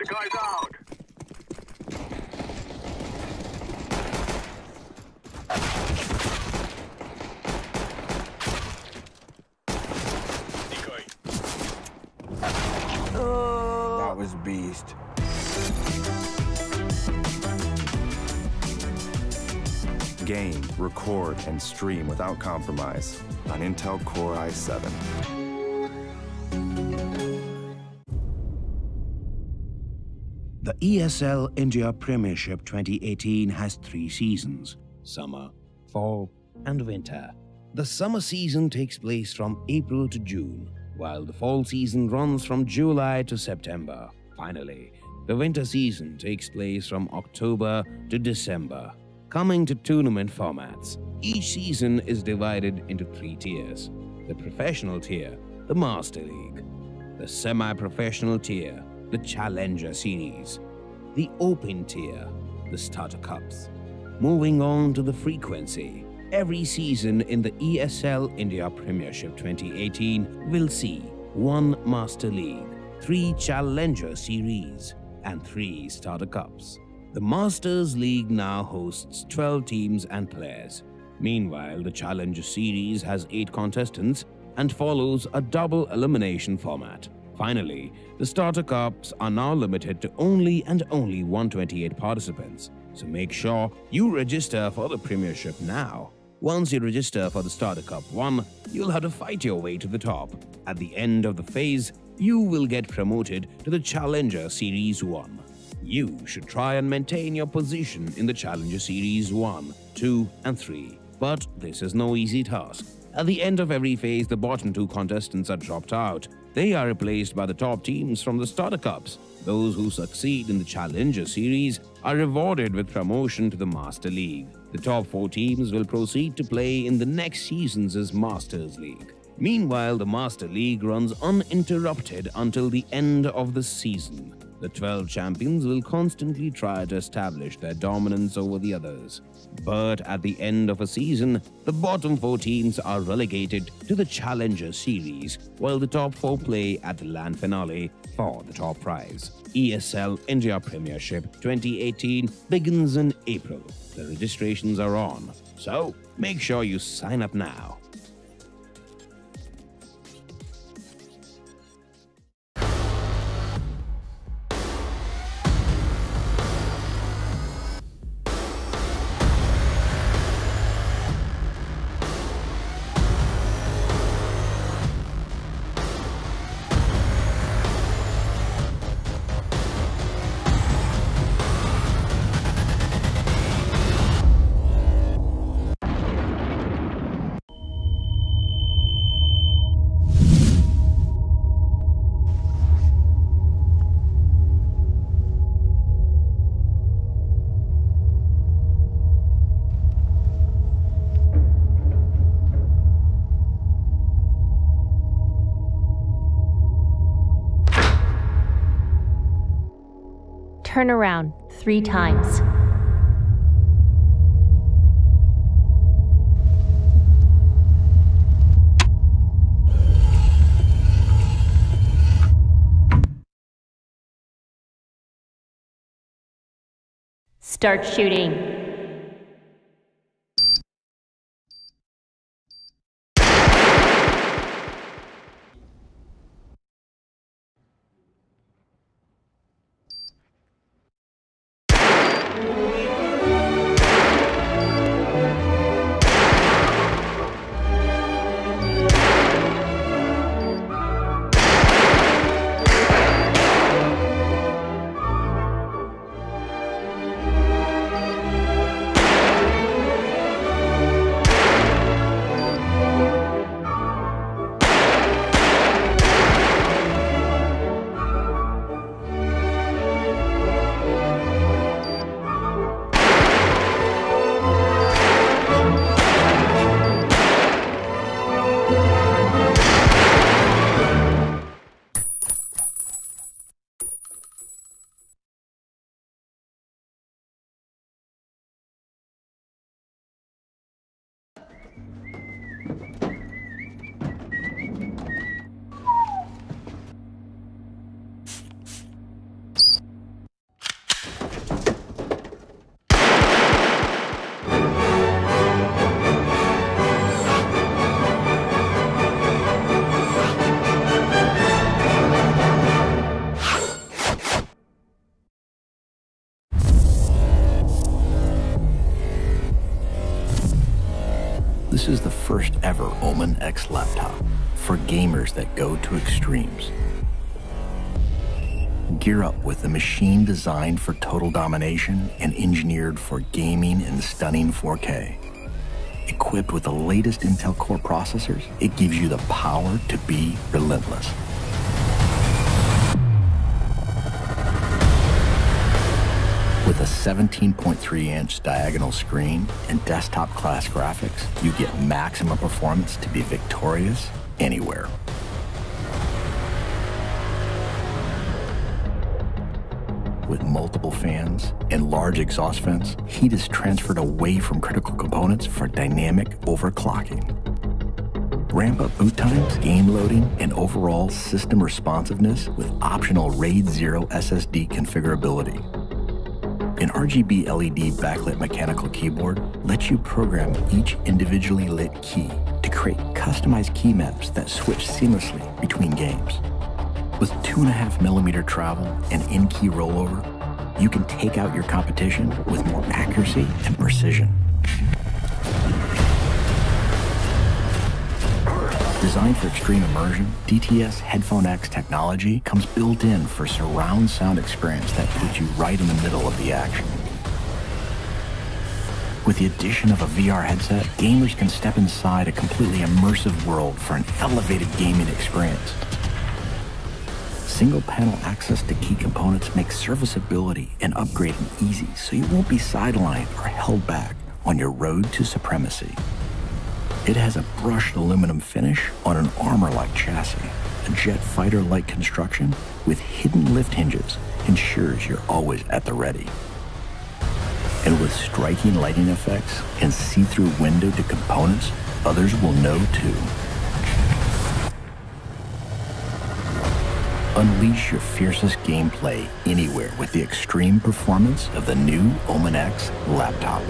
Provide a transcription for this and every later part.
The guy's out. That was beast. Game, record, and stream without compromise on Intel Core i7. The ESL India Premiership 2018 has 3 seasons: summer, fall, and winter. The summer season takes place from April to June, while the fall season runs from July to September. Finally, the winter season takes place from October to December. Coming to tournament formats, each season is divided into 3 tiers: the professional tier, the Master League; the semi-professional tier, the Challenger Series; the Open tier, the Starter Cups. Moving on to the frequency, every season in the ESL India Premiership 2018 will see 1 Master League, 3 Challenger Series, and 3 Starter Cups. The Masters League now hosts 12 teams and players. Meanwhile, the Challenger Series has 8 contestants and follows a double elimination format. Finally, the Starter Cups are now limited to only 128 participants, so make sure you register for the Premiership now. Once you register for the Starter Cup 1, you'll have to fight your way to the top. At the end of the phase, you will get promoted to the Challenger Series 1. You should try and maintain your position in the Challenger Series 1, 2, and 3. But this is no easy task. At the end of every phase, the bottom 2 contestants are dropped out. They are replaced by the top teams from the Starter Cups. Those who succeed in the Challenger Series are rewarded with promotion to the Master League. The top 4 teams will proceed to play in the next season's Masters League. Meanwhile, the Master League runs uninterrupted until the end of the season. The 12 champions will constantly try to establish their dominance over the others. But at the end of a season, the bottom 4 teams are relegated to the Challenger Series, while the top 4 play at the LAN finale for the top prize. ESL India Premiership 2018 begins in April. The registrations are on, so make sure you sign up now. Turn around 3 times. Start shooting. This is the first ever Omen X laptop for gamers that go to extremes. Gear up with the machine designed for total domination and engineered for gaming in stunning 4K. Equipped with the latest Intel Core processors, it gives you the power to be relentless. With a 17.3-inch diagonal screen and desktop-class graphics, you get maximum performance to be victorious anywhere. With multiple fans and large exhaust vents, heat is transferred away from critical components for dynamic overclocking. Ramp up boot times, game loading, and overall system responsiveness with optional RAID 0 SSD configurability. An RGB LED backlit mechanical keyboard lets you program each individually lit key to create customized key maps that switch seamlessly between games. With 2.5mm travel and in-key rollover, you can take out your competition with more accuracy and precision. Designed for extreme immersion, DTS Headphone X technology comes built in for surround sound experience that puts you right in the middle of the action. With the addition of a VR headset, gamers can step inside a completely immersive world for an elevated gaming experience. Single-panel access to key components makes serviceability and upgrading easy, so you won't be sidelined or held back on your road to supremacy. It has a brushed aluminum finish on an armor-like chassis. A jet fighter-like construction with hidden lift hinges ensures you're always at the ready. And with striking lighting effects and see-through window to components, others will know too. Unleash your fiercest gameplay anywhere with the extreme performance of the new Omen X laptop.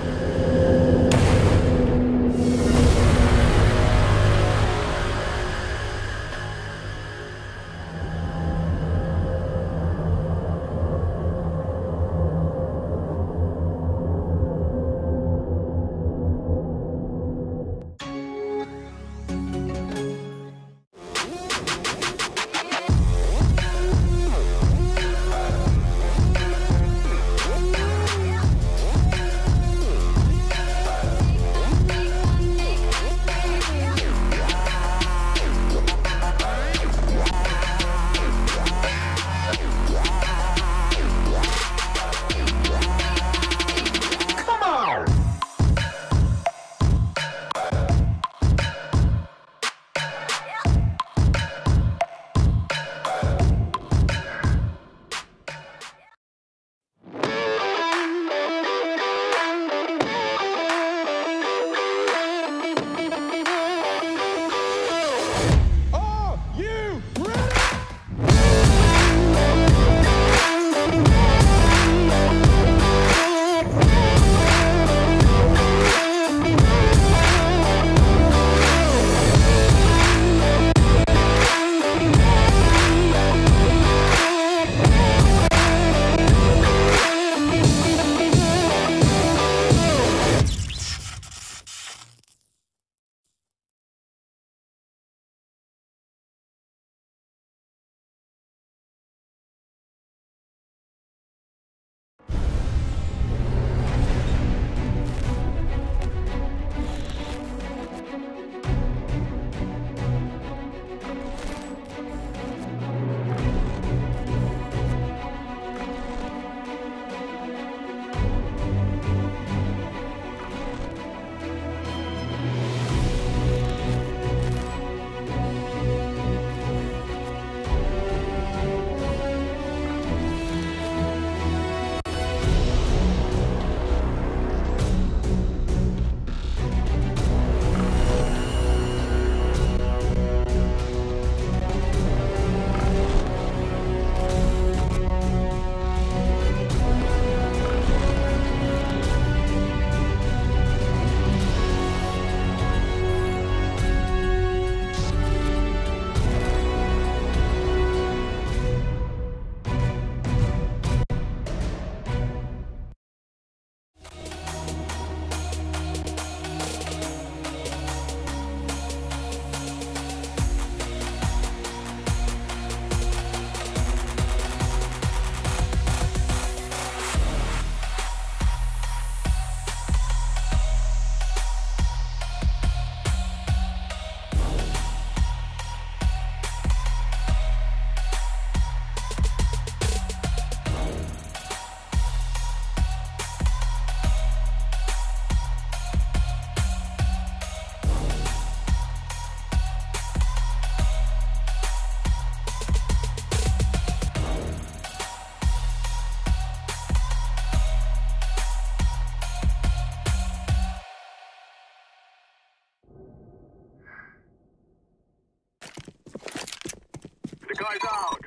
The guy's out.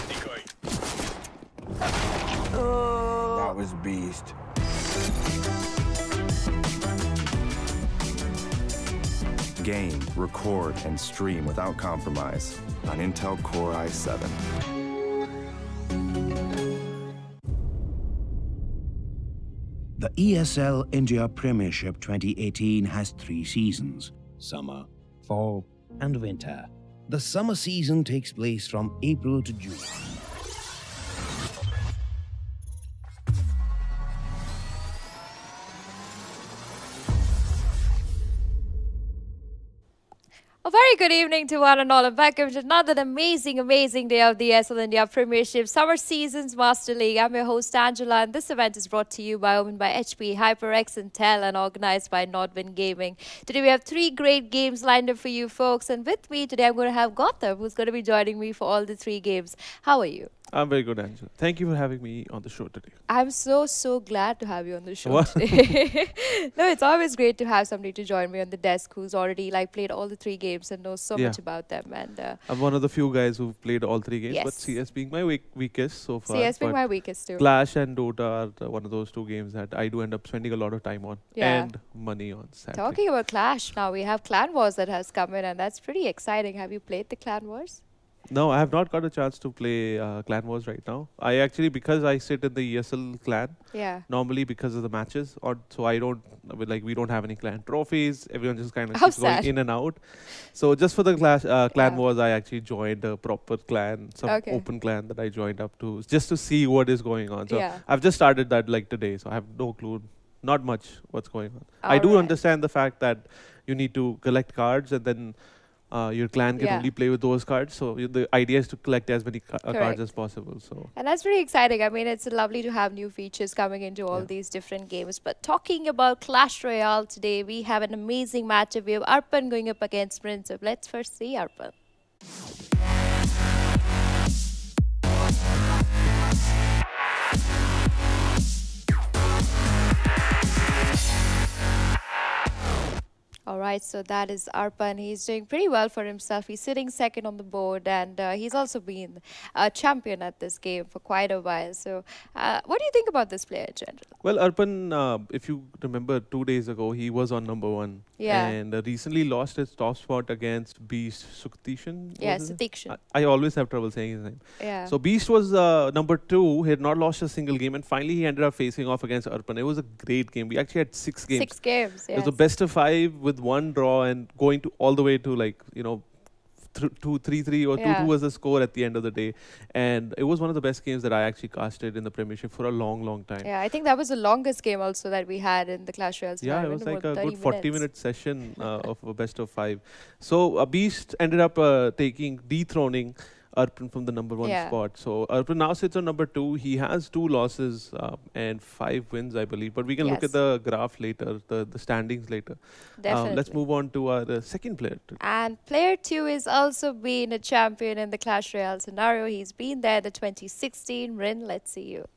Decoy. That was beast. Game, record, and stream without compromise on Intel Core i7. The ESL India Premiership 2018 has 3 seasons: summer, fall, and winter. The summer season takes place from April to June. A very good evening to one and all, and welcome to another amazing day of the ESL India Premiership Summer Seasons Master League. I'm your host Angela, and this event is brought to you by owned by HP, HyperX, Intel, and organized by Nodwin Gaming. Today we have 3 great games lined up for you folks, and with me today I'm going to have Gautam, who's going to be joining me for all the 3 games. How are you? I'm very good, Angela. Thank you for having me on the show today. I'm so glad to have you on the show today. No, it's always great to have somebody to join me on the desk who's already played all the 3 games and knows so much about them. And I'm one of the few guys who've played all 3 games, yes. But CS being my weakest so far. CS being my weakest too. Clash and Dota are one of those 2 games that I do end up spending a lot of time on and money on. Sadly. Talking about Clash, now we have Clan Wars that has come in, and that's pretty exciting. Have you played the Clan Wars? No, I have not got a chance to play Clan Wars right now. I actually, because I sit in the ESL clan, normally because of the matches, so I don't, we don't have any clan trophies. Everyone just kind of keeps going in and out. So just for the Clan Wars, I actually joined a proper clan, some open clan that I joined up to, just to see what is going on. So I've just started that today, so I have no clue, not much what's going on. I do understand the fact that you need to collect cards and then your clan can only play with those cards. So the idea is to collect as many cards as possible. So and that's pretty exciting. I mean, it's lovely to have new features coming into all these different games. But talking about Clash Royale today, we have an amazing matchup. We have Arpan going up against Mrin. So let's first see Arpan. Alright, so that is Arpan. He's doing pretty well for himself. He's sitting second on the board, and he's also been a champion at this game for quite a while. So what do you think about this player in general? Well, Arpan, if you remember 2 days ago, he was on #1. And recently lost his top spot against Beast Suktishan. Suktishan. I always have trouble saying his name. So Beast was #2. He had not lost a single game, and finally he ended up facing off against Arpan. It was a great game. We actually had 6 games. 6 games, It was a best of 5 with 1 draw and going to all the way to 3-3 or 2-2 was the score at the end of the day. And it was one of the best games that I actually casted in the Premiership for a long time. Yeah, I think that was the longest game also that we had in the Clash Royale. Yeah, it was like a good 40-minute session of a best of 5. So Beast ended up dethroning Arpan from the #1 spot. So Arpan now sits on #2. He has 2 losses and 5 wins, I believe. But we can look at the graph later, the standings later. Definitely. Let's move on to our second player. And player 2 is also been a champion in the Clash Royale scenario. He's been there the 2016. Mrin, let's see you.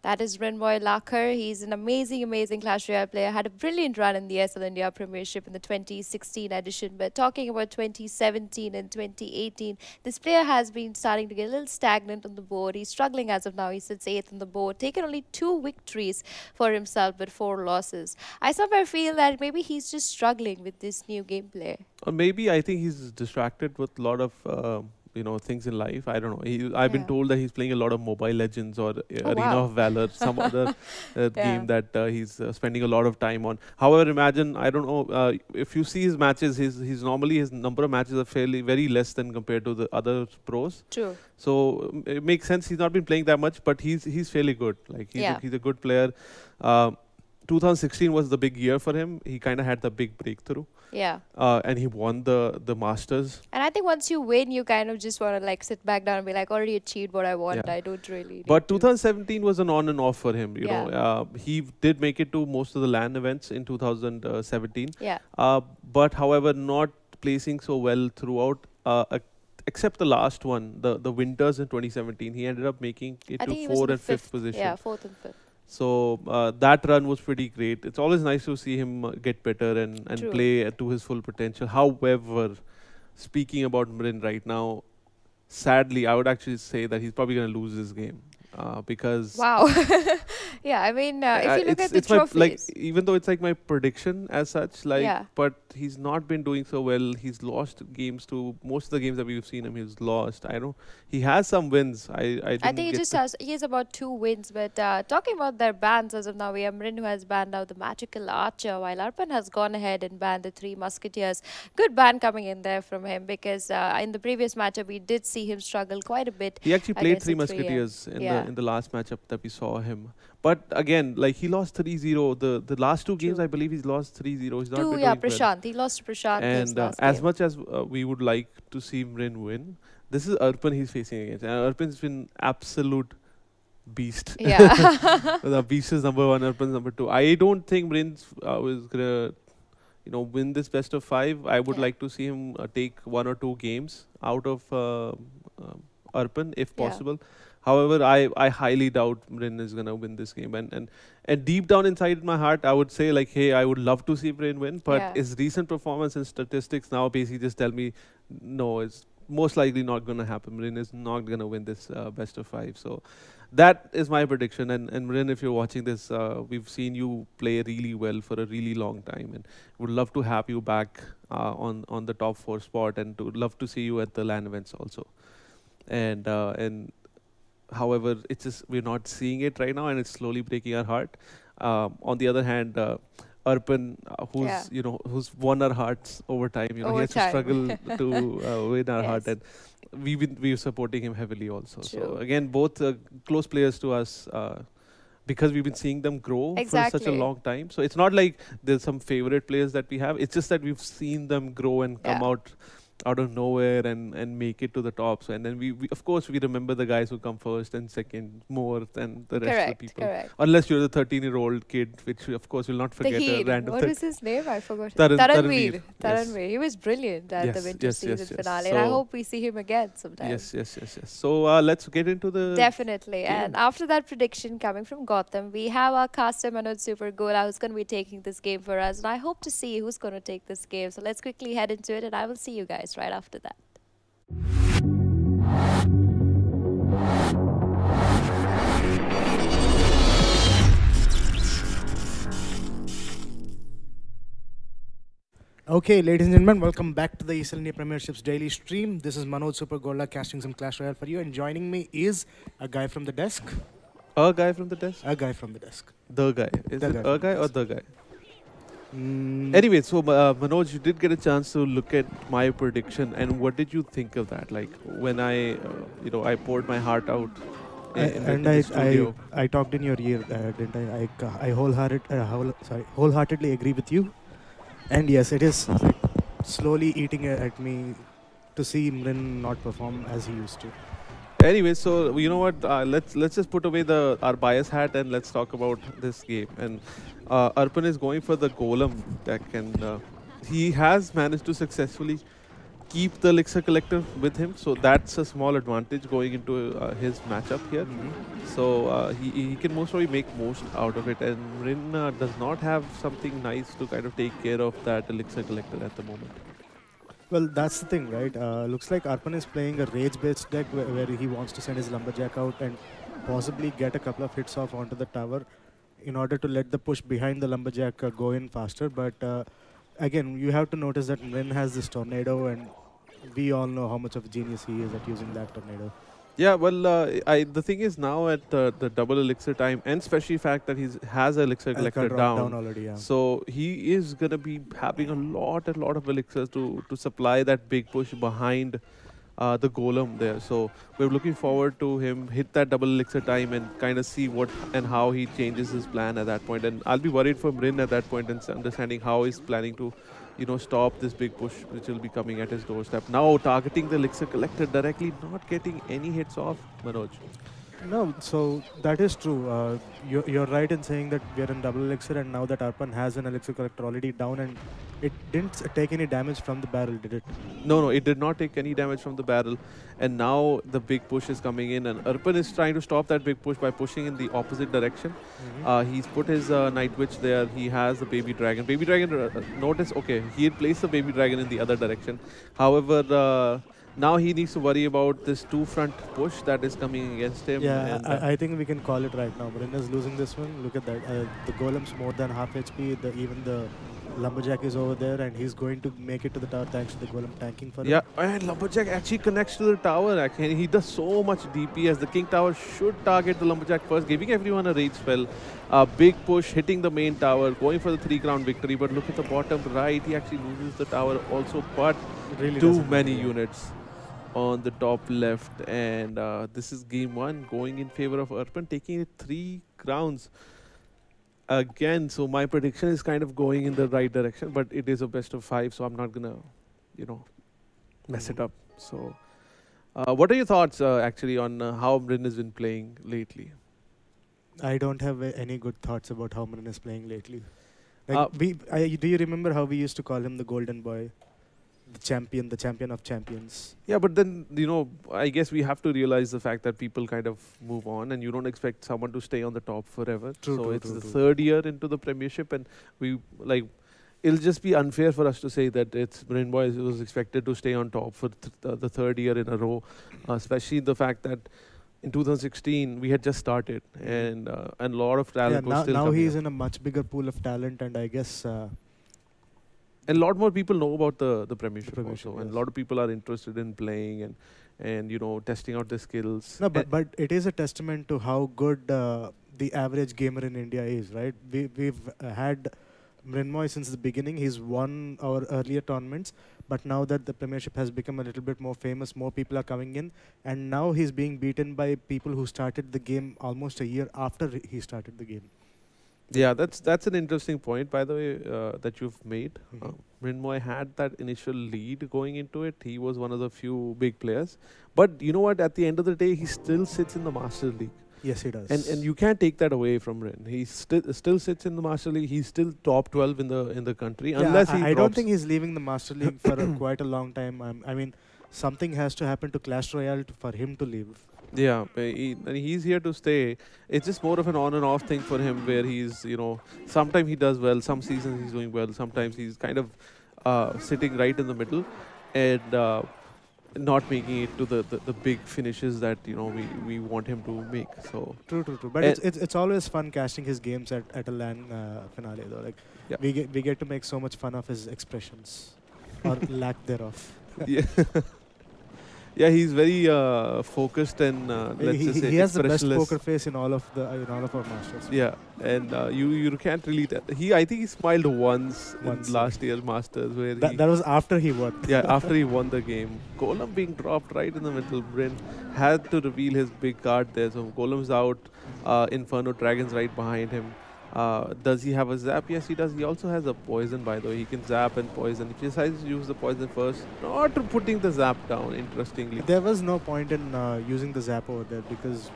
That is Mrin Lakhar. He's an amazing Clash Royale player. Had a brilliant run in the ESL India Premiership in the 2016 edition. But talking about 2017 and 2018, this player has been starting to get a little stagnant on the board. He's struggling as of now. He sits 8th on the board. Taken only 2 victories for himself, but 4 losses. I somewhere feel that maybe he's just struggling with this new gameplay. Or maybe I think he's distracted with a lot of things in life. I don't know. I've been told that he's playing a lot of Mobile Legends or Arena of Valor, some other game that he's spending a lot of time on. However, imagine, I don't know, if you see his matches, he's normally his number of matches are very less than compared to the other pros. True. So it makes sense. He's not been playing that much, but he's fairly good. Like he's a good player. 2016 was the big year for him. He kind of had the big breakthrough. Yeah. And he won the Masters. And I think once you win, you kind of just want to like sit back down and be like, already achieved what I want. I don't really. But 2017 was an on and off for him. You know, he did make it to most of the LAN events in 2017. Yeah. But however, not placing so well throughout. Except the last one, the Winters in 2017, he ended up making it to 4th and 5th position. Yeah, 4th and 5th. So that run was pretty great. It's always nice to see him get better and play to his full potential. However, speaking about Mrin right now, sadly, I would actually say that he's probably going to lose this game. Because wow. Yeah, I mean, if you look at the trophies, like, even though it's like my prediction as such, like, but he's not been doing so well. He's lost games to most of the games that we've seen him. He's lost. He has some wins. I think he just has about 2 wins. But talking about their bans as of now, we have Mrin who has banned out the Magical Archer, while Arpan has gone ahead and banned the 3 Musketeers. Good ban coming in there from him, because in the previous matchup we did see him struggle quite a bit. He actually played 3 Musketeers in the last matchup that we saw him. But again, like, he lost 3-0. The last 2 games, I believe he's lost 3-0. He's not been doing Prashant. well. He lost to Prashant. And as much as we would like to see Mrin win, this is Arpan he's facing against. And Arpan's been absolute beast. Yeah. The beast is number 1, Arpan's number 2. I don't think Mrin's was going to win this best of 5. I would like to see him take 1 or 2 games out of Arpan if possible. However, I highly doubt Mrin is going to win this game. And deep down inside my heart, I would say, like, hey, I would love to see Mrin win. But his recent performance and statistics now basically just tell me, no, it's most likely not going to happen. Mrin is not going to win this best of 5. So that is my prediction. And Mrin, if you're watching this, we've seen you play really well for a really long time. And would love to have you back on the top 4 spot. And would love to see you at the LAN events also. And however, it's just we're not seeing it right now, and it's slowly breaking our heart. On the other hand, Arpan, who's won our hearts over time, he has to struggle to win our heart, and we're supporting him heavily also. So again, both close players to us. Because we've been seeing them grow for such a long time. So it's not like there's some favorite players that we have. It's just that we've seen them grow and come out of nowhere and make it to the top. So, and then we of course we remember the guys who come first and second more than the rest of the people. Unless you're the 13-year-old kid, which of course you'll not forget a random. What was his name? I forgot. Taranveer. He was brilliant at the winter season finale. And I hope we see him again sometime. Yes. So let's get into the definitely game. And after that prediction coming from Gotham, we have our caster Manoj Supergola who's going to be taking this game for us. And I hope to see who's going to take this game. So let's quickly head into it, and I will see you guys right after that. Okay, ladies and gentlemen, welcome back to the ESL India Premiership's daily stream. This is Manoj Supergola casting some Clash Royale for you, and joining me is a guy from the desk. A guy from the desk? A guy from the desk. The guy. Is it a guy or the guy? Anyway, so Manoj, you did get a chance to look at my prediction, and what did you think of that? Like when I poured my heart out in the studio. I talked in your ear, didn't I? I wholeheartedly agree with you. And yes, it is like slowly eating at me to see Mrin not perform as he used to. Anyway, so you know what? Let's just put away our bias hat and let's talk about this game. And Arpan is going for the golem deck, and he has managed to successfully keep the elixir collector with him. So that's a small advantage going into his matchup here. So he can most probably make most out of it. And Mrin does not have something nice to kind of take care of that elixir collector at the moment. Well, that's the thing, right? Looks like Arpan is playing a rage-based deck where he wants to send his Lumberjack out and possibly get a couple of hits off onto the tower in order to let the push behind the Lumberjack go in faster. But again, you have to notice that Mrin has this tornado, and we all know how much of a genius he is at using that tornado. Yeah, well, the thing is now at the double elixir time, and especially the fact that he has an elixir collector down already, yeah. So he is going to be having a lot of elixirs to supply that big push behind the golem there. So we're looking forward to him hit that double elixir time and kind of see what and how he changes his plan at that point. And I'll be worried for Mrin at that point and understanding how he's planning to, stop this big push which will be coming at his doorstep. Now targeting the elixir collector directly, not getting any hits off, Manoj. No, so that is true. You're right in saying that we are in double elixir, and now that Arpan has an elixir collector already down, and it didn't take any damage from the barrel, did it? No, it did not take any damage from the barrel. And now the big push is coming in, and Arpan is trying to stop that big push by pushing in the opposite direction. He's put his Night Witch there. He has the Baby Dragon. Baby Dragon, notice, okay, he had placed the Baby Dragon in the other direction. However, now he needs to worry about this two-front push that is coming against him. Yeah, I think we can call it right now. Mrin is losing this one. Look at that. The Golem's more than half HP. Even the Lumberjack is over there, and he's going to make it to the tower thanks to the Golem tanking for him. Yeah, and Lumberjack actually connects to the tower. Actually, he does so much DPS. The King Tower should target the Lumberjack first, giving everyone a rage spell. Big push, hitting the main tower, going for the 3-crown victory. But look at the bottom right. He actually loses the tower also, but really too many units on the top left, and this is game 1 going in favor of Arpan, taking it 3 crowns again. So my prediction is kind of going in the right direction, but it is a best of 5, so I'm not gonna, mess it up. So what are your thoughts actually on how Mrin has been playing lately? I don't have any good thoughts about how Mrin is playing lately. Like do you remember how we used to call him the Golden Boy? The champion of champions. Yeah, but then, I guess we have to realize the fact that people kind of move on, and you don't expect someone to stay on the top forever. It's the third year into the Premiership, and it'll just be unfair for us to say that Mrin Boy was expected to stay on top for the third year in a row, especially the fact that in 2016 we had just started, and a lot of talent was still coming. Now he's in a much bigger pool of talent, and I guess and a lot more people know about the Premiership also, yes. And a lot of people are interested in playing and testing out their skills. No, but it is a testament to how good the average gamer in India is, right? We've had Mrinmoy since the beginning. He's won our earlier tournaments, but now that the Premiership has become a little bit more famous, more people are coming in, and now he's being beaten by people who started the game almost a year after he started the game. Yeah, that's an interesting point, by the way, that you've made. Mrinmoy had that initial lead going into it. He was one of the few big players. But you know what? At the end of the day, he still sits in the Master League. Yes, he does. And you can't take that away from Mrin. He still sits in the Master League. He's still top 12 in the country. Yeah, unless I don't think he's leaving the Master League for quite a long time. I mean, something has to happen to Clash Royale for him to leave. Yeah, he's here to stay. It's just more of an on and off thing for him, where he's, sometimes he does well, some seasons he's doing well, sometimes he's kind of sitting right in the middle and not making it to the big finishes that we want him to make. So true. But it's always fun casting his games at a LAN finale though. Like we get to make so much fun of his expressions or lack thereof. Yeah. Yeah, he's very focused and let's just say he has the best poker face in all of our masters. Yeah, and you can't really I think he smiled once in last year's Masters where that was after he won. Yeah, after he won the game. Golem being dropped right in the middle. Mrin had to reveal his big card there. So Golem's out. Inferno Dragon's right behind him. Does he have a zap? Yes, he does. He also has a poison, by the way. He can zap and poison. If he decides to use the poison first, not putting the zap down, interestingly. There was no point in using the zap over there because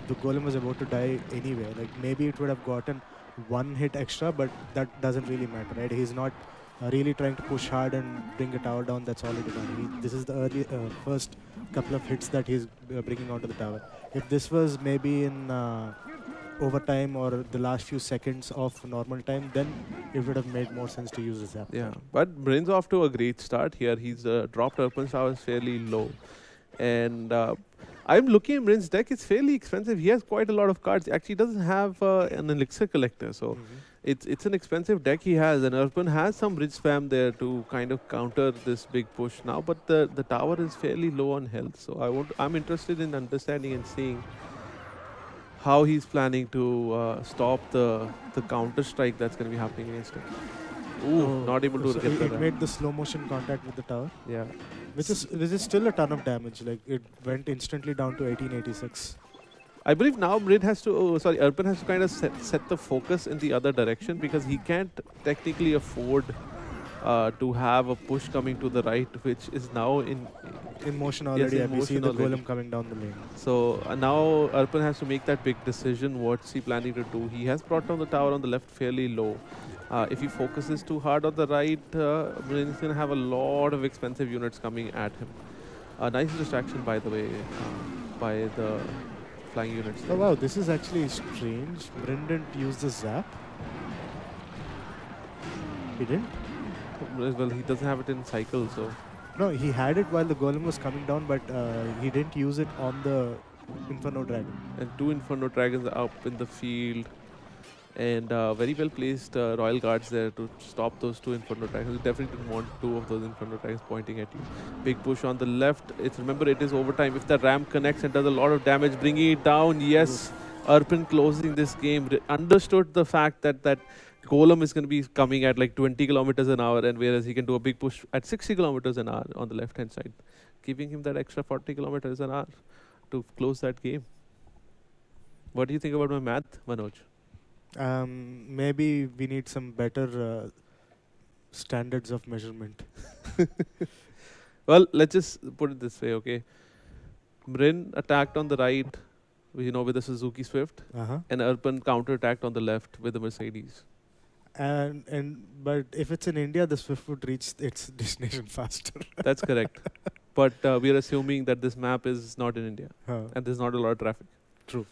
the Golem was about to die anyway. Like maybe it would have gotten 1 hit extra, but that doesn't really matter, right? He's not really trying to push hard and bring a tower down. That's all he did. This is the first couple of hits that he's bringing onto the tower. If this was maybe in overtime or the last few seconds of normal time, then it would have made more sense to use the zap. Yeah, but Mrin's off to a great start here. He's dropped Arpan's towers fairly low. And I'm looking at Mrin's deck. It's fairly expensive. He has quite a lot of cards. Actually, doesn't have an elixir collector. So it's an expensive deck he has. And Arpan has some rich spam there to kind of counter this big push now. But the tower is fairly low on health. So I'm interested in understanding and seeing how he's planning to stop the counter strike that's going to be happening against him. Ooh, not able to get that. It made the slow motion contact with the tower. Yeah. Which is still a ton of damage. Like it went instantly down to 1886. I believe now Mrin has to, Arpan has to kind of set the focus in the other direction, because he can't technically afford to have a push coming to the right, which is now in motion already. Yes, we see the golem coming down the lane. So now Arpan has to make that big decision. What's he planning to do? He has brought down the tower on the left fairly low. If he focuses too hard on the right, Mrin is going to have a lot of expensive units coming at him. Nice distraction, by the way, by the flying units. Oh wow, this is actually strange. Mrin didn't use the zap. He didn't? Well, he doesn't have it in cycle, so... No, he had it while the golem was coming down, but he didn't use it on the Inferno Dragon. And 2 Inferno Dragons are up in the field. And very well placed Royal Guards there to stop those 2 Inferno Dragons. You definitely didn't want 2 of those Inferno Dragons pointing at you. Big push on the left. Remember, it is overtime. If the ramp connects and does a lot of damage, bringing it down, yes. Arpan closing this game. Understood the fact that that golem is going to be coming at like 20 kilometers an hour, and whereas he can do a big push at 60 kilometers an hour on the left-hand side, giving him that extra 40 kilometers an hour to close that game. What do you think about my math, Manoj? Maybe we need some better standards of measurement. Well, let's just put it this way, okay? Mrin attacked on the right, with the Suzuki Swift, and Arpan counter-attacked on the left with the Mercedes. But if it's in India, the Swift would reach its destination faster. That's correct. But we are assuming that this map is not in India, and there's not a lot of traffic. True.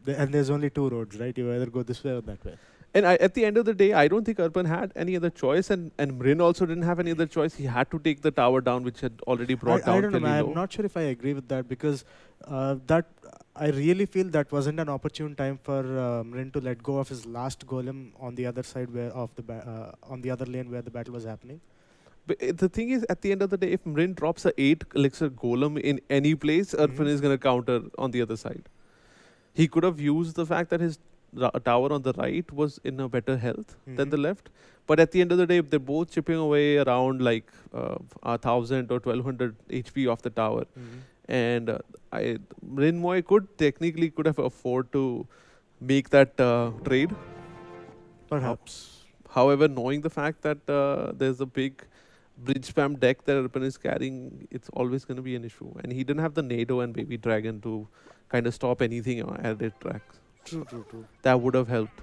And there's only 2 roads, right? You either go this way or that way. And at the end of the day, I don't think Arpan had any other choice, and Mrin also didn't have any other choice. He had to take the tower down, which had already brought down. I don't know. I'm not sure if I agree with that, because I really feel that wasn't an opportune time for Mrin to let go of his last golem on the other side on the other lane where the battle was happening. But the thing is, at the end of the day, if Mrin drops a 8 elixir golem in any place, Arpan is going to counter on the other side. He could have used the fact that his tower on the right was in a better health than the left. But at the end of the day, if they're both chipping away around like 1,000 or 1,200 HP off the tower, and Mrin could have afforded to make that trade. Perhaps. However, knowing the fact that there's a big bridge spam deck that Arpan is carrying, it's always going to be an issue. And he didn't have the Nado and Baby Dragon to kind of stop anything at its tracks. True. That would have helped.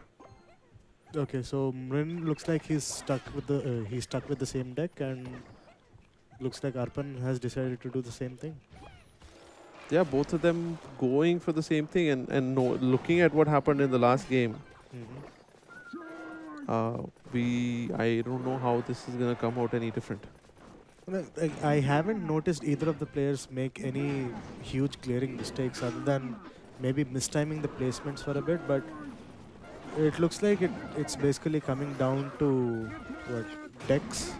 Okay, so Mrin looks like he's stuck with the same deck, and looks like Arpan has decided to do the same thing. Yeah, both of them going for the same thing, and looking at what happened in the last game, I don't know how this is going to come out any different. I haven't noticed either of the players make any huge clearing mistakes other than maybe mistiming the placements for a bit, but it looks like it's basically coming down to decks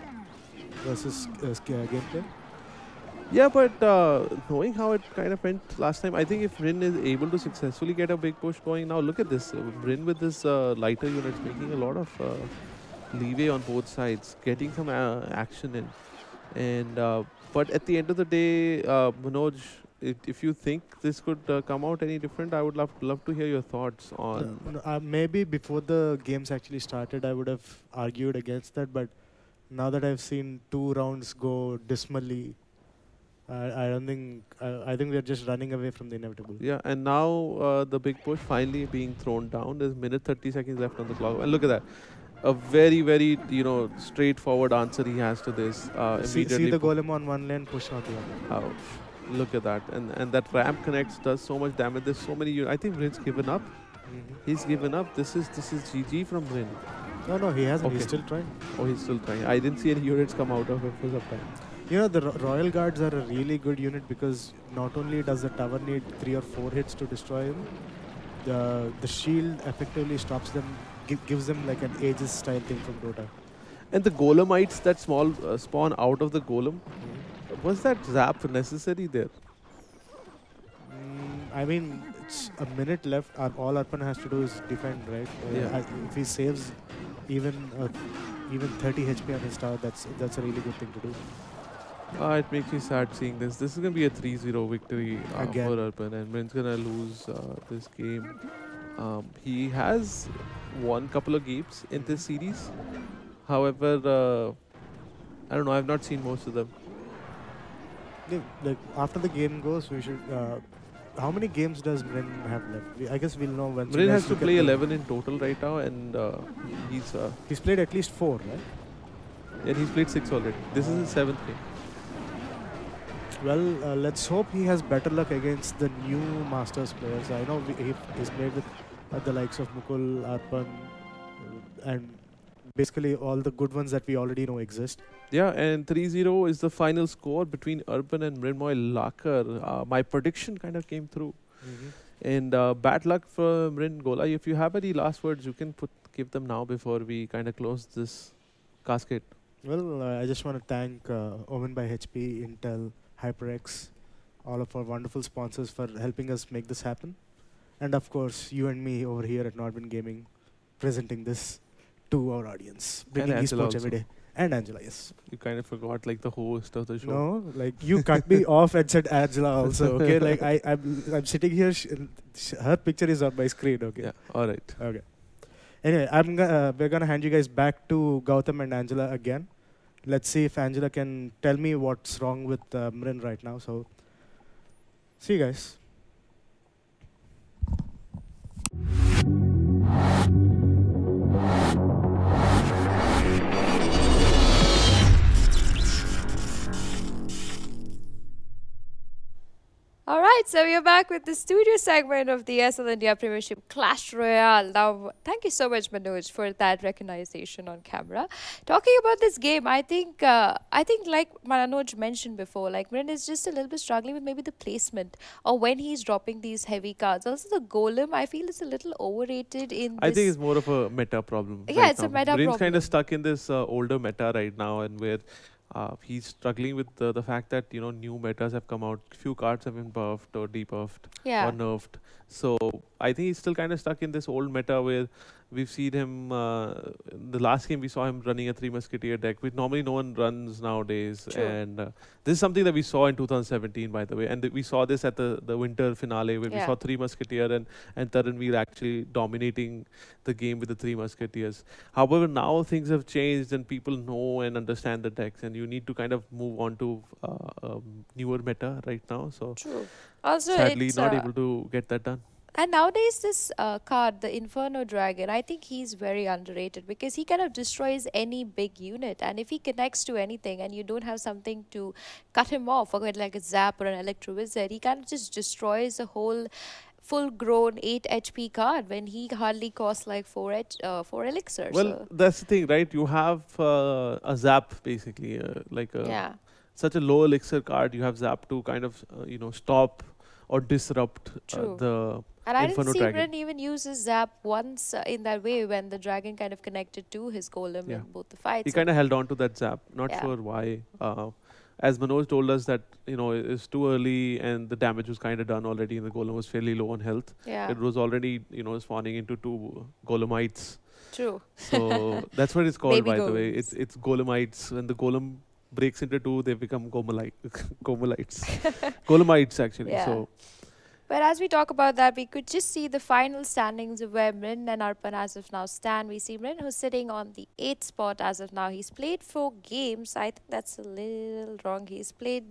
versus gameplay. Yeah, but knowing how it kind of went last time, I think if Mrin is able to successfully get a big push going now, look at this. Mrin with this lighter units making a lot of leeway on both sides, getting some action in. And but at the end of the day, Manoj, if you think this could come out any different, I would love to hear your thoughts on... maybe before the games actually started, I would have argued against that, but now that I've seen 2 rounds go dismally, I don't think... I think we're just running away from the inevitable. Yeah, and now the big push finally being thrown down. There's minute 30 seconds left on the clock. And look at that. A very, very, straightforward answer he has to this. See the golem on one lane, push on the other. Ouch. Look at that. And that ramp connects, does so much damage. There's so many... I think Mrin's given up. He's given up. This is GG from Mrin. No, he hasn't. Okay. He's still trying. Oh, he's still trying. I didn't see any units come out of it for some time. The Royal Guards are a really good unit because not only does the tower need 3 or 4 hits to destroy him, the shield effectively stops them, gives them like an Aegis style thing from Dota. And the Golemites that spawn out of the Golem, was that zap necessary there? I mean, it's a minute left. All Arpan has to do is defend, right? If he saves even 30 HP on his tower, that's a really good thing to do. It makes me sad seeing this. This is going to be a 3-0 victory for Arpan, and Mrin's going to lose this game. He has won a couple of games in this series. However, I don't know, I've not seen most of them. Like after the game goes, we should... how many games does Mrin have left? I guess we'll know when... Mrin has to play 11 in total right now, and he's played at least 4, right? Yeah, he's played 6 already. This is his 7th game. Well, let's hope he has better luck against the new Masters players. I know he's played with the likes of Mukul, Arpan, and basically all the good ones that we already know exist. Yeah, and 3-0 is the final score between Arpan and Mrin Lakar. My prediction kind of came through. And bad luck for Mrin Gola. If you have any last words, you can give them now before we kind of close this casket. Well, I just want to thank Omen by HP, Intel, HyperX, all of our wonderful sponsors for helping us make this happen. And of course, you and me over here at Nordman Gaming, presenting this to our audience, bringing esports every day. And Angela, yes. You kind of forgot like the host of the show. No, like you cut me off and said Angela also. Okay, like I'm sitting here. Her picture is on my screen. Okay. Yeah. All right. Okay. Anyway, we're gonna hand you guys back to Gautam and Angela again. Let's see if Angela can tell me what's wrong with Mrin right now. So, see you guys. Alright, so we are back with the studio segment of the ESL India Premiership Clash Royale. Now, thank you so much, Manoj, for that recognition on camera. Talking about this game, I think like Manoj mentioned before, like Mrin is just a little bit struggling with maybe the placement or when he's dropping these heavy cards. Also, the golem, I feel it's a little overrated in I think it's more of a meta problem. Yeah, it's a meta problem. Mrin's kind of stuck in this older meta right now, and where he's struggling with the fact that, you know, new metas have come out. Few cards have been buffed or debuffed or nerfed. So I think he's still kind of stuck in this old meta where we've seen him, the last game we saw him running a 3 Musketeer deck, which normally no one runs nowadays. True. And this is something that we saw in 2017, by the way. And we saw this at the winter finale where we saw 3 Musketeer and Taranveer actually dominating the game with the 3 Musketeers. However, now things have changed and people know and understand the decks, and you need to kind of move on to newer meta right now. So True. Also, sadly not able to get that done. And nowadays this card, the Inferno Dragon, I think he's very underrated because he kind of destroys any big unit. And if he connects to anything and you don't have something to cut him off, or like a Zap or an Electro Wizard, he kind of just destroys a whole full-grown 8 HP card when he hardly costs like 4 elixir. Well, so that's the thing, right? You have a Zap basically, such a low elixir card. You have Zap to kind of stop or disrupt the And I Inferno didn't see Dragon. Mrin even uses Zap once in that way when the dragon kind of connected to his golem in both the fights. He kind of held on to that Zap. Not sure why. As Manoj told us that, it's too early and the damage was kind of done already and the golem was fairly low on health. Yeah. It was already, spawning into 2 golemites. True. So that's what it's called, Baby by golems. the way. It's golemites. When the golem breaks into 2, they become golemites. Golemites, actually. Yeah. So. But as we talk about that, we could just see the final standings of where Mrin and Arpan as of now stand. We see Mrin who's sitting on the 8th spot as of now. He's played 4 games. I think that's a little wrong. He's played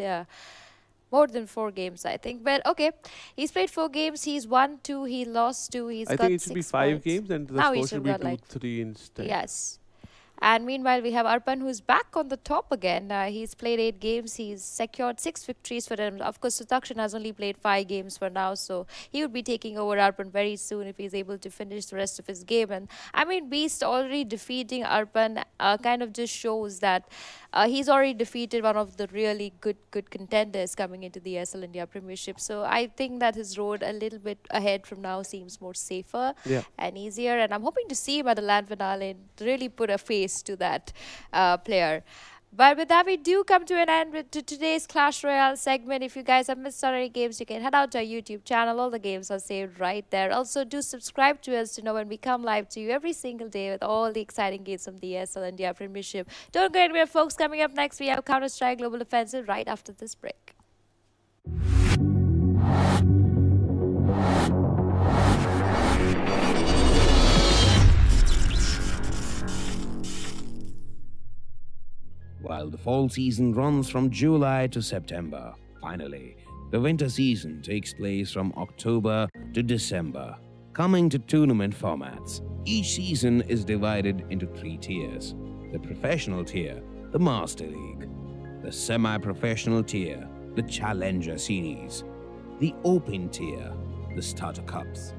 more than 4 games, I think. But okay, he's played 4 games. He's won 2. He lost 2. He's got 6 I think it should be 5 points. games and the Now score he's should still be got 2-3 instead. Yes. And meanwhile, we have Arpan, who's back on the top again. He's played 8 games. He's secured 6 victories for him. Of course, Sutakshan has only played 5 games for now, so he would be taking over Arpan very soon if he's able to finish the rest of his game. And I mean, Beast already defeating Arpan kind of just shows that he's already defeated one of the really good contenders coming into the ESL India Premiership. So I think that his road a little bit ahead from now seems more safer and easier. And I'm hoping to see him at the LAN finale and really put a face to that player. But with that, we do come to an end with today's Clash Royale segment. If you guys have missed out any games, you can head out to our YouTube channel. All the games are saved right there. Also, do subscribe to us to know when we come live to you every single day with all the exciting games from the ESL India Premiership. Don't go anywhere, folks. Coming up next, we have Counter-Strike Global Offensive right after this break. While the fall season runs from July to September, finally, the winter season takes place from October to December. Coming to tournament formats, each season is divided into 3 tiers. The professional tier, the Master League. The semi-professional tier, the Challenger Series. The open tier, the Starter Cups.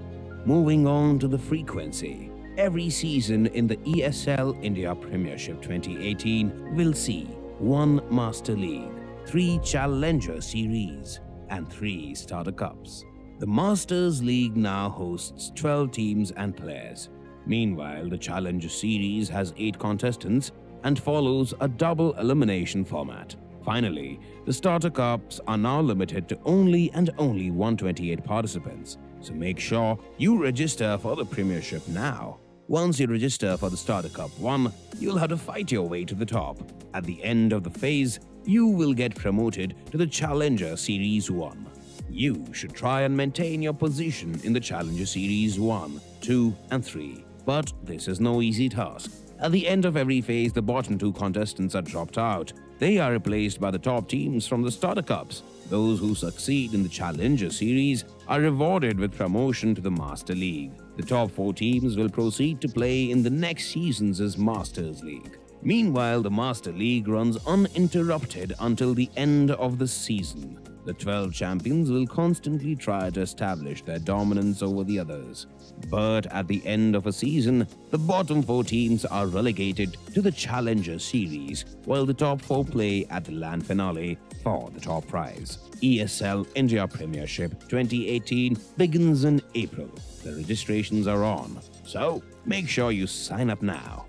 Moving on to the frequency. Every season in the ESL India Premiership 2018 will see 1 Master League, 3 Challenger Series, and 3 Starter Cups. The Masters League now hosts 12 teams and players. Meanwhile, the Challenger Series has 8 contestants and follows a double elimination format. Finally, the Starter Cups are now limited to only 128 participants, so make sure you register for the Premiership now. Once you register for the Starter Cup 1, you'll have to fight your way to the top. At the end of the phase, you will get promoted to the Challenger Series 1. You should try and maintain your position in the Challenger Series 1, 2, and 3. But this is no easy task. At the end of every phase, the bottom 2 contestants are dropped out. They are replaced by the top teams from the Starter Cups. Those who succeed in the Challenger Series are rewarded with promotion to the Master League. The top 4 teams will proceed to play in the next season's Masters League. Meanwhile, the Master League runs uninterrupted until the end of the season. The 12 champions will constantly try to establish their dominance over the others. But at the end of a season, the bottom 4 teams are relegated to the Challenger Series, while the top 4 play at the LAN finale for the top prize. ESL India Premiership 2018 begins in April. The registrations are on, so make sure you sign up now.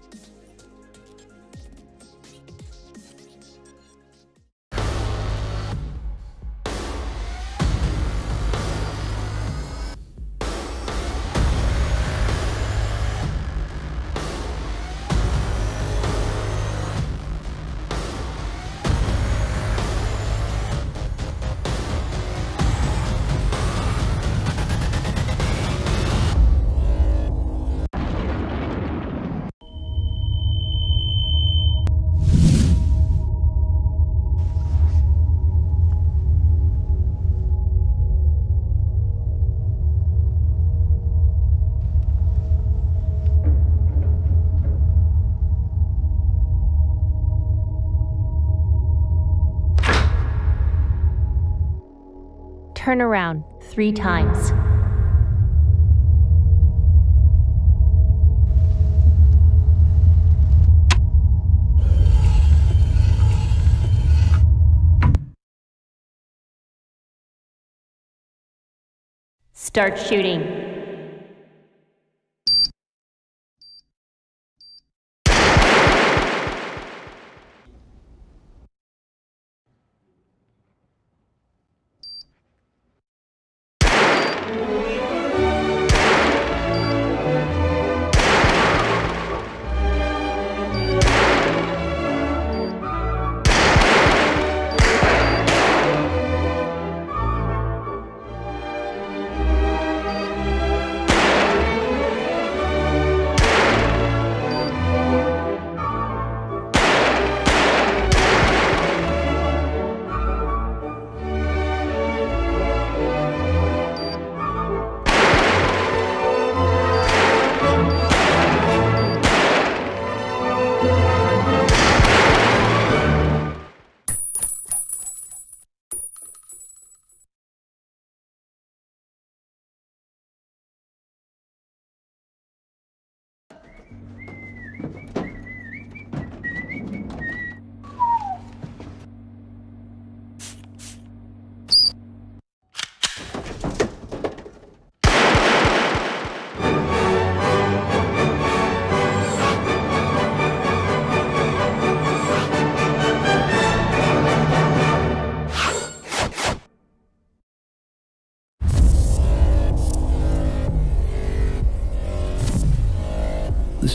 Turn around 3 times. Start shooting.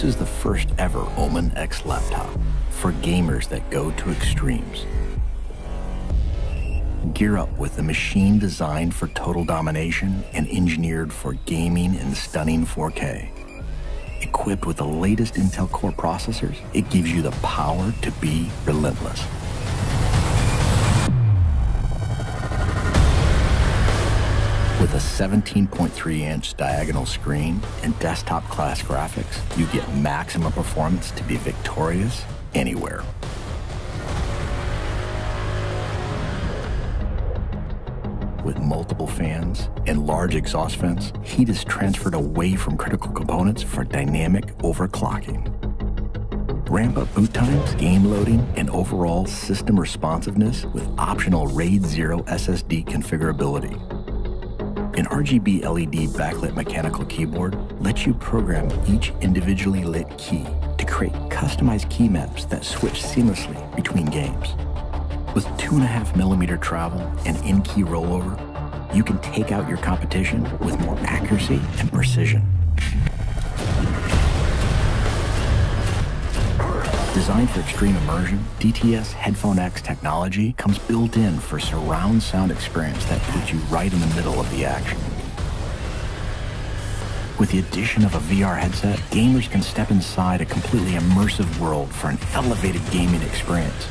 This is the first ever Omen X laptop for gamers that go to extremes. Gear up with the machine designed for total domination and engineered for gaming in stunning 4K. Equipped with the latest Intel Core processors, it gives you the power to be relentless. With a 17.3-inch diagonal screen and desktop-class graphics, you get maximum performance to be victorious anywhere. With multiple fans and large exhaust vents, heat is transferred away from critical components for dynamic overclocking. Ramp up boot times, game loading, and overall system responsiveness with optional RAID 0 SSD configurability. An RGB LED backlit mechanical keyboard lets you program each individually lit key to create customized key maps that switch seamlessly between games. With 2.5mm travel and in-key rollover, you can take out your competition with more accuracy and precision. Designed for extreme immersion, DTS Headphone X technology comes built in for surround sound experience that puts you right in the middle of the action. With the addition of a VR headset, gamers can step inside a completely immersive world for an elevated gaming experience.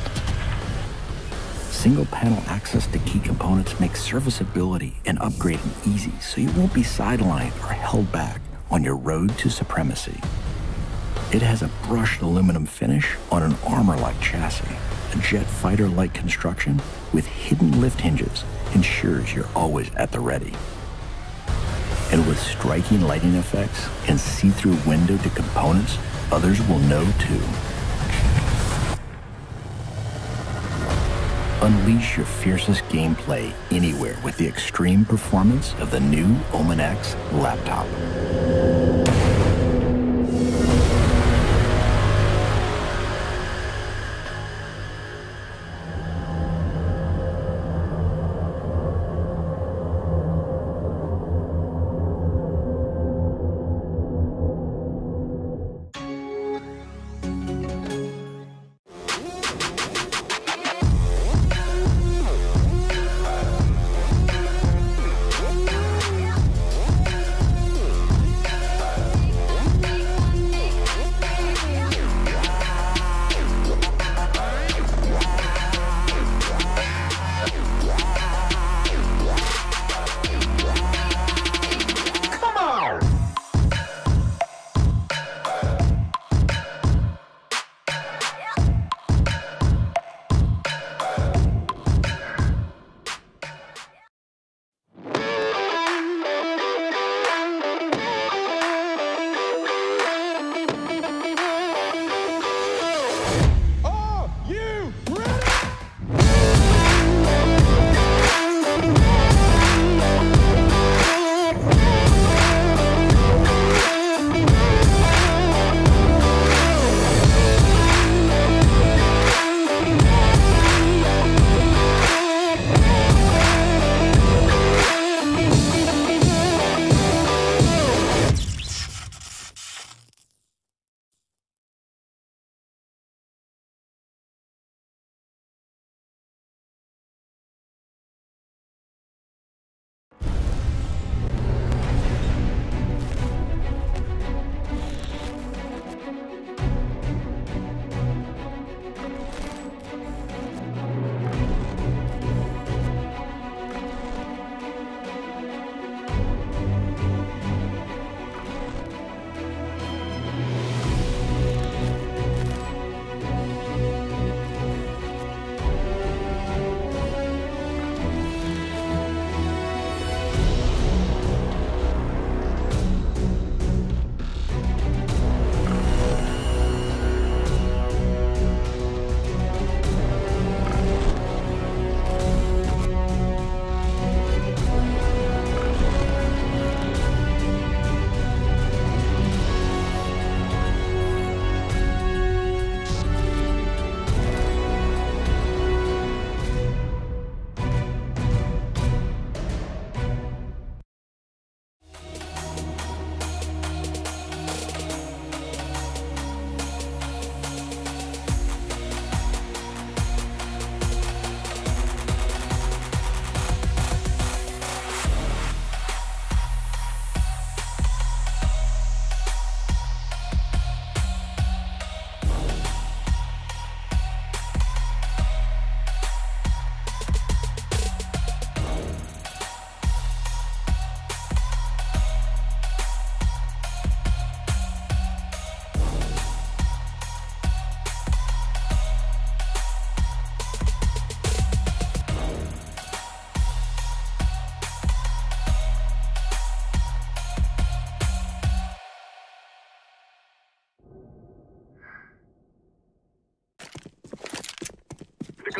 Single panel access to key components makes serviceability and upgrading easy, so you won't be sidelined or held back on your road to supremacy. It has a brushed aluminum finish on an armor-like chassis. A jet fighter-like construction with hidden lift hinges ensures you're always at the ready. And with striking lighting effects and see-through window to components, others will know too. Unleash your fiercest gameplay anywhere with the extreme performance of the new Omen X laptop.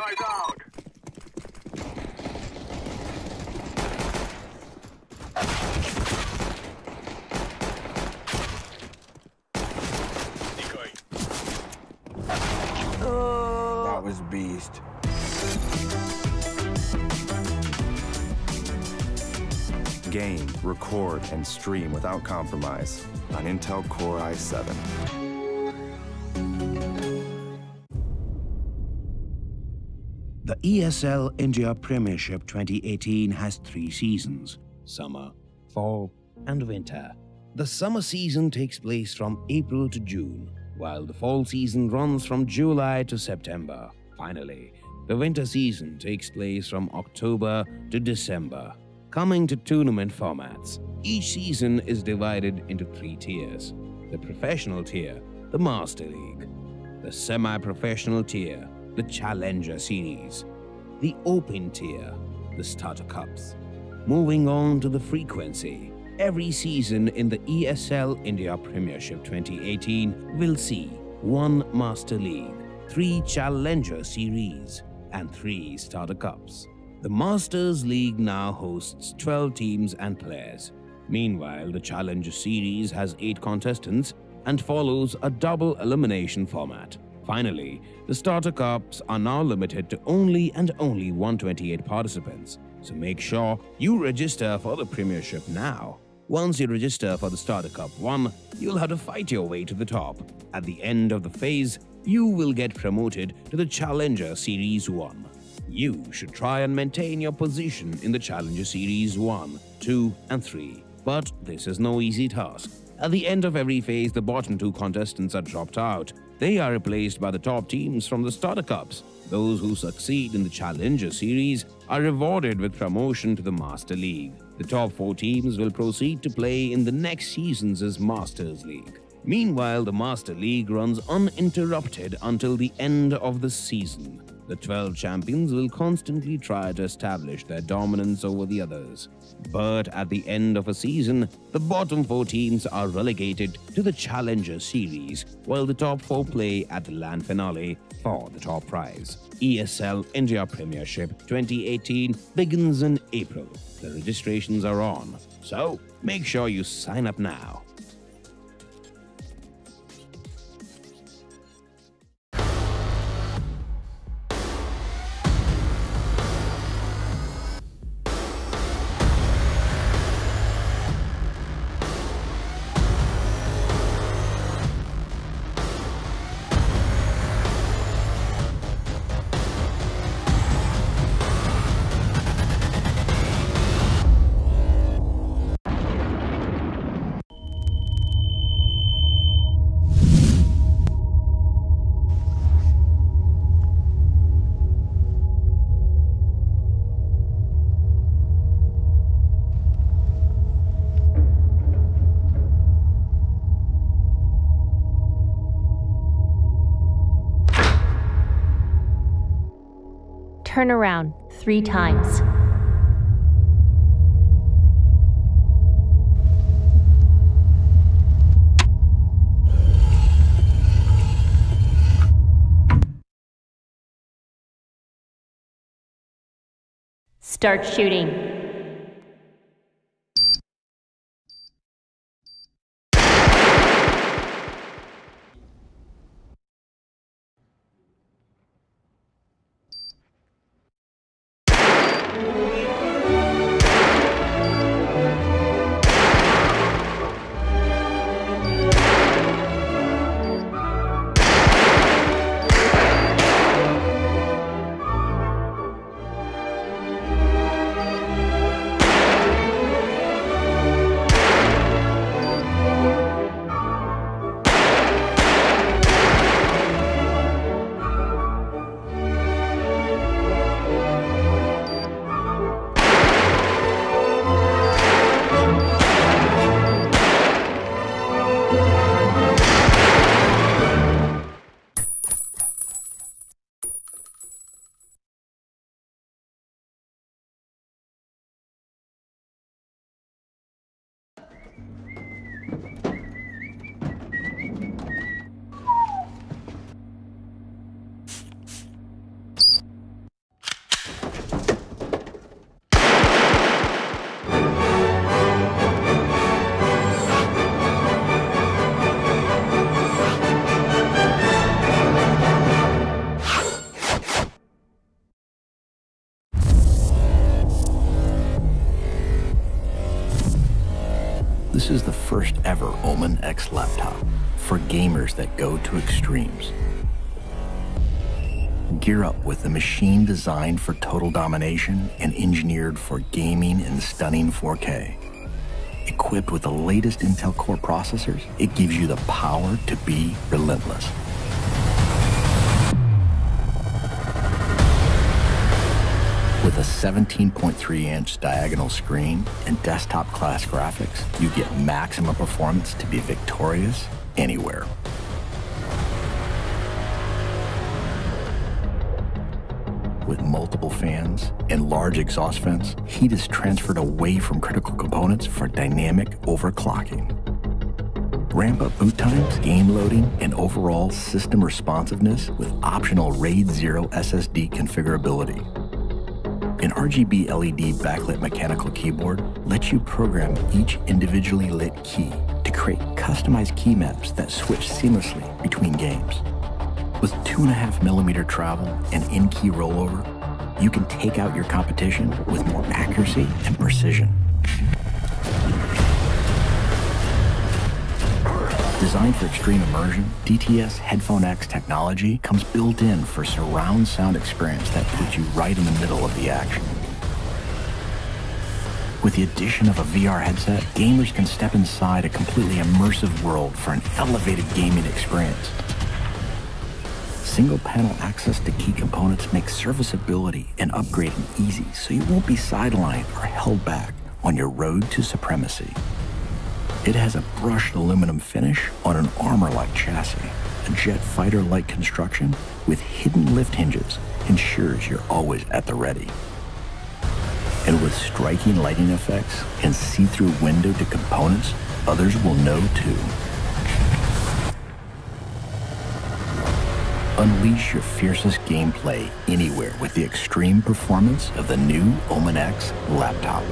Guys out. That was beast. Game, record, and stream without compromise on Intel Core i7. The ESL India Premiership 2018 has 3 seasons: summer, fall, and winter. The summer season takes place from April to June, while the fall season runs from July to September. Finally, the winter season takes place from October to December. Coming to tournament formats, each season is divided into 3 tiers: the professional tier, the Master League; the semi-professional tier, the Challenger Series; the Open tier, the Starter Cups. Moving on to the frequency, every season in the ESL India Premiership 2018 will see 1 Master League, 3 Challenger Series, and 3 Starter Cups. The Masters League now hosts 12 teams and players. Meanwhile, the Challenger Series has 8 contestants and follows a double elimination format. Finally, the Starter Cups are now limited to only 128 participants, so make sure you register for the Premiership now. Once you register for the Starter Cup 1, you'll have to fight your way to the top. At the end of the phase, you will get promoted to the Challenger Series 1. You should try and maintain your position in the Challenger Series 1, 2, and 3. But this is no easy task. At the end of every phase, the bottom 2 contestants are dropped out. They are replaced by the top teams from the Starter Cups. Those who succeed in the Challenger Series are rewarded with promotion to the Master League. The top 4 teams will proceed to play in the next season's Masters League. Meanwhile, the Master League runs uninterrupted until the end of the season. The 12 champions will constantly try to establish their dominance over the others. But at the end of a season, the bottom 4 teams are relegated to the Challenger Series, while the top 4 play at the land finale for the top prize. ESL India Premiership 2018 begins in April. The registrations are on, so make sure you sign up now. Turn around 3 times. Start shooting. This is the first ever Omen X laptop for gamers that go to extremes. Gear up with the machine designed for total domination and engineered for gaming in stunning 4K. Equipped with the latest Intel Core processors, it gives you the power to be relentless. With a 17.3-inch diagonal screen and desktop-class graphics, you get maximum performance to be victorious anywhere. With multiple fans and large exhaust vents, heat is transferred away from critical components for dynamic overclocking. Ramp up boot times, game loading, and overall system responsiveness with optional RAID 0 SSD configurability. An RGB LED backlit mechanical keyboard lets you program each individually lit key to create customized key maps that switch seamlessly between games. With 2.5mm travel and in-key rollover, you can take out your competition with more accuracy and precision. Designed for extreme immersion, DTS Headphone X technology comes built in for surround sound experience that puts you right in the middle of the action. With the addition of a VR headset, gamers can step inside a completely immersive world for an elevated gaming experience. Single-panel access to key components makes serviceability and upgrading easy, so you won't be sidelined or held back on your road to supremacy. It has a brushed aluminum finish on an armor-like chassis. A jet fighter-like construction with hidden lift hinges ensures you're always at the ready. And with striking lighting effects and see-through window to components, others will know too. Unleash your fiercest gameplay anywhere with the extreme performance of the new Omen X laptop.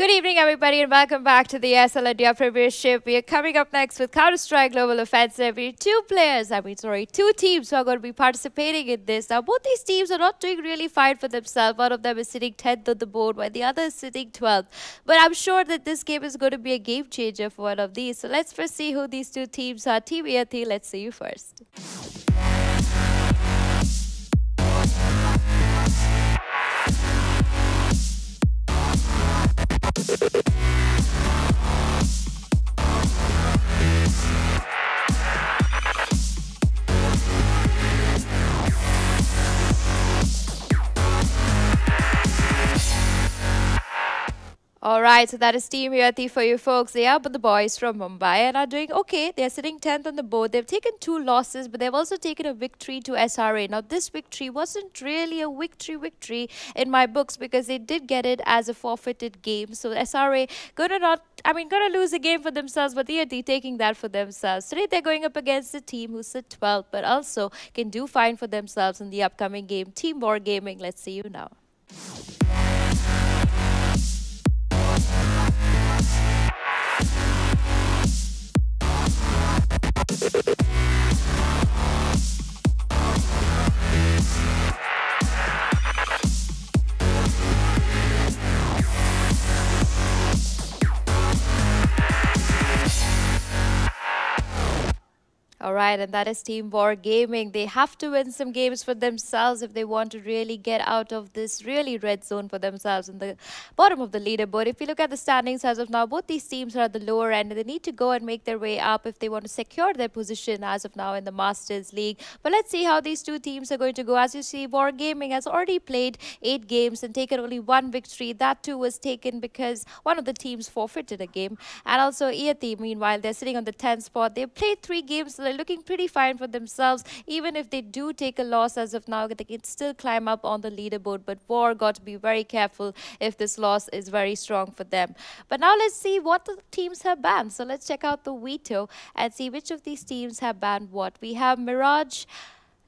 Good evening, everybody, and welcome back to the ESL India Premiership. We are coming up next with Counter-Strike Global Offensive. We have two teams who are going to be participating in this. Now, both these teams are not doing really fine for themselves. One of them is sitting 10th on the board, while the other is sitting 12th. But I'm sure that this game is going to be a game changer for one of these. So let's first see who these two teams are. Team Iyati, let's see you first. Alright, so that is Team Iyati for you folks. They are but the boys from Mumbai and are doing okay. They're sitting 10th on the board. They've taken 2 losses, but they've also taken a victory to SRA. Now, this victory wasn't really a victory in my books because they did get it as a forfeited game. So SRA gonna lose a game for themselves, but Iyati taking that for themselves. Today, they're going up against a team who sit 12th, but also can do fine for themselves in the upcoming game. Team Wargaming, let's see you now. Alright, and that is Team Wargaming. They have to win some games for themselves if they want to really get out of this really red zone for themselves in the bottom of the leaderboard. If you look at the standings as of now, both these teams are at the lower end and they need to go and make their way up if they want to secure their position as of now in the Masters League. But let's see how these two teams are going to go. As you see, Wargaming has already played 8 games and taken only 1 victory. That too was taken because one of the teams forfeited a game. And also Iyati, meanwhile, they're sitting on the 10th spot. They've played 3 games, so they're looking pretty fine for themselves. Even if they do take a loss as of now, they can still climb up on the leaderboard. But War got to be very careful if this loss is very strong for them. But now let's see what the teams have banned. So let's check out the veto and see which of these teams have banned what. We have Mirage,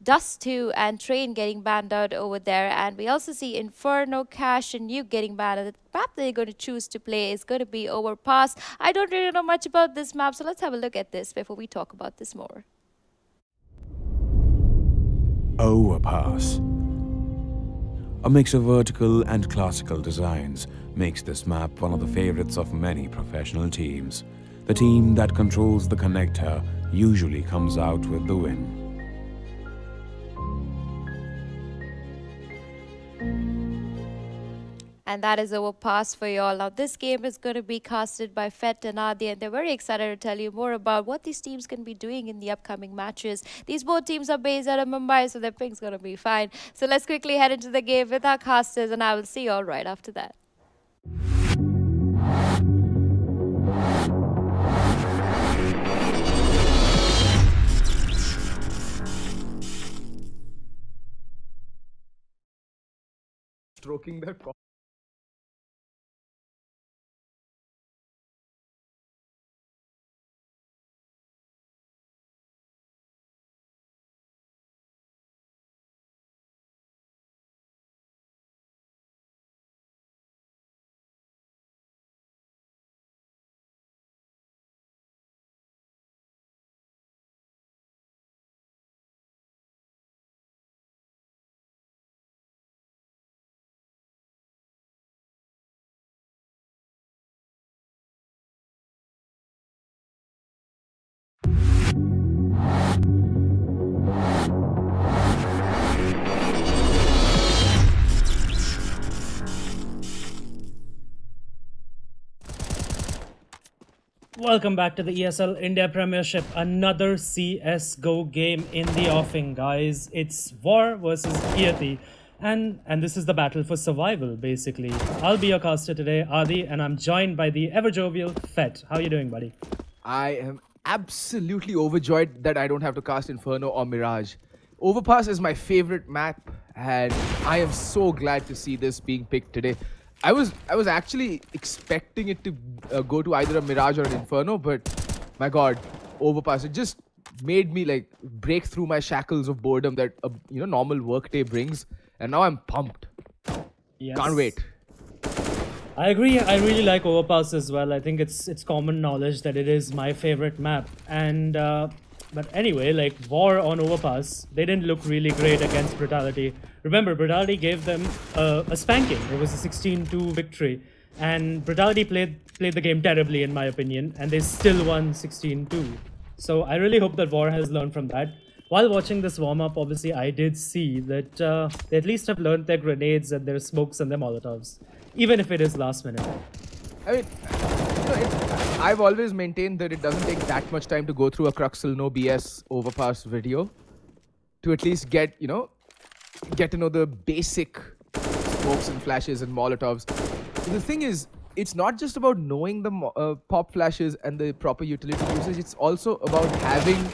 Dust 2 and Train getting banned out over there, and we also see Inferno, Cash and Nuke getting banned. And the map they're going to choose to play is going to be Overpass. I don't really know much about this map, so let's have a look at this before we talk about this more. Overpass. A mix of vertical and classical designs makes this map one of the favorites of many professional teams. The team that controls the connector usually comes out with the win. And that is Overpass for you all. Now, this game is going to be casted by Fet and Adi, and they're very excited to tell you more about what these teams can be doing in the upcoming matches. These both teams are based out of Mumbai, so their ping's going to be fine. So let's quickly head into the game with our casters, and I will see you all right after that. Stroking their cock. Welcome back to the ESL India Premiership. Another CSGO game in the offing, guys. It's War versus Iyati. And this is the battle for survival, basically. I'll be your caster today, Adi, and I'm joined by the ever-jovial Fet. How are you doing, buddy? I am absolutely overjoyed that I don't have to cast Inferno or Mirage. Overpass is my favorite map, and I am so glad to see this being picked today. I was actually expecting it to go to either a Mirage or an Inferno, but my god, Overpass, it just made me like break through my shackles of boredom that a normal workday brings, and now I'm pumped. Yes. Can't wait. I agree. I really like Overpass as well. I think it's common knowledge that it is my favorite map. And but anyway, like War on Overpass, they didn't look really great against Brutality. Remember, Brutality gave them a spanking. It was a 16-2 victory, and Brutality played the game terribly, in my opinion, and they still won 16-2. So I really hope that War has learned from that. While watching this warm-up, obviously, I did see that they at least have learned their grenades and their smokes and their Molotovs, even if it is last minute. I mean, I've always maintained that it doesn't take that much time to go through a Cruxel no BS Overpass video to at least get to know the basic smokes and flashes and Molotovs. The thing is, it's not just about knowing the pop flashes and the proper utility usage. It's also about having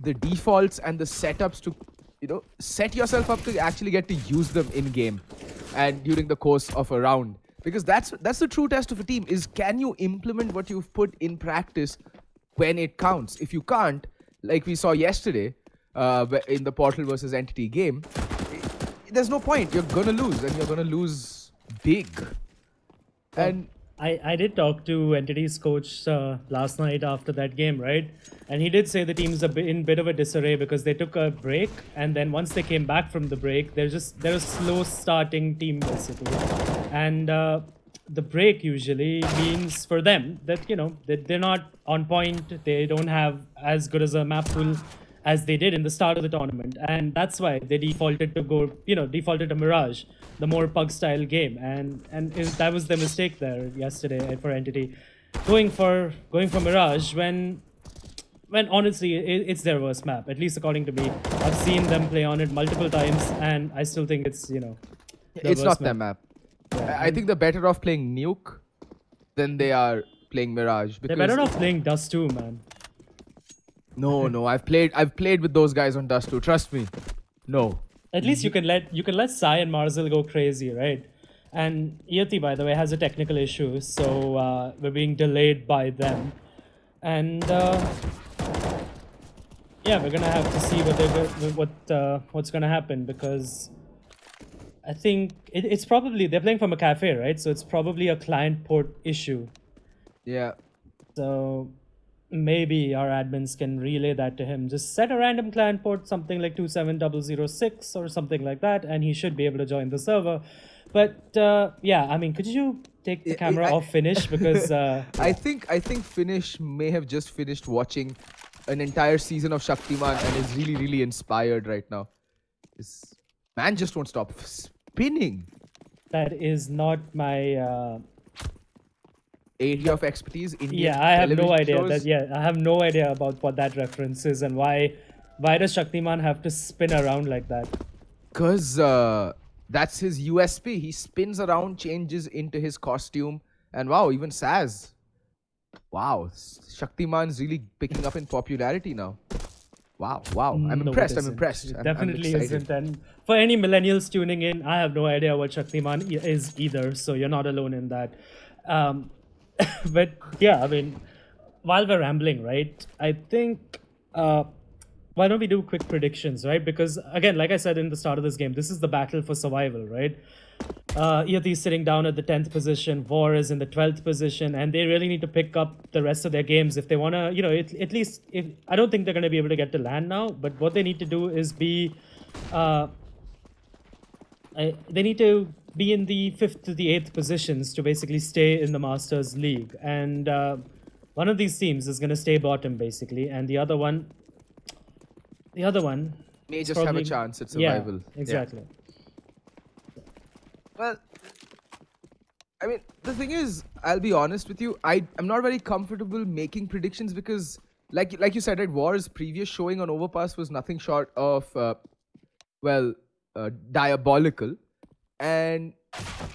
the defaults and the setups to set yourself up to actually get to use them in game and during the course of a round, because that's the true test of a team, is can you implement what you've put in practice when it counts. If you can't, like we saw yesterday in the Portal versus Entity game, there's no point. You're gonna lose, and you're gonna lose big. And I did talk to Entity's coach last night after that game, right? And he did say the team's in a bit of a disarray because they took a break, and then once they came back from the break, they're a slow starting team basically. And the break usually means for them that that they're not on point. They don't have as good as a map pool as they did in the start of the tournament, and that's why they defaulted to Mirage, the more pug style game, and that was the mistake there yesterday for Entity, going for Mirage when honestly it's their worst map, at least according to me. I've seen them play on it multiple times, and I still think it's it's not their map. Yeah. I think they're better off playing Nuke than they are playing Mirage. They're better off playing Dust 2, man. No, I've played with those guys on Dust 2. Trust me. No. At least you can let Sai and Marzel go crazy, right? And Iyati, by the way, has a technical issue, so we're being delayed by them. And yeah, we're gonna have to see what's gonna happen, because I think it's probably they're playing from a cafe, right? So it's probably a client port issue. Yeah. So maybe our admins can relay that to him. Just set a random client port, something like 27006 or something like that, and he should be able to join the server. But yeah, I mean, could you take the camera off Finish, because I think Finish may have just finished watching an entire season of Shaktiman and is really inspired right now. This man just won't stop spinning. That is not my area of expertise. Yeah, I have no idea. I have no idea about what that reference is and why does Shaktiman have to spin around like that? Because that's his USP. He spins around, changes into his costume, and wow, even Saz. Wow, Shaktiman's really picking up in popularity now. Wow. I'm impressed. It definitely isn't. And for any millennials tuning in, I have no idea what Shaktiman is either, so you're not alone in that. But yeah, I mean, while we're rambling, right, I think why don't we do quick predictions, right? Because again, like I said in the start of this game, this is the battle for survival, right? Iyati is sitting down at the 10th position, War is in the 12th position, and they really need to pick up the rest of their games if they want to, at least, I don't think they're going to be able to get to LAN now, but what they need to do is they need to be in the 5th to the 8th positions to basically stay in the Masters League. And one of these teams is going to stay bottom, basically, and the other one may just have a chance at survival. Yeah, exactly. Yeah. Well, I mean, the thing is, I'll be honest with you, I'm not very comfortable making predictions because, like you said, right, War's previous showing on Overpass was nothing short of, diabolical. And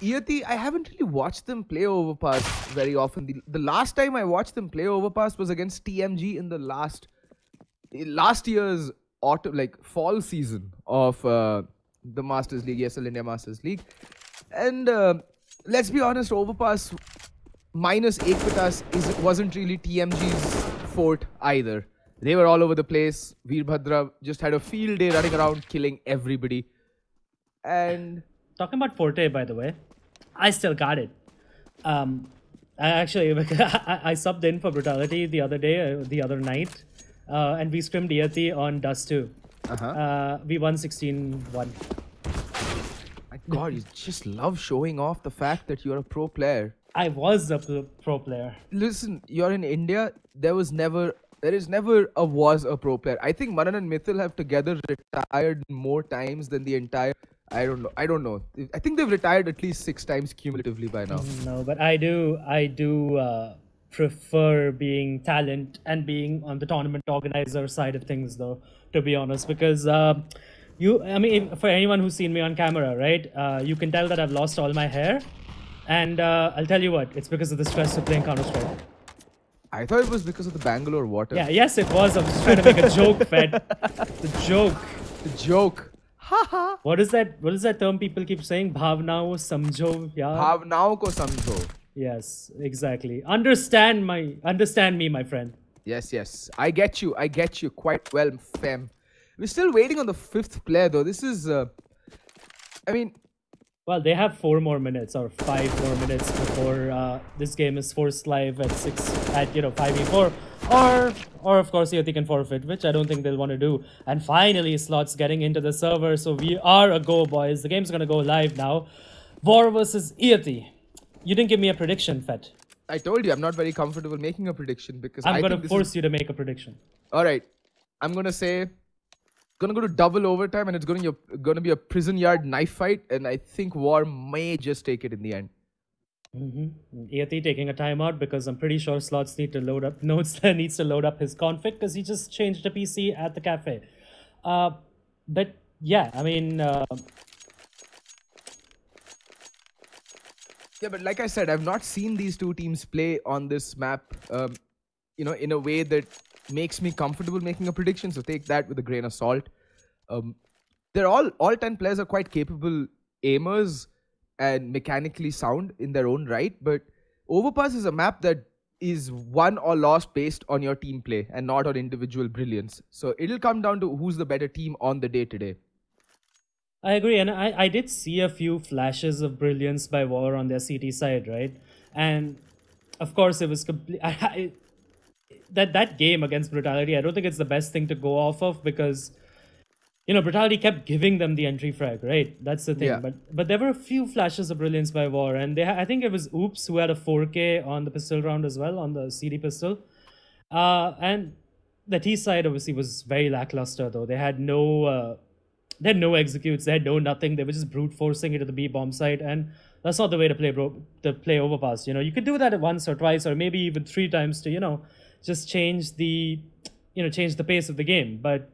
Iyati, I haven't really watched them play Overpass very often. The last time I watched them play Overpass was against TMG in the last year's fall season of the Masters League, ESL India Masters League. And let's be honest, Overpass minus Ekvitas wasn't really TMG's fort either. They were all over the place. Veerbhadra just had a field day running around killing everybody. And talking about Forte, by the way, I still got it. I actually, I subbed in for Brutality the other day, the other night, and we scrimmed Iyati on Dust 2. We won 16-1. My God, you just love showing off the fact that you're a pro player. I was a pro player. Listen, you're in India. There is never a pro player. I think Mrin and Mithil have together retired more times than the entire. I don't know. I think they've retired at least 6 times cumulatively by now. No, but I do prefer being talent and being on the tournament organizer side of things, though, to be honest, because I mean, for anyone who's seen me on camera, right, you can tell that I've lost all my hair, and I'll tell you what, it's because of the stress of playing Counter-Strike. I thought it was because of the Bangalore water. Yeah, yes, it was. I was just trying to make a joke, Fed. The joke. The joke. Haha. What is that term people keep saying? Bhavnao samjho, yeah. Bhavnao ko samjho. Yes, exactly. Understand me, my friend. Yes. I get you quite well, fam. We're still waiting on the 5th player, though. This is, I mean... Well, they have 4 more minutes or 5 more minutes before this game is forced live at 5v4. Or of course, Iyati can forfeit, which I don't think they'll want to do. And finally, Slots getting into the server. So we are a go, boys. The game's going to go live now. War versus Iyati. You didn't give me a prediction, Fet. I told you I'm not very comfortable making a prediction because I'm going to force you to make a prediction. All right. I'm going to say... Gonna go to double overtime and it's gonna be a prison yard knife fight, and I think War may just take it in the end. Iyati taking a timeout because I'm pretty sure Slots needs to load up his config because he just changed the PC at the cafe. But yeah, I mean, yeah, but like I said, I've not seen these two teams play on this map, in a way that makes me comfortable making a prediction, so take that with a grain of salt. They're all 10 players are quite capable aimers and mechanically sound in their own right, but Overpass is a map that is won or lost based on your team play and not on individual brilliance. So it'll come down to who's the better team on the day today. I agree, and I did see a few flashes of brilliance by War on their CT side, right? And of course it was that game against Brutality, I don't think it's the best thing to go off of because, Brutality kept giving them the entry frag, right? That's the thing. Yeah. But there were a few flashes of brilliance by War, and I think it was Oops who had a 4K on the pistol round as well, on the CD pistol. And the T side obviously was very lackluster, though. They had no executes, they had no nothing. They were just brute forcing it to the B bomb site, and that's not the way to play Overpass. You could do that once or twice or maybe even 3 times to just change the pace of the game, but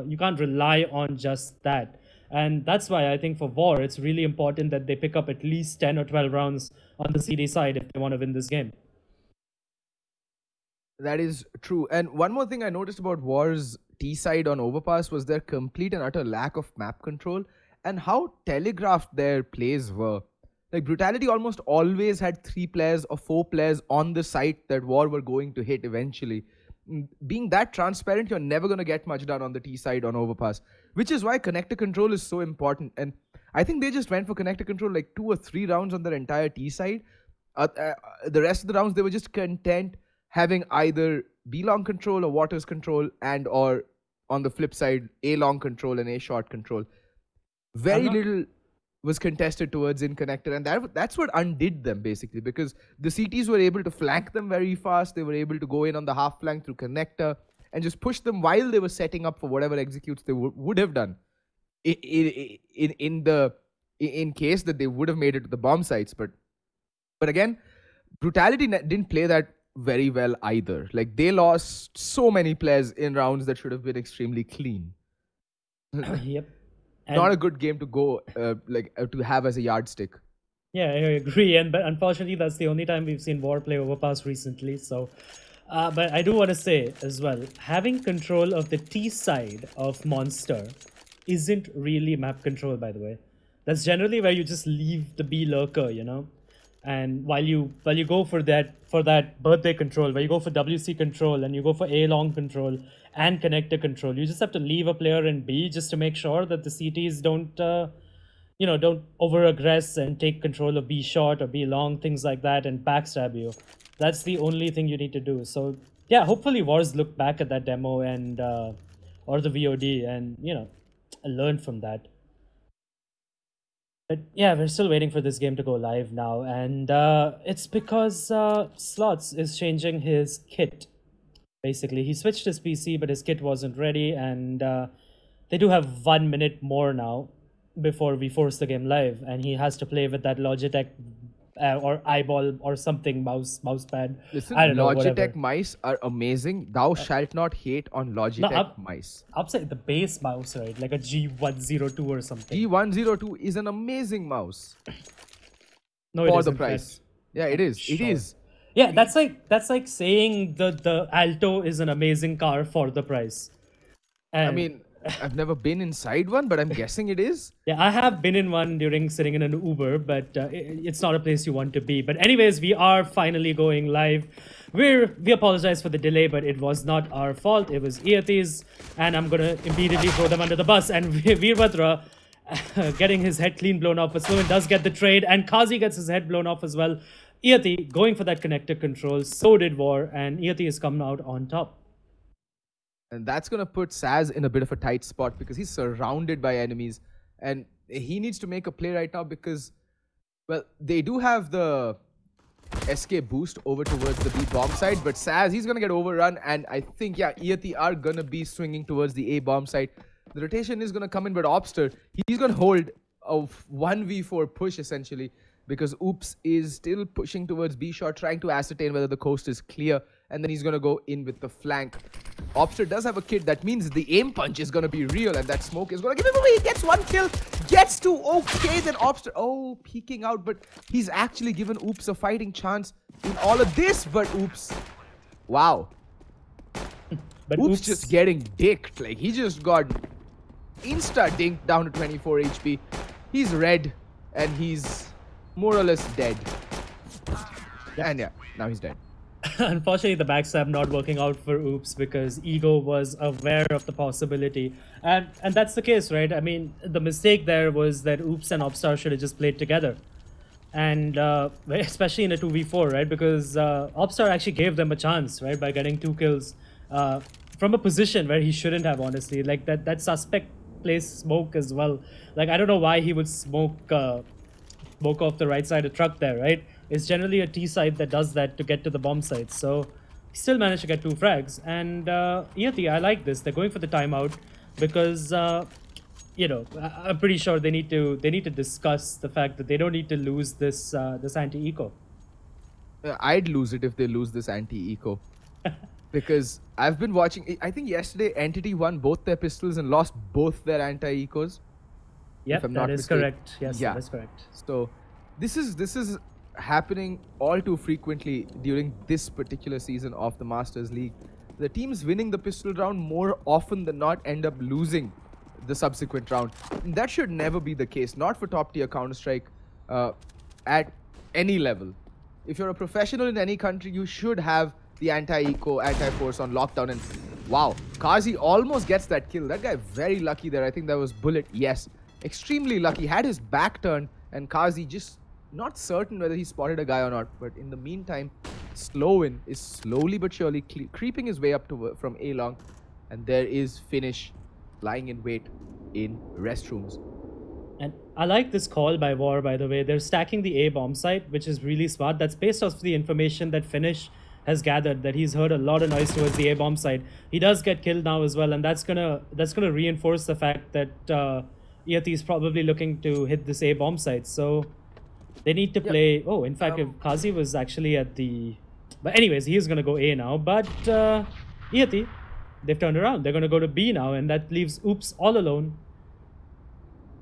you can't rely on just that. And that's why I think for War it's really important that they pick up at least 10 or 12 rounds on the CD side if they want to win this game. That is true. And one more thing I noticed about War's T side on Overpass was their complete and utter lack of map control and how telegraphed their plays were. Like, Brutality almost always had 3 players or 4 players on the site that War were going to hit eventually. Being that transparent, you're never going to get much done on the T side on Overpass, which is why connector control is so important. And I think they just went for connector control like 2 or 3 rounds on their entire T side. The rest of the rounds, they were just content having either B long control or Waters control and or on the flip side, A long control and A short control. Very little was contested towards in connector, and that's what undid them basically, because the CTs were able to flank them very fast. They were able to go in on the half flank through connector and just push them while they were setting up for whatever executes they would have done in case that they would have made it to the bomb sites. But again, Brutality didn't play that very well either. Like, they lost so many players in rounds that should have been extremely clean. Yep. Not a good game to go to have as a yardstick. Yeah, I agree. But unfortunately, that's the only time we've seen War play Overpass recently. So, but I do want to say as well, having control of the T side of Monster isn't really map control, by the way. That's generally where you just leave the B lurker, And while you go for that birthday control, where you go for WC control and you go for A long control and connector control, you just have to leave a player in B just to make sure that the CTs don't you know, don't over-aggress and take control of B short or B long, things like that, and backstab you. That's the only thing you need to do. So yeah, hopefully Wars look back at that demo and or the VOD and, you know, learn from that. But yeah, we're still waiting for this game to go live now, and it's because Slots is changing his kit. Basically, he switched his PC, but his kit wasn't ready, and they do have 1 minute more now before we force the game live, and he has to play with that Logitech or eyeball or something mouse pad. Listen, I don't know, Logitech whatever. mice are amazing. Thou shalt not hate on Logitech mice. Upside the base mouse, right? Like a G102 or something. G102 is an amazing mouse. No, for it the isn't, price. right? Yeah, it is. Sure. It is. Yeah, that's like saying the Alto is an amazing car for the price. And I mean, I've never been inside one, but I'm guessing it is. yeah, I have been in one during sitting in an Uber, but it's not a place you want to be. But anyways, we are finally going live. We apologize for the delay, but it was not our fault. It was Iyati's, and I'm gonna immediately throw them under the bus. And Veerbhadra getting his head clean blown off, but Sloan does get the trade, and Kazi gets his head blown off as well. Iyati going for that connector control, so did War, and Iyati has come out on top. And that's going to put Saz in a bit of a tight spot because he's surrounded by enemies. And he needs to make a play right now because, well, they do have the SK boost over towards the B bomb side. But Saz, he's going to get overrun. And I think, yeah, Iyati are going to be swinging towards the A bomb side. The rotation is going to come in, but Obster, he's going to hold a 1v4 push essentially. Because Oops is still pushing towards B shot, trying to ascertain whether the coast is clear. And then he's going to go in with the flank. Obster does have a kit. That means the aim punch is going to be real. And that smoke is going to give him away. He gets one kill. Gets to okay. Then Obster, oh, peeking out. But he's actually given Oops a fighting chance in all of this. But Oops, wow. But Oops just getting dicked. Like, he just got insta-dinked down to 24 HP. He's red. And he's more or less dead. And yeah, now he's dead. Unfortunately, the backstab not working out for Oops because Ego was aware of the possibility. And that's the case, right? I mean, the mistake there was that Oops and Opstar should have just played together. And especially in a 2v4, right? Because Opstar actually gave them a chance, right? By getting 2 kills from a position where he shouldn't have, honestly. Like, that suspect plays smoke as well. Like, I don't know why he would smoke off the right side of truck there, right? It's generally a T side that does that to get to the bomb site. So he still managed to get 2 frags. And Iyati, I like this. They're going for the timeout because you know, I'm pretty sure they need to discuss the fact that they don't need to lose this this anti-eco. I'd lose it if they lose this anti-eco. Because I've been watching, I think yesterday Entity won both their pistols and lost both their anti-ecos. Yep, that is correct. Yes, yeah. That is correct. So this is happening all too frequently during this particular season of the Masters League. The teams winning the pistol round more often than not end up losing the subsequent round. And that should never be the case, not for top tier Counter-Strike at any level. If you're a professional in any country, you should have the anti-eco, anti-force on lockdown. And wow, Kazi almost gets that kill. That guy very lucky there. I think that was Bullet. Yes. Extremely lucky, had his back turned, and Kazi just not certain whether he spotted a guy or not. But in the meantime, Slowin is slowly but surely creeping his way up to from A long, and there is Finish lying in wait in restrooms. And I like this call by War, by the way. They're stacking the A bomb site, which is really smart. That's based off the information that Finish has gathered, that he's heard a lot of noise towards the A bomb site. He does get killed now as well, and that's gonna reinforce the fact that Iyati is probably looking to hit this A bomb site. So they need to play. Oh, in fact, if Kazi was actually at the. But anyways, he is gonna go A now. But Iyati, they've turned around. They're gonna go to B now, and that leaves Oops all alone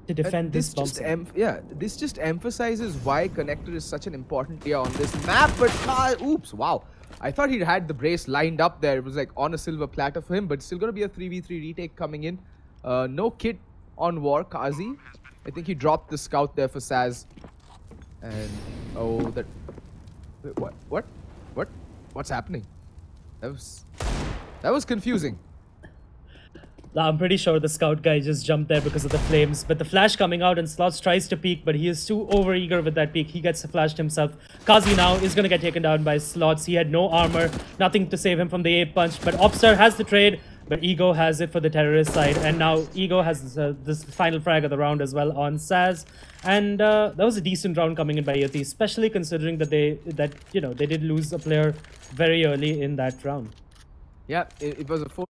to defend this bomb site. This just emphasizes why Connector is such an important tier on this map. But Oops, wow. I thought he had the brace lined up there. It was like on a silver platter for him, but still gonna be a 3v3 retake coming in. No kit on War, Kazi. I think he dropped the scout there for Saz. And oh, that. Wait, what's happening? That was confusing. I'm pretty sure the scout guy just jumped there because of the flames. But the flash coming out and Slots tries to peek, but he is too over-eager with that peek. He gets flashed himself. Kazi now is going to get taken down by Slots. He had no armor, nothing to save him from the 8-punch. But Opstar has the trade, but Ego has it for the terrorist side. And now Ego has this final frag of the round as well on Saz. And that was a decent round coming in by Iyati, especially considering that they did lose a player very early in that round. Yeah, it was a 4.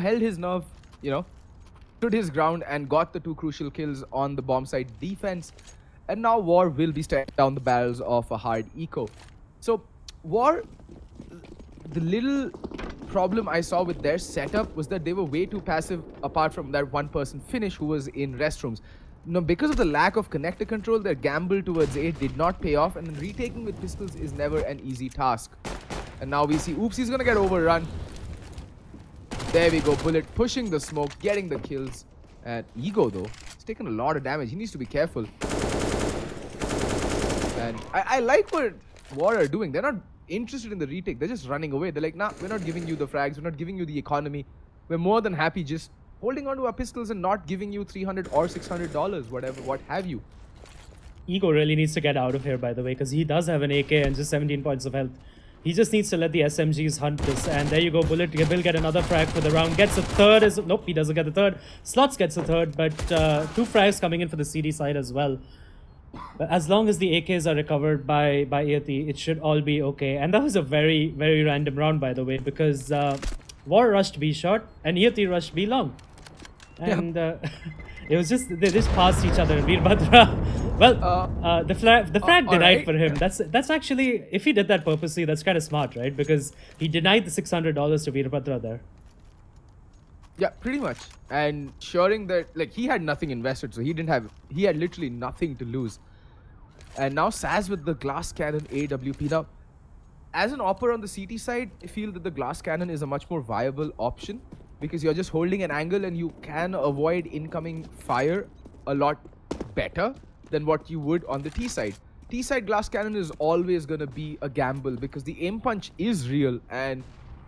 Held his nerve, stood his ground and got the 2 crucial kills on the bomb site defense. And now War will be staring down the barrels of a hard eco. So War, the little problem I saw with their setup was that they were way too passive apart from that one-person finish who was in restrooms. Because of the lack of connector control, their gamble towards A did not pay off, and retaking with pistols is never an easy task. And now we see, oops, he's gonna get overrun. There we go, Bullet pushing the smoke, getting the kills. And Ego though, he's taken a lot of damage. He needs to be careful. And I like what War are doing. They're not interested in the retake. They're just running away. They're like, nah, we're not giving you the frags. We're not giving you the economy. We're more than happy just holding on to our pistols and not giving you $300 or $600, whatever, what have you. Ego really needs to get out of here, by the way, because he does have an AK and just 17 points of health. He just needs to let the SMGs hunt this. And there you go, Bullet will get another frag for the round. Gets a third. Nope, he doesn't get the third. Slots gets a third, but 2 frags coming in for the CD side as well. But as long as the AKs are recovered by Iyati, it should all be okay. And that was a very, very random round, by the way, because War rushed B short and Iyati rushed B long. And it was just, they just passed each other. Veerbhadra, well, the frag denied for him. That's actually, if he did that purposely, that's kind of smart, right? Because he denied the $600 to Veerbhadra there. Yeah, pretty much. And ensuring that, like, he had nothing invested, so he had literally nothing to lose. And now Saz with the glass cannon AWP. Now, as an opper on the CT side, I feel that the glass cannon is a much more viable option because you're just holding an angle and you can avoid incoming fire a lot better than what you would on the T side. T side glass cannon is always going to be a gamble because the aim punch is real, and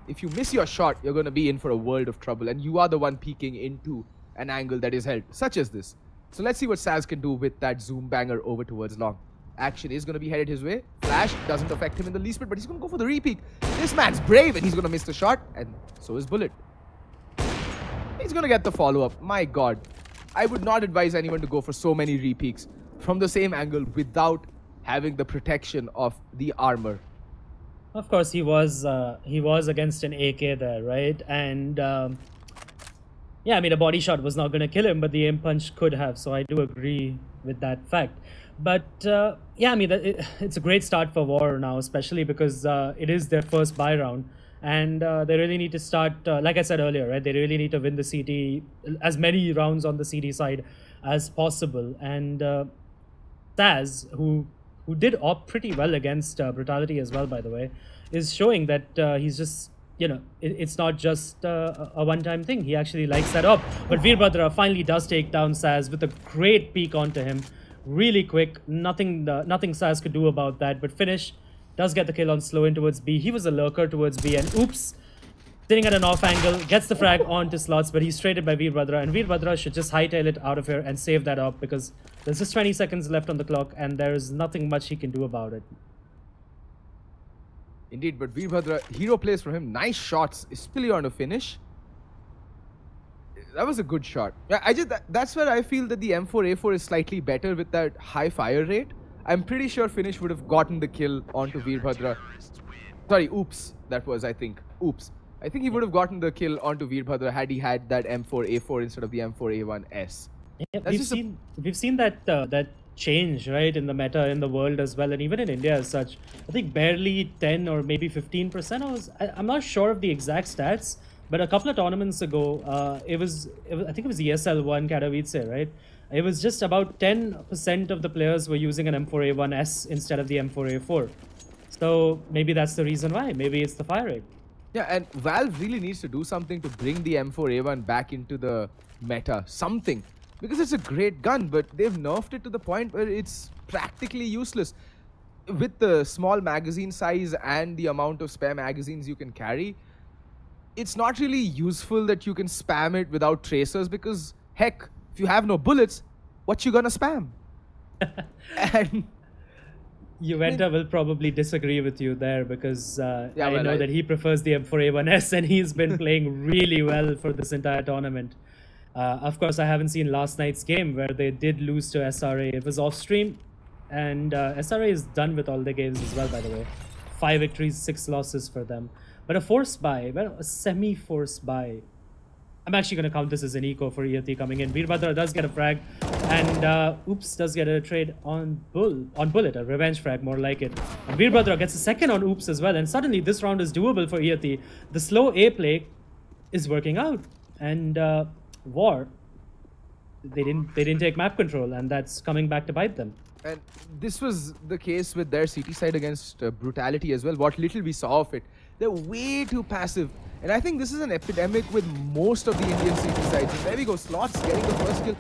if you miss your shot, you're going to be in for a world of trouble, and you are the one peeking into an angle that is held, such as this. So let's see what Saz can do with that zoom banger over towards long. Action is going to be headed his way. Flash doesn't affect him in the least bit, but he's going to go for the repeat. This man's brave, and he's going to miss the shot, and so is Bullet. He's going to get the follow-up. My God. I would not advise anyone to go for so many repeats from the same angle without having the protection of the armor. Of course, he was against an AK there, right? And yeah, I mean, a body shot was not going to kill him, but the aim punch could have. So I do agree with that fact. But yeah, I mean, it's a great start for War now, especially because it is their first buy round. And they really need to start, like I said earlier, right? They really need to win the CT, as many rounds on the CD side as possible. And Saz, who did opt pretty well against Brutality as well, by the way, is showing that he's just, you know, it's not just a one-time thing. He actually likes that up. But Veerbhadra finally does take down Saz with a great peek onto him. Really quick. Nothing Saz could do about that. But Finish does get the kill on slow in towards B. He was a lurker towards B, and oops, sitting at an off angle, gets the frag onto Slots, but he's traded by Veerbhadra, and Veerbhadra should just hightail it out of here and save that up because there's just 20 seconds left on the clock and there is nothing much he can do about it. Indeed, but Veerbhadra, hero plays for him. Nice shots, especially on a finish. That was a good shot. Yeah, that's where I feel that the M4A4 is slightly better with that high fire rate. I'm pretty sure Finish would have gotten the kill onto Veerbhadra. Sorry, oops. That was, I think. Oops. I think he would have gotten the kill onto Veerbhadra had he had that M4A4 instead of the M4A1S. Yeah, we've seen that that change, right, in the meta in the world as well, and even in India as such. I think barely 10 or maybe 15%. I'm not sure of the exact stats, but a couple of tournaments ago, I think it was ESL 1 Katowice, right? It was just about 10% of the players were using an M4A1S instead of the M4A4. So maybe that's the reason why. Maybe it's the fire rate. Yeah, and Valve really needs to do something to bring the M4A1 back into the meta. Something. Because it's a great gun, but they've nerfed it to the point where it's practically useless. With the small magazine size and the amount of spare magazines you can carry, it's not really useful that you can spam it without tracers because, heck, if you have no bullets, what you gonna spam? And Juventa will probably disagree with you there because I well, know that he prefers the M4A1S and he's been playing really well for this entire tournament. Of course, I haven't seen last night's game where they did lose to SRA. It was off stream, and SRA is done with all their games as well, by the way. 5 victories, 6 losses for them. But a forced buy, well, a semi-forced buy. I'm actually going to count this as an eco for Iyati coming in. Veerbhadra does get a frag, and Oops does get a trade on Bullet, a revenge frag, more like it. And Veerbhadra gets a second on Oops as well, and suddenly this round is doable for Iyati. The slow A play is working out, and War, they didn't take map control, and that's coming back to bite them. And this was the case with their CT side against Brutality as well. What little we saw of it, they're way too passive. And I think this is an epidemic with most of the Indian CT sides. And there we go, Slots getting the first kill.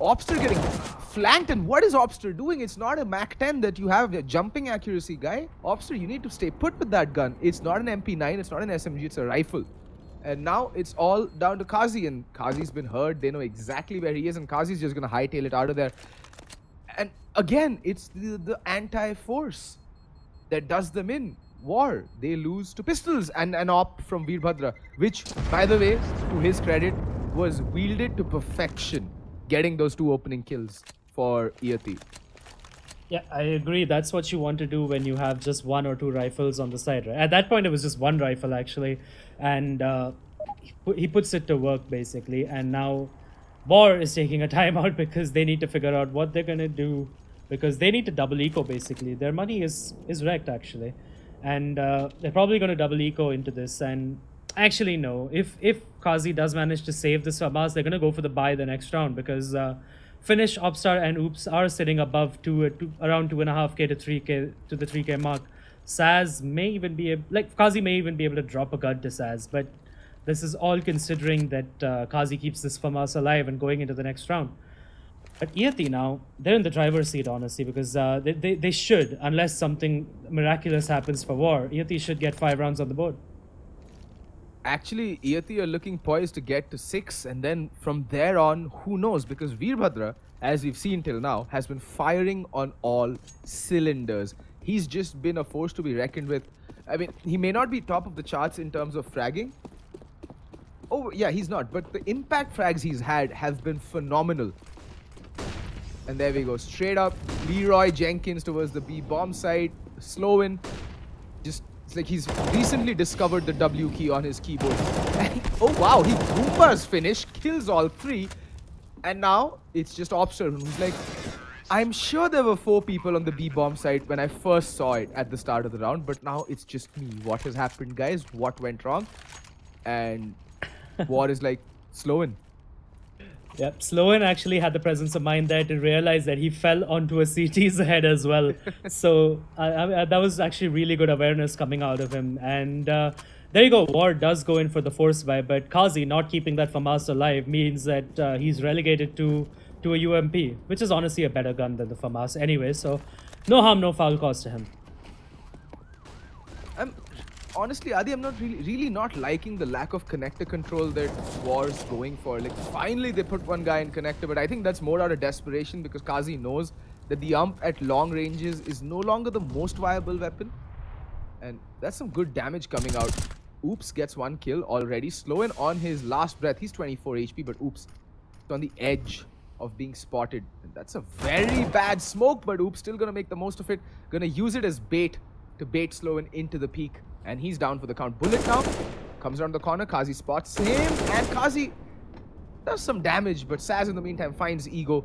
Obster getting flanked, and what is Obster doing? It's not a Mac 10 that you have a jumping accuracy guy. Obster, you need to stay put with that gun. It's not an MP9, it's not an SMG, it's a rifle. And now it's all down to Kazi, and Kazi's been hurt. They know exactly where he is, and Kazi's just gonna hightail it out of there. And again, it's the anti-force that does them in. War, they lose to pistols and an op from Veerbhadra, which, by the way, to his credit, was wielded to perfection, getting those 2 opening kills for Iyati. Yeah, I agree. That's what you want to do when you have just 1 or 2 rifles on the side, right? At that point, it was just 1 rifle, actually. And he puts it to work, basically. And now War is taking a timeout because they need to figure out what they're going to do. Because they need to double eco, basically. Their money is wrecked, actually. And they're probably going to double eco into this. And actually, no. If Kazi does manage to save this FAMAS, they're going to go for the buy the next round. Because Finish, Opstar, and Oops are sitting above around 2.5k to 3k to the 3k mark. Saz may even be Kazi may even be able to drop a gun to Saz, but this is all considering that Kazi keeps this FAMAS alive and going into the next round. But Iyati now, they're in the driver's seat, honestly, because they should, unless something miraculous happens for War, Iyati should get 5 rounds on the board. Actually, Iyati are looking poised to get to 6, and then from there on, who knows? Because Veerbhadra, as we've seen till now, has been firing on all cylinders. He's just been a force to be reckoned with. I mean, he may not be top of the charts in terms of fragging. Oh, yeah, he's not. But the impact frags he's had have been phenomenal. And there we go. Straight up, Leroy Jenkins towards the B bomb side. Slow in. Just, it's like he's recently discovered the W key on his keyboard. Oh, wow. He Goombas finish, kills all 3. And now, it's just Obster who's like, I'm sure there were 4 people on the B bomb side when I first saw it at the start of the round. But now, it's just me. What has happened, guys? What went wrong? And War is like, slow in. Yep, Sloan actually had the presence of mind there to realize that he fell onto a CT's head as well. So that was actually really good awareness coming out of him. And there you go, War does go in for the force buy, but Kazi not keeping that FAMAS alive means that he's relegated to a UMP, which is honestly a better gun than the FAMAS anyway. So no harm, no foul cause to him. Honestly, Adi, I'm not really not liking the lack of connector control that War's going for. Like, finally they put 1 guy in connector, but I think that's more out of desperation because Kazi knows that the ump at long ranges is no longer the most viable weapon. And that's some good damage coming out. Oops gets 1 kill already. Sloan on his last breath. He's 24 HP, but Oops is on the edge of being spotted. And that's a very bad smoke, but Oops still gonna make the most of it. Gonna use it as bait to bait Sloan into the peak. And he's down for the count. Bullet now comes around the corner. Kazi spots him, and Kazi does some damage, but Saz in the meantime finds Ego.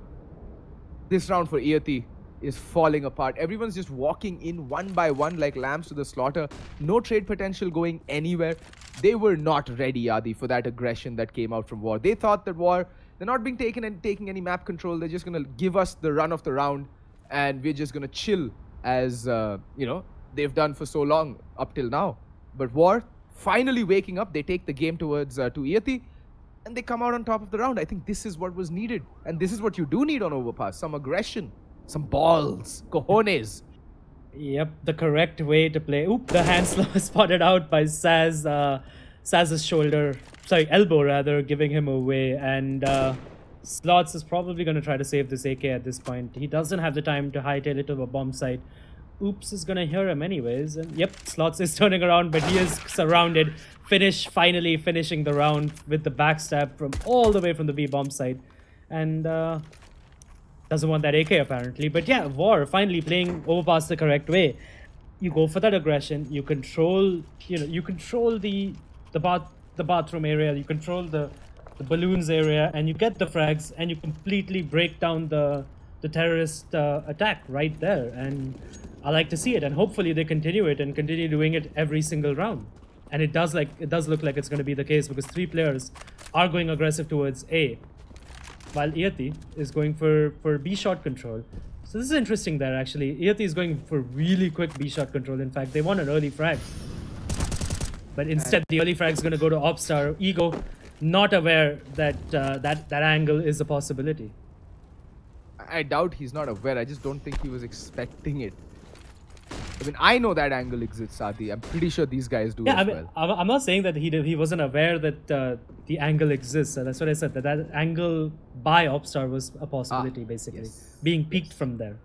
This round for Iyati is falling apart. Everyone's just walking in 1 by 1 like lambs to the slaughter. No trade potential going anywhere. They were not ready, Adi, for that aggression that came out from War. They thought that War, they're not being taken and taking any map control. They're just gonna give us the run of the round, and we're just gonna chill as you know, they've done for so long up till now. But War finally waking up. They take the game towards to Iyati, and they come out on top of the round. I think this is what was needed, and this is what you do need on Overpass: some aggression, some balls, cojones. Yep, the correct way to play. Oop, the hand slow spotted out by Saz. Saz's elbow rather, giving him away. And Slots is probably going to try to save this AK at this point. He doesn't have the time to hightail it to a bomb site. Oops is going to hear him anyways. And yep, Slots is turning around, but he is surrounded. Finally finishing the round with the backstab from all the way from the B bomb site. And doesn't want that AK apparently. But yeah, War finally playing Overpass the correct way. You go for that aggression. You control, you control the bathroom area. You control the balloons area, and you get the frags, and you completely break down the terrorist attack right there. And I like to see it, and hopefully they continue it and continue doing it every single round. And it does look like it's going to be the case, because 3 players are going aggressive towards A, while Iyati is going for B shot control. So this is interesting there actually. Iyati is going for really quick B shot control. In fact, they want an early frag, but instead the early frag is going to go to Opstar. Ego not aware that that angle is a possibility. I doubt he's not aware. I just don't think he was expecting it. I mean, I know that angle exists, Adi. I'm pretty sure these guys do as well. I'm not saying that he wasn't aware that the angle exists. That's what I said. That angle by Opstar was a possibility, basically. Yes. Being peaked from there.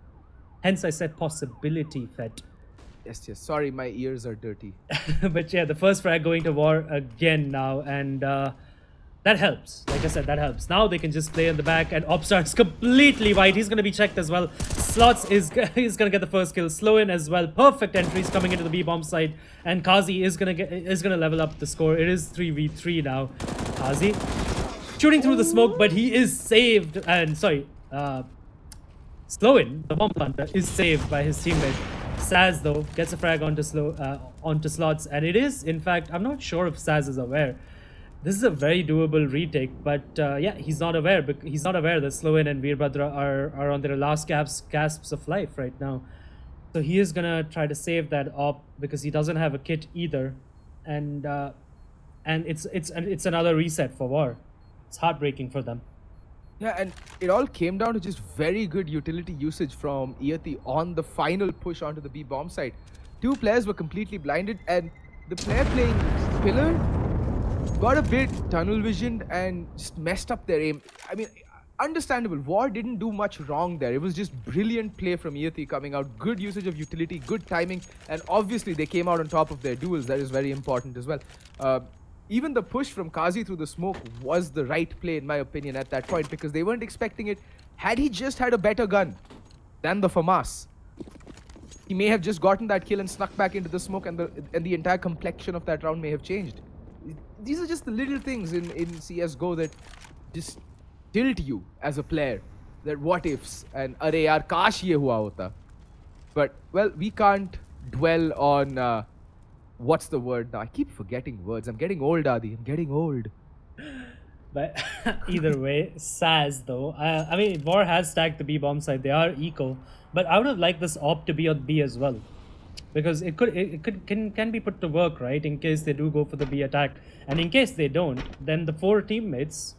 Hence, I said possibility, Fed. Yes. Sorry, my ears are dirty. But yeah, the first frag going to War again now. And that helps. Like I said, that helps. Now they can just play in the back, and Opstar is completely white. He's going to be checked as well. Slots is going to get the first kill. Slow in as well. Perfect entries coming into the B bomb side, and Kazi is going to level up the score. It is 3v3 now. Kazi shooting through the smoke, but he is saved. And sorry, Slow in, the bomb planter, is saved by his teammate. Saz though gets a frag onto Slots, and it is, in fact, I'm not sure if Saz is aware. This is a very doable retake, but yeah, he's not aware. He's not aware that Slovin and Veerbhadra are on their last gasps of life right now. So he is gonna try to save that op because he doesn't have a kit either, and it's another reset for War. It's heartbreaking for them. Yeah, and it all came down to just very good utility usage from Iyati on the final push onto the B bomb site. 2 players were completely blinded, and the player playing Pillar got a bit tunnel visioned and just messed up their aim. I mean, understandable. War didn't do much wrong there. It was just brilliant play from Iyati coming out. Good usage of utility, good timing, and obviously they came out on top of their duels. That is very important as well. Even the push from Kazi through the smoke was the right play, in my opinion, at that point, because they weren't expecting it. Had he just had a better gun than the FAMAS, he may have just gotten that kill and snuck back into the smoke, and the entire complexion of that round may have changed. These are just the little things in CSGO that just tilt you as a player. That what ifs and arey yaar kash ye hua hota. But well, we can't dwell on what's the word now? I keep forgetting words. I'm getting old, Adi. I'm getting old. But either way, Saz though. I mean, War has stacked the B bomb side. They are eco, but I would have liked this op to be on B as well, because it can be put to work, right? In case they do go for the B attack, and in case they don't, then the 4 teammates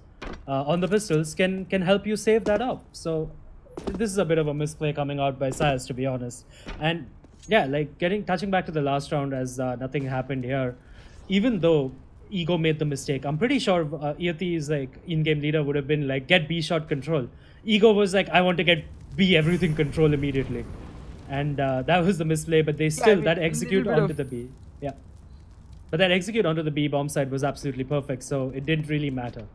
on the pistols can help you save that up. So this is a bit of a misplay coming out by Saz, to be honest. And yeah, like touching back to the last round, as nothing happened here. Even though Ego made the mistake, I'm pretty sure Iyati's like in-game leader would have been like, get B shot control. Ego was like, I want to get B everything control immediately. And that was the misplay, but they still, that execute onto the B. Yeah. But that execute onto the B bomb side was absolutely perfect, so it didn't really matter.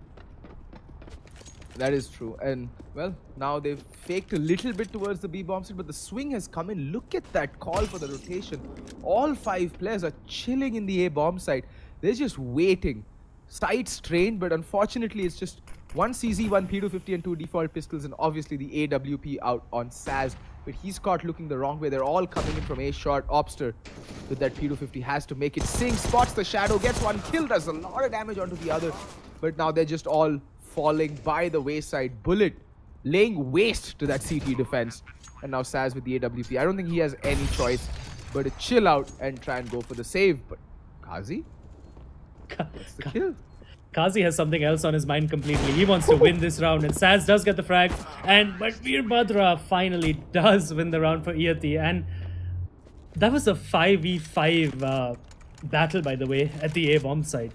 That is true. And well, now they've faked a little bit towards the B bomb side, but the swing has come in. Look at that call for the rotation. All 5 players are chilling in the A bomb side. They're just waiting. Sights trained, but unfortunately it's just 1 CZ, 1 P250 and 2 default pistols, and obviously the AWP out on Saz. But he's caught looking the wrong way. They're all coming in from A short. Opster with that P250 has to make it. Sing spots the shadow, gets 1 kill, does a lot of damage onto the other. But now they're just all falling by the wayside. Bullet laying waste to that CT defense. And now Saz with the AWP. I don't think he has any choice but to chill out and try and go for the save. But Kazi? What's the kill? Kazi has something else on his mind completely. He wants to win this round, and Saz does get the frag. But Veerbhadra finally does win the round for Iyati. And that was a 5v5 battle, by the way, at the A bomb site.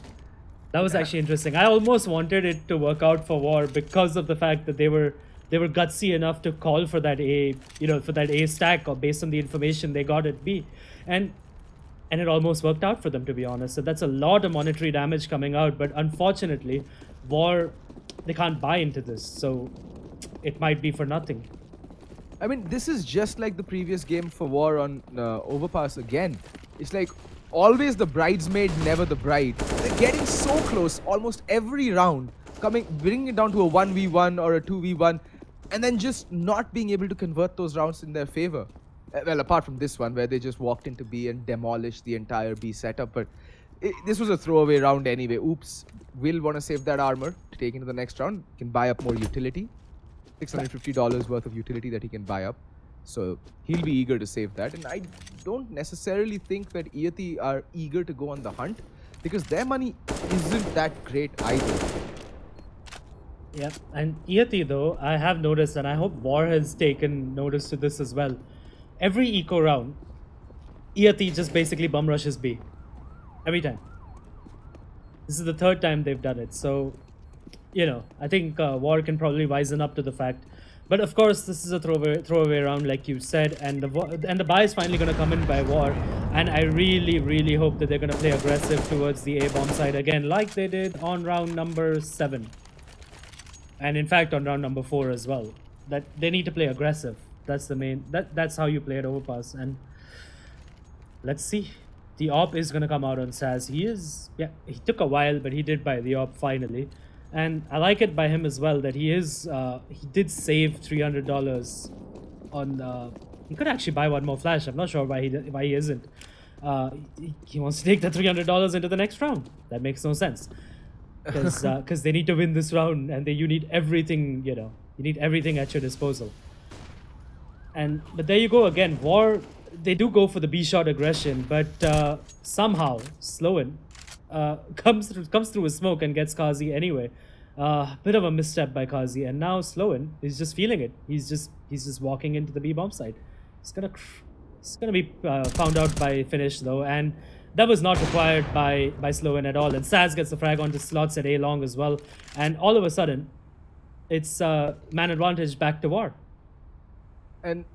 That was actually interesting. I almost wanted it to work out for War because of the fact that they were gutsy enough to call for that A, for that A stack, or based on the information they got at B, and it almost worked out for them, to be honest. So that's a lot of monetary damage coming out, but unfortunately, War, they can't buy into this, so it might be for nothing. I mean, this is just like the previous game for War on Overpass again. It's like always the bridesmaid, never the bride. They're getting so close almost every round, bringing it down to a 1v1 or a 2v1, and then just not being able to convert those rounds in their favor. Well, apart from this one where they just walked into B and demolished the entire B setup, but this was a throwaway round anyway. Oops will want to save that armor to take into the next round. Can buy up more utility. $650 worth of utility that he can buy up. So he'll be eager to save that. And I don't necessarily think that Iyati are eager to go on the hunt, because their money isn't that great either. Yeah, and Iyati though, I have noticed, and I hope War has taken notice to this as well. Every eco round, Iyati just basically bum rushes B. Every time. This is the third time they've done it, so I think War can probably wisen up to the fact. But of course, this is a throwaway round, like you said, and the buy is finally going to come in by War. And I really, really hope that they're going to play aggressive towards the A-bomb side again, like they did on round number 7. And in fact, on round number 4 as well. That they need to play aggressive. That's the main. That's how you play at Overpass. And let's see. The op is going to come out on Saz. He took a while, but he did buy the op finally. And I like it by him as well that he did save $300 on. He could actually buy one more flash. I'm not sure why he isn't. He wants to take the $300 into the next round. That makes no sense, because they need to win this round, and you need everything. You need everything at your disposal. But there you go again. War, they do go for the B shot aggression, but somehow Sloan comes through with smoke and gets Kazi anyway. Bit of a misstep by Kazi, and now Sloan is just feeling it. He's just walking into the B bomb side. It's gonna be found out by Finish though, and that was not required by Sloan at all. And Saz gets the frag onto slots at A long as well, and all of a sudden, it's man advantage back to War. And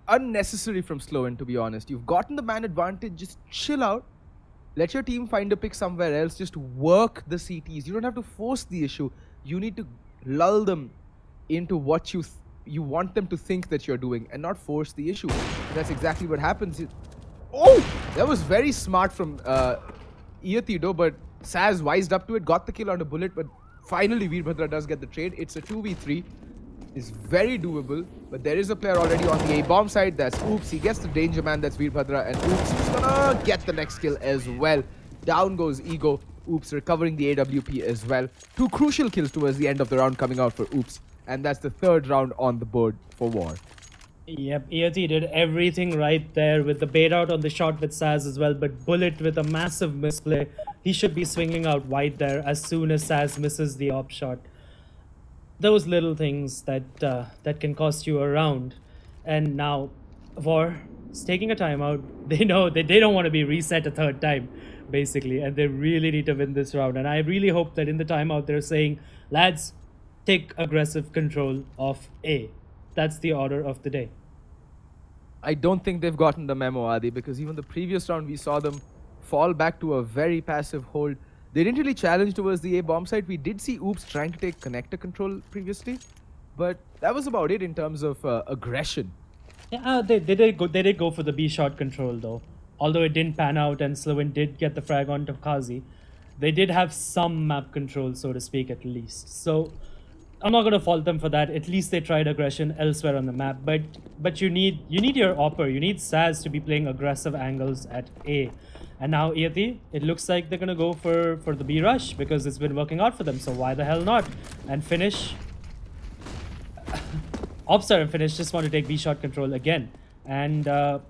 unnecessary from Sloan, to be honest. You've gotten the man advantage, just chill out. Let your team find a pick somewhere else. Just work the CTs. You don't have to force the issue. You need to lull them into what you want them to think that you're doing, and not force the issue. That's exactly what happens. Oh! That was very smart from Iyati though, but Saz wised up to it, got the kill on a bullet, but finally Veerbhadra does get the trade. It's a 2v3. It's very doable, but there is a player already on the A-bomb side. That's Oops. He gets the danger man. That's Veerbhadra, and Oops is gonna get the next kill as well. Down goes Ego. Oops recovering the AWP as well. 2 crucial kills towards the end of the round coming out for Oops, and that's the 3rd round on the board for War. Yep, Iyati did everything right there with the bait out on the shot with Saz as well, but Bullet with a massive misplay. He should be swinging out wide there as soon as Saz misses the op shot. Those little things that can cost you a round. And now War is taking a timeout. They know that they don't want to be reset a 3rd time, basically, and they really need to win this round. And I really hope that in the timeout they're saying, lads, take aggressive control of A. That's the order of the day. I don't think they've gotten the memo, Adi, because even the previous round we saw them fall back to a very passive hold. They didn't really challenge towards the A-bomb side. We did see Oops trying to take connector control previously, but that was about it in terms of aggression. Yeah, they did go for the B shot control though. Although it didn't pan out and Sloan did get the frag onto Kazi, they did have some map control, so to speak, at least. So I'm not gonna fault them for that. At least they tried aggression elsewhere on the map. But you need your opper. You need Saz to be playing aggressive angles at A. And now Iyati, it looks like they're gonna go for the B rush because it's been working out for them. So why the hell not? And Finish, Opstar and Finish just want to take B shot control again. And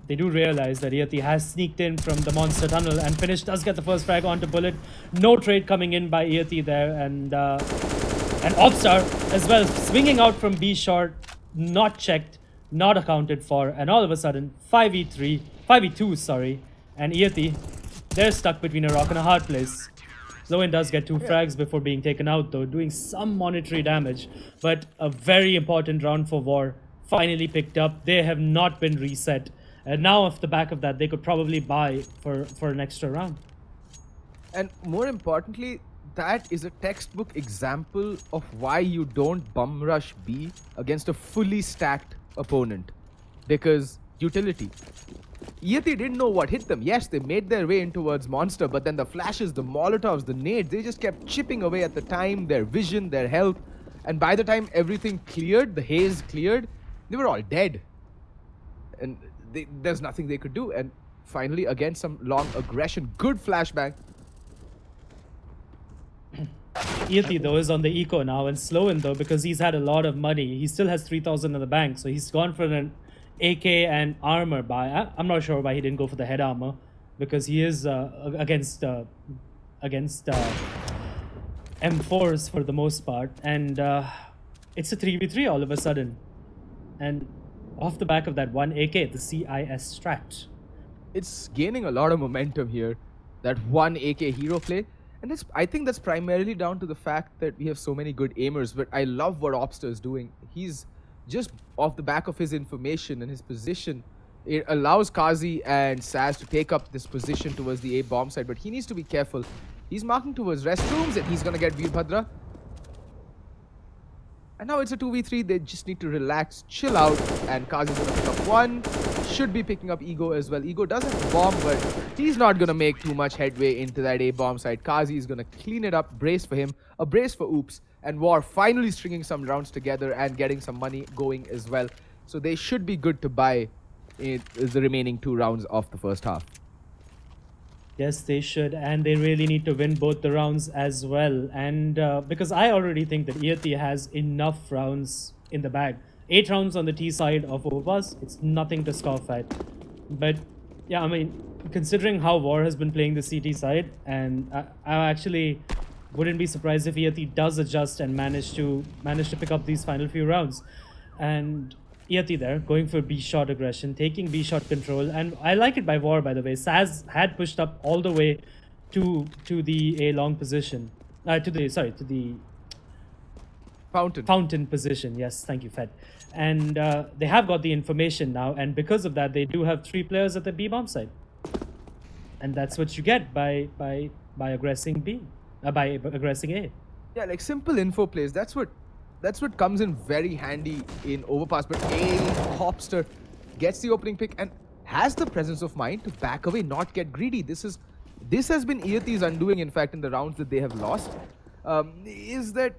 they do realize that Iyati has sneaked in from the monster tunnel, and Finish does get the first frag onto Bullet. No trade coming in by Iyati there, and Opstar as well swinging out from B short, not checked, not accounted for, and all of a sudden 5v2, sorry, and Iyati, they're stuck between a rock and a hard place. Sloan does get 2 frags before being taken out, though, doing some monetary damage. But a very important round for War finally picked up. They have not been reset. And now off the back of that, they could probably buy for an extra round. And more importantly, that is a textbook example of why you don't bum rush B against a fully stacked opponent. Because utility. Iyati didn't know what hit them. Yes, they made their way in towards Monster, but then the flashes, the Molotovs, the nades, they just kept chipping away at the time, their vision, their health. And by the time everything cleared, the haze cleared, they were all dead. And there's nothing they could do. And finally, again, some long aggression. Good flashbang. Iyati, though, is on the eco now, and Sloan, though, because he's had a lot of money, he still has 3,000 in the bank, so he's gone for an AK and armor buy. I'm not sure why he didn't go for the head armor, because he is against M4s for the most part, and it's a 3v3 all of a sudden. And off the back of that one AK, the CIS strat. It's gaining a lot of momentum here, that one AK hero play. And I think that's primarily down to the fact that we have so many good aimers. But I love what Obster is doing. He's just off the back of his information and his position. It allows Kazi and Saz to take up this position towards the A bomb side. But he needs to be careful. He's marking towards restrooms and he's going to get Veerbhadra. And now it's a 2v3. They just need to relax, chill out. And Kazi's going to pick up one. Should be picking up Ego as well. Ego does have a bomb, but he's not going to make too much headway into that A bomb side. Kazi is going to clean it up. Brace for him. A brace for Oops. And War finally stringing some rounds together and getting some money going as well. So they should be good to buy in the remaining 2 rounds of the first half. Yes, they should, and they really need to win both the rounds as well. And because I already think that Iyati has enough rounds in the bag. 8 rounds on the T side of Overpass, it's nothing to scoff at. But yeah, I mean, considering how War has been playing the CT side, and I actually wouldn't be surprised if Iyati does adjust and manage to pick up these final few rounds. And Iyati there, going for B-shot aggression, taking B-shot control, and I like it by War, by the way. Saz had pushed up all the way to the A long position, to the fountain position. Yes, thank you, Fed. And they have got the information now, and because of that, they do have 3 players at the B bomb side, and that's what you get by aggressing B, by aggressing A. Yeah, like simple info plays. That's what comes in very handy in Overpass. But Hopster gets the opening pick and has the presence of mind to back away, not get greedy. This has been Iyati's undoing, in fact, in the rounds that they have lost. Is that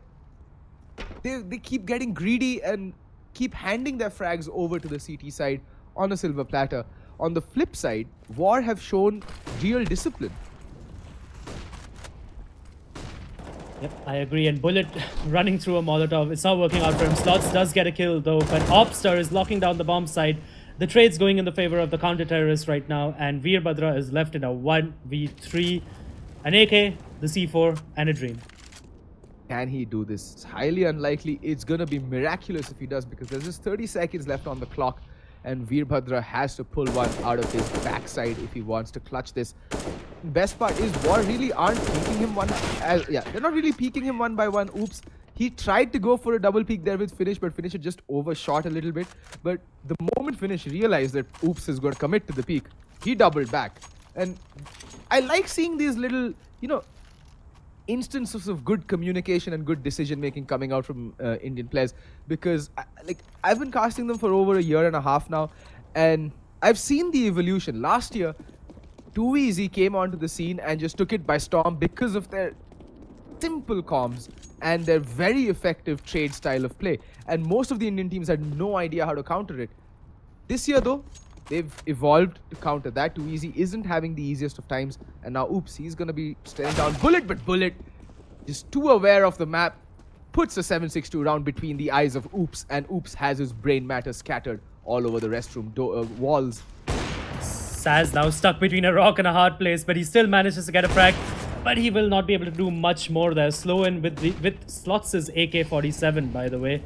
they keep getting greedy and keep handing their frags over to the CT side on a silver platter. On the flip side, War have shown real discipline. Yep, I agree. And Bullet running through a Molotov. It's not working out for him. Slots does get a kill though, but Obster is locking down the bomb side. The trade's going in the favor of the counter-terrorist right now, and Veerbhadra is left in a 1v3. An AK, the C4, and a Dream. Can he do this? It's highly unlikely. It's going to be miraculous if he does, because there's just 30 seconds left on the clock, and Veerbhadra has to pull one out of his backside if he wants to clutch this. Best part is War really aren't peeking him one. They're not really peeking him one by one. Oops. He tried to go for a double peek there with Finish, but Finish had just overshot a little bit. But the moment Finish realized that Oops is going to commit to the peek, he doubled back. And I like seeing these little, instances of good communication and good decision making coming out from Indian players, because I've been casting them for over a year and a half now, and I've seen the evolution. Last year, Too Easy came onto the scene and just took it by storm because of their simple comms and their very effective trade style of play, and most of the Indian teams had no idea how to counter it. This year though, they've evolved to counter that. Too Easy isn't having the easiest of times, and now Oops, he's gonna be staring down Bullet, but Bullet, just too aware of the map, puts a 7.62 round between the eyes of Oops, and Oops has his brain matter scattered all over the restroom walls. Saz now stuck between a rock and a hard place, but he still manages to get a frag, but he will not be able to do much more there. Sloan with Slots' AK-47, by the way,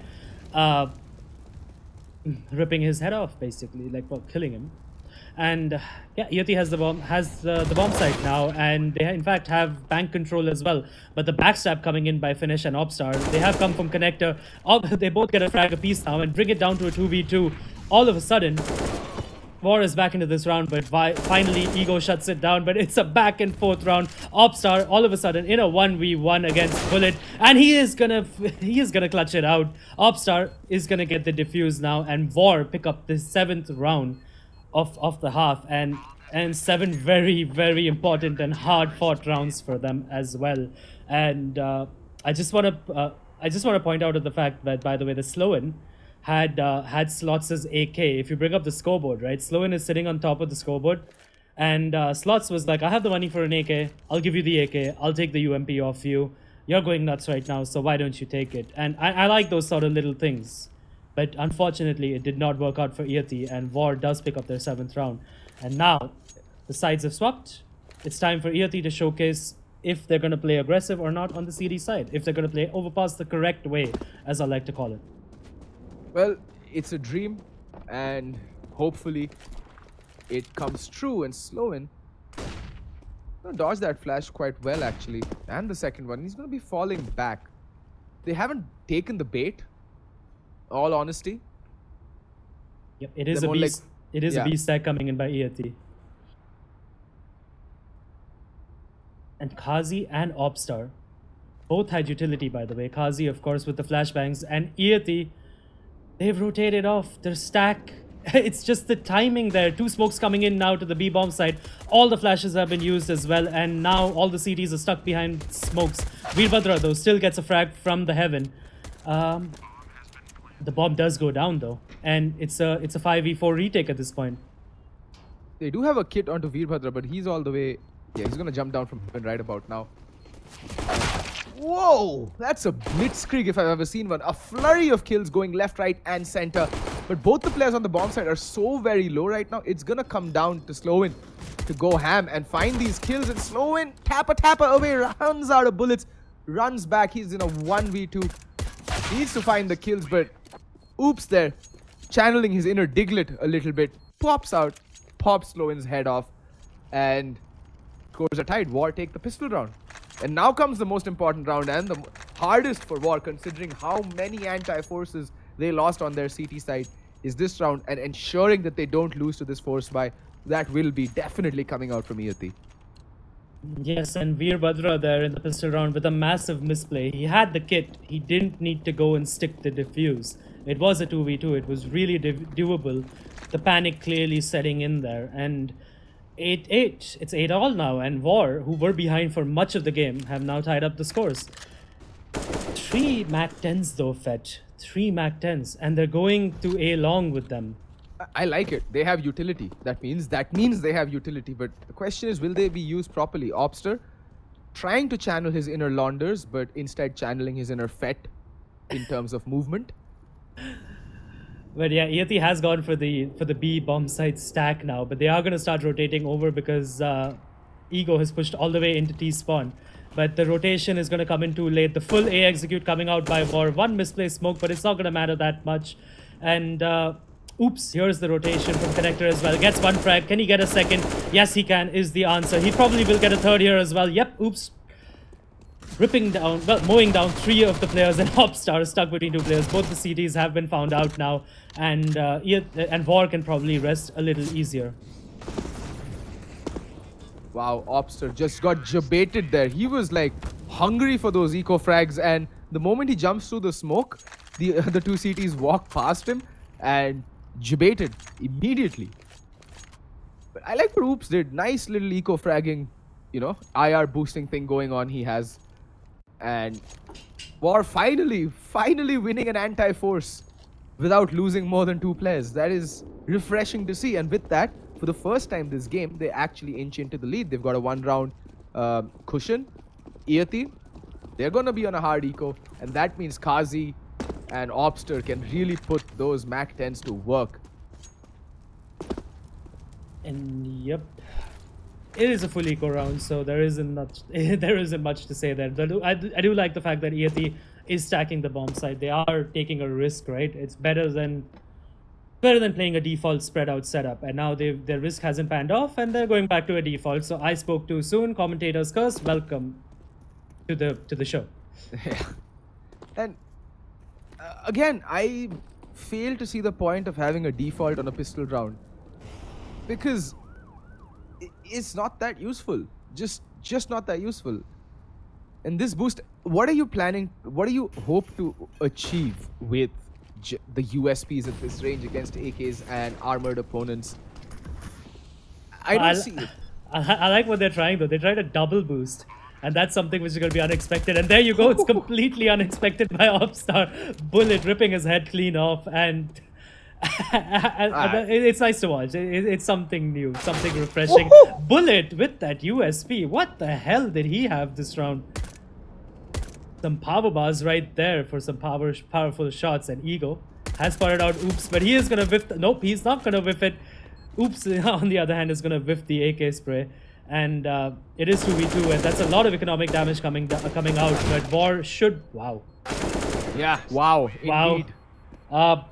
ripping his head off, basically, killing him. And yeah, Iyati has the bomb site now, and they in fact have bank control as well. But the backstab coming in by Finish and Opstar, they have come from Connector. They both get a frag apiece now and bring it down to a 2v2. All of a sudden, War is back into this round, but finally Ego shuts it down. But it's a back and forth round. Opstar all of a sudden in a 1v1 against Bullet, and he is gonna clutch it out. Opstar is gonna get the defuse now, and War pick up the 7th round of the half, and 7 very, very important and hard fought rounds for them as well. And I just want to point out the fact that, by the way, the Sloan had Slots as AK. If you bring up the scoreboard, right, Sloan is sitting on top of the scoreboard, and Slots was like, I have the money for an AK, I'll give you the AK, I'll take the UMP off you, you're going nuts right now, so why don't you take it? And I like those sort of little things. But unfortunately, it did not work out for Iyati, and War does pick up their 7th round. And now, the sides have swapped. It's time for Iyati to showcase if they're going to play aggressive or not on the CD side. If they're going to play Overpass the correct way, as I like to call it. Well, it's a dream, and hopefully it comes true. And Sloan gonna dodge that flash quite well, actually. And the second one, he's going to be falling back. They haven't taken the bait. All honesty. Yep, it is a beast. It is a beast stack coming in by Iyati. And Kazi and Opstar both had utility, by the way. Kazi, of course, with the flashbangs, and Iyati, they've rotated off their stack. It's just the timing there. 2 smokes coming in now to the B bomb side. All the flashes have been used as well, and now all the CTs are stuck behind smokes. Veerbhadra, though, still gets a frag from the heaven. The bomb does go down, though, and it's a 5v4 retake at this point. They do have a kit onto Veerbhadra, but he's all the way... Yeah, he's going to jump down from right about now. Whoa! That's a blitzkrieg if I've ever seen one. A flurry of kills going left, right, and center. But both the players on the bomb side are so very low right now. It's going to come down to Sloan to go ham and find these kills. And Sloan, tapper away, runs out of bullets, runs back. He's in a 1v2. Needs to find the kills, but... Oops there, channeling his inner Diglett a little bit, pops out, pops Sloan's head off, and scores are tied. War take the pistol round. And now comes the most important round and the hardest for War, considering how many anti-forces they lost on their CT side, is this round, and ensuring that they don't lose to this force buy. That will be definitely coming out from Iyati. Yes, and Veerbhadra there in the pistol round with a massive misplay. He had the kit, he didn't need to go and stick the defuse. It was a 2v2, it was really doable. The panic clearly setting in there, and 8-8. It's 8-all now, and War, who were behind for much of the game, have now tied up the scores. 3 MAC-10s though, Fetch. 3 MAC-10s, and they're going to A long with them. I like it. They have utility. That means they have utility, but the question is, will they be used properly? Opster trying to channel his inner Launders, but instead channeling his inner Fett in terms of movement. But yeah, Iyati has gone for the B bomb site stack now, but they are going to start rotating over because Ego has pushed all the way into T spawn. But the rotation is going to come in too late. The full A execute coming out by War. 1 misplaced smoke, but it's not going to matter that much. And oops, here's the rotation from Connector as well. Gets 1 frag. Can he get a second? Yes, he can, is the answer. He probably will get a 3rd here as well. Yep, oops. Ripping down, well, mowing down 3 of the players, and Opstar is stuck between 2 players. Both the CTs have been found out now, and War can probably rest a little easier. Wow, Opster just got jebaited there. He was like hungry for those eco frags, and the moment he jumps through the smoke, the 2 CTs walk past him and jebaited immediately. But I like what Oops did. Nice little eco fragging, you know, IR boosting thing going on he has. And War finally winning an anti-force without losing more than 2 players. That is refreshing to see. And with that, for the first time this game, they actually inch into the lead. They've got a 1-round cushion. Iyati, they're going to be on a hard eco. And that means Kazi and Opster can really put those MAC-10s to work. And yep. It is a full eco round, so there isn't much to say there. I do like the fact that Iyati is stacking the bomb side. They are taking a risk, right? It's better than better than playing a default spread out setup, and now their risk hasn't panned off and they're going back to a default. So I spoke too soon. Commentators cursed. Welcome to the show. Yeah. And again, I fail to see the point of having a default on a pistol round, because it's not that useful. Just not that useful. And this boost, what are you planning? What do you hope to achieve with the USPs at this range against AKs and armored opponents? I don't see it. I like what they're trying though. They tried a double boost, and that's something which is going to be unexpected. And there you go. It's completely unexpected by Opstar. Bullet ripping his head clean off, and it's nice to watch. It's something new, something refreshing. Bullet with that USP. What the hell did he have this round? Some power bars right there for some powerful shots, and Ego has spotted out Oops, but he is going to whiff. Nope, he's not going to whiff it. Oops, on the other hand, is going to whiff the AK spray. And it is 2v2, and that's a lot of economic damage coming out. But War should... Wow. Yeah, wow. Indeed. Wow.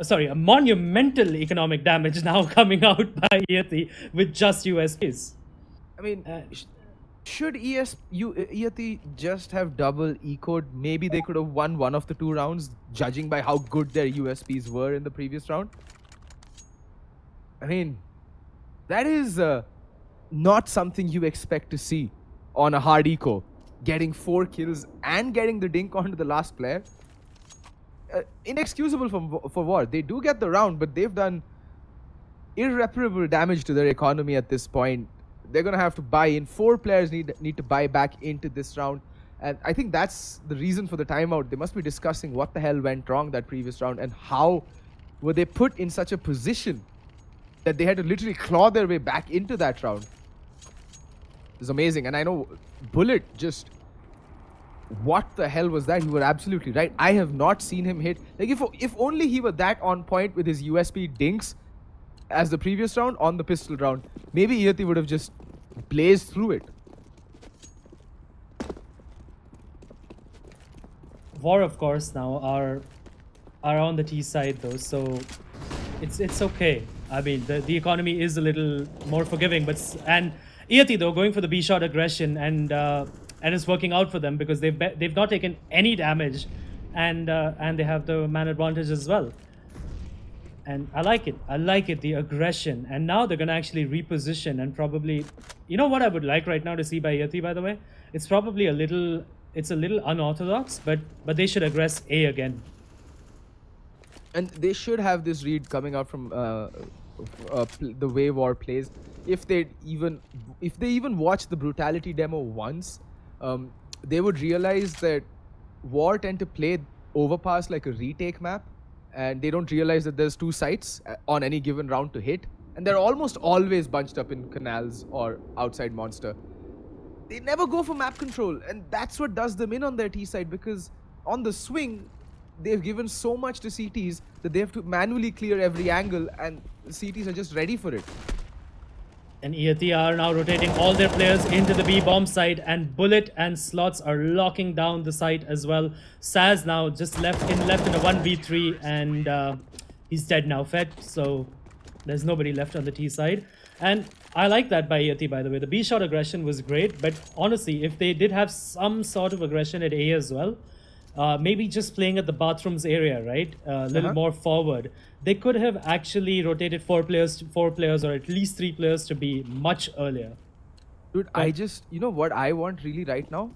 Sorry, a monumental economic damage now coming out by Iyati with just USPs. I mean... should Iyati just have double ecoed? Maybe they could have won one of the 2 rounds, judging by how good their USPs were in the previous round. I mean, that is not something you expect to see on a hard eco. Getting 4 kills and getting the dink onto the last player. Inexcusable for War. They do get the round, but they've done irreparable damage to their economy at this point. They're going to have to buy in. 4 players need to buy back into this round. And I think that's the reason for the timeout. They must be discussing what the hell went wrong that previous round and how were they put in such a position that they had to literally claw their way back into that round. It's amazing. And I know Bullet just... What the hell was that? You were absolutely right. I have not seen him hit. Like, if only he were that on point with his USP dinks as the previous round on the pistol round, maybe Iyati would have just blazed through it. War, of course, now are on the T side though, so it's okay. I mean, the economy is a little more forgiving, and Iyati though going for the B shot aggression and it's working out for them because they've not taken any damage, and they have the man advantage as well. And I like it, the aggression. And now they're gonna actually reposition and probably, you know what I would like right now to see by Iyati, by the way? It's probably a little unorthodox, but they should aggress A again. And they should have this read coming out from the way War plays. If they even watch the brutality demo once, they would realize that War tend to play overpass like a retake map, and they don't realize that there's 2 sites on any given round to hit, and they're almost always bunched up in canals or outside monster. They never go for map control, and that's what does them in on their T side, because on the swing they've given so much to CTs that they have to manually clear every angle, and CTs are just ready for it. And Iyati are now rotating all their players into the B bomb site, and Bullet and Slots are locking down the site as well. Saz now just left in a 1v3, and he's dead now, Fed, so there's nobody left on the T side. And I like that by Iyati, by the way. The B shot aggression was great, but honestly, if they did have some sort of aggression at A as well, maybe just playing at the bathrooms area, right? A little more forward. They could have actually rotated 4 players, or at least 3 players to be much earlier. Dude, but you know what I want really right now?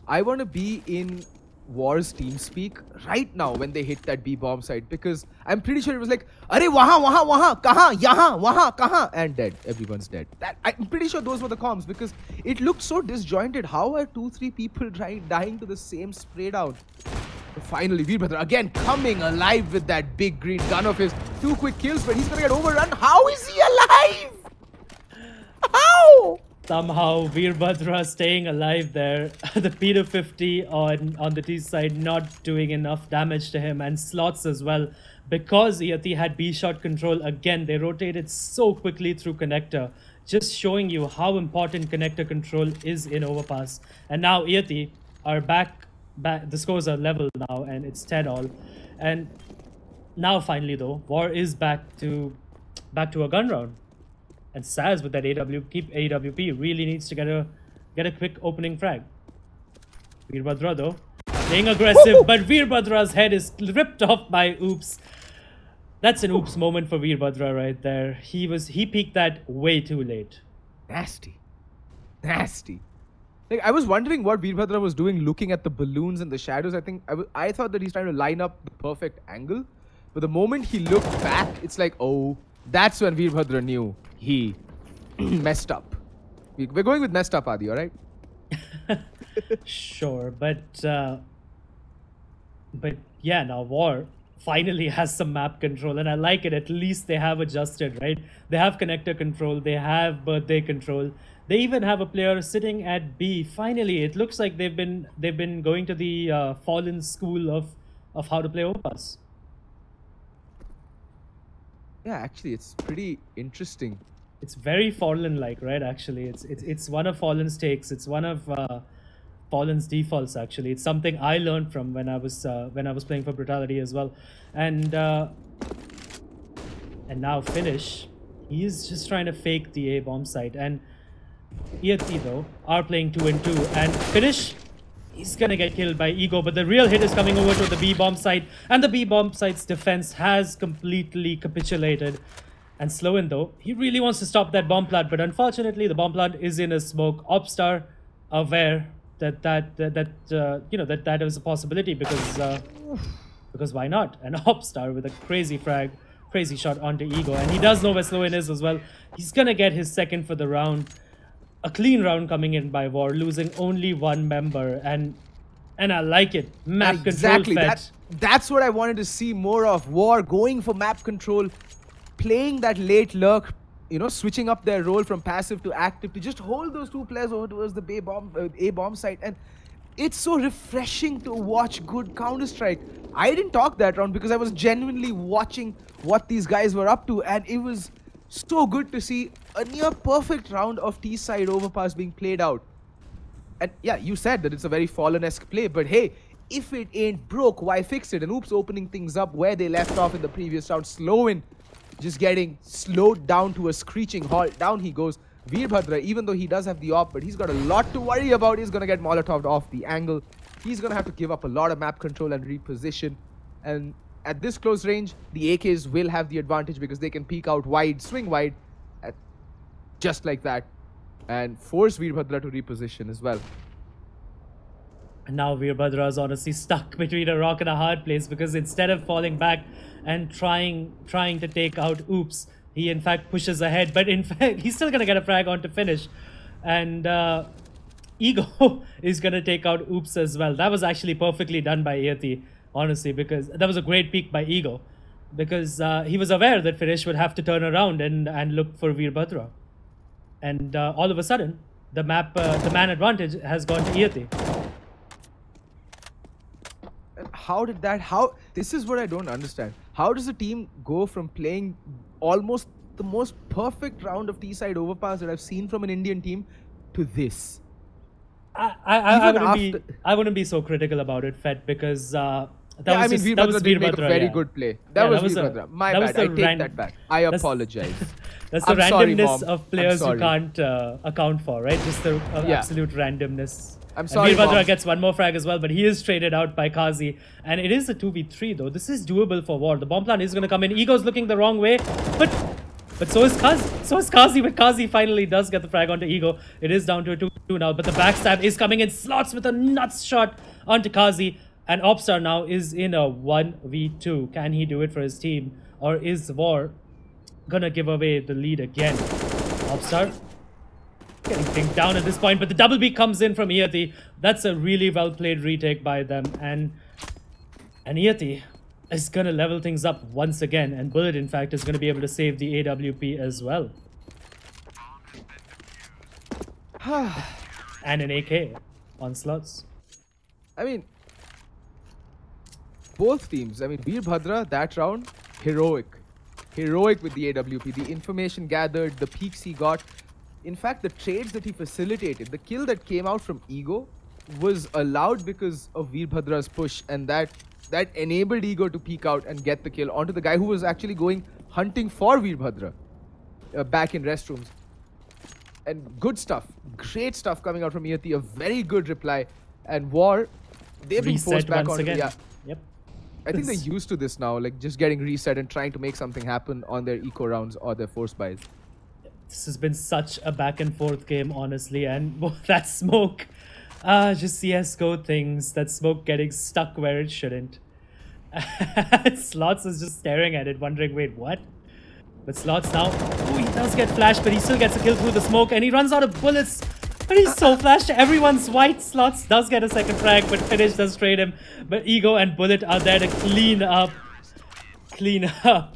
I want to be in War's TeamSpeak right now when they hit that B bomb site, because I'm pretty sure it was like, "Arey wahan, kahan, yahan, wahan, kahan," and dead. Everyone's dead. I'm pretty sure those were the comms, because it looked so disjointed. How are 2-3 people dying to the same spray down? Finally, Veerbrother again coming alive with that big green gun of his. 2 quick kills, but he's gonna get overrun. How is he alive? How? Somehow Veerbhadra staying alive there. The P250 on the T side not doing enough damage to him, and Slots as well. Because Iyati had B shot control again, they rotated so quickly through connector, just showing you how important connector control is in overpass. And now Iyati are back. The scores are level now, and it's 10-all. And Now finally though, War is back to a gun round. And Saz with that AWP really needs to get a quick opening frag. Veerbhadra though, playing aggressive, but Veerbhadra's head is ripped off by Oops. That's an Oops moment for Veerbhadra right there. He peaked that way too late. Nasty. Nasty. Like, I was wondering what Veerbhadra was doing looking at the balloons and the shadows. I thought that he's trying to line up the perfect angle. But the moment he looked back, it's like, oh, that's when Veerbhadra knew he messed up. We're going with messed up, Adi, alright? Sure, but yeah, now War finally has some map control, and I like it. At least they have adjusted, right? They have connector control, they have birthday control, they even have a player sitting at B. Finally, it looks like they've been going to the Fallen school of how to play Overpass. Yeah, actually, it's pretty interesting. It's very Fallen-like, right? Actually, it's one of Fallen's takes. It's one of Fallen's defaults. Actually, it's something I learned from when I was playing for Brutality as well. And now Finish, he's just trying to fake the A bomb site. And Iyati though are playing 2 and 2, and Finish, he's gonna get killed by Ego, but the real hit is coming over to the B bomb site, and the B bomb site's defense has completely capitulated. And Sloan though, he really wants to stop that bomb plant, but unfortunately the bomb plant is in a smoke. Opstar aware that was a possibility, because why not? And Opstar with a crazy frag, crazy shot onto Ego, and he does know where Sloan is as well. He's gonna get his second for the round. A clean round coming in by War, losing only one member, and I like it. Map control fetch. That's what I wanted to see more of. War going for map control, playing that late lurk, you know, switching up their role from passive to active to just hold those two players over towards the A bomb site. And it's so refreshing to watch good Counter-Strike. I didn't talk that round because I was genuinely watching what these guys were up to, and it was so good to see a near perfect round of T-side Overpass being played out. And yeah, you said that it's a very Fallen-esque play, but hey, if it ain't broke, why fix it? And Oops opening things up where they left off in the previous round. Sloan just getting slowed down to a screeching halt. Down he goes. Veerbhadra, even though he does have the op, but he's got a lot to worry about. He's going to get Molotoved off the angle. He's going to have to give up a lot of map control and reposition. And at this close range, the AKs will have the advantage because they can peek out wide, swing wide, just like that, and force Veerbhadra to reposition as well. And now Veerbhadra is honestly stuck between a rock and a hard place, because instead of falling back and trying to take out Oops, he in fact pushes ahead, but in fact he's still gonna get a frag on to Finish, and Ego is gonna take out Oops as well. That was actually perfectly done by Iyati, honestly, because that was a great peek by Ego, because he was aware that Finish would have to turn around and look for Veerbhadra. And all of a sudden, the man advantage has gone to Iyati. This is what I don't understand. How does a team go from playing almost the most perfect round of T-side Overpass that I've seen from an Indian team to this? I wouldn't be so critical about it, Fed, because that was Veerbhadra did make a very yeah. good play. That was Veerbhadra. My bad. I take that back. I apologize. That's the randomness of players you can't account for, right? Just the absolute randomness. I'm sorry, Veerbhadra gets one more frag as well, but he is traded out by Kazi. And it is a 2v3 though. This is doable for War. The bomb plant is going to come in. Ego's looking the wrong way, but so is Kazi. So is Kazi, but Kazi finally does get the frag onto Ego. It is down to a 2-2 now, but the backstab is coming in. Slots with a nuts shot onto Kazi. And Opstar now is in a 1v2. Can he do it for his team? Or is War gonna give away the lead again? Opstar getting pinked down at this point, but the double B comes in from Iyati. That's a really well played retake by them, and Iyati is gonna level things up once again, and Bullet in fact is gonna be able to save the AWP as well. And an AK on slots. I mean, both teams, Veerbhadra that round, heroic with the AWP, the information gathered, the peaks he got. In fact, the trades that he facilitated, the kill that came out from Ego was allowed because of Veerbhadra's push, and that that enabled Ego to peek out and get the kill onto the guy who was actually going hunting for Veerbhadra back in restrooms. And good stuff, great stuff coming out from Iyati, a very good reply. And War, they've been forced back onto the... Yep. I think they're used to this now, like just getting reset and trying to make something happen on their eco rounds or their force buys. This has been such a back and forth game, honestly, and that smoke, just CSGO things, that smoke getting stuck where it shouldn't. Slots is just staring at it, wondering, wait, what? But Slots now, oh, he does get flashed, but he still gets a kill through the smoke, and he runs out of bullets. But he's so flashed, everyone's white. Slots does get a second frag, but Finish does trade him. But Ego and Bullet are there to clean up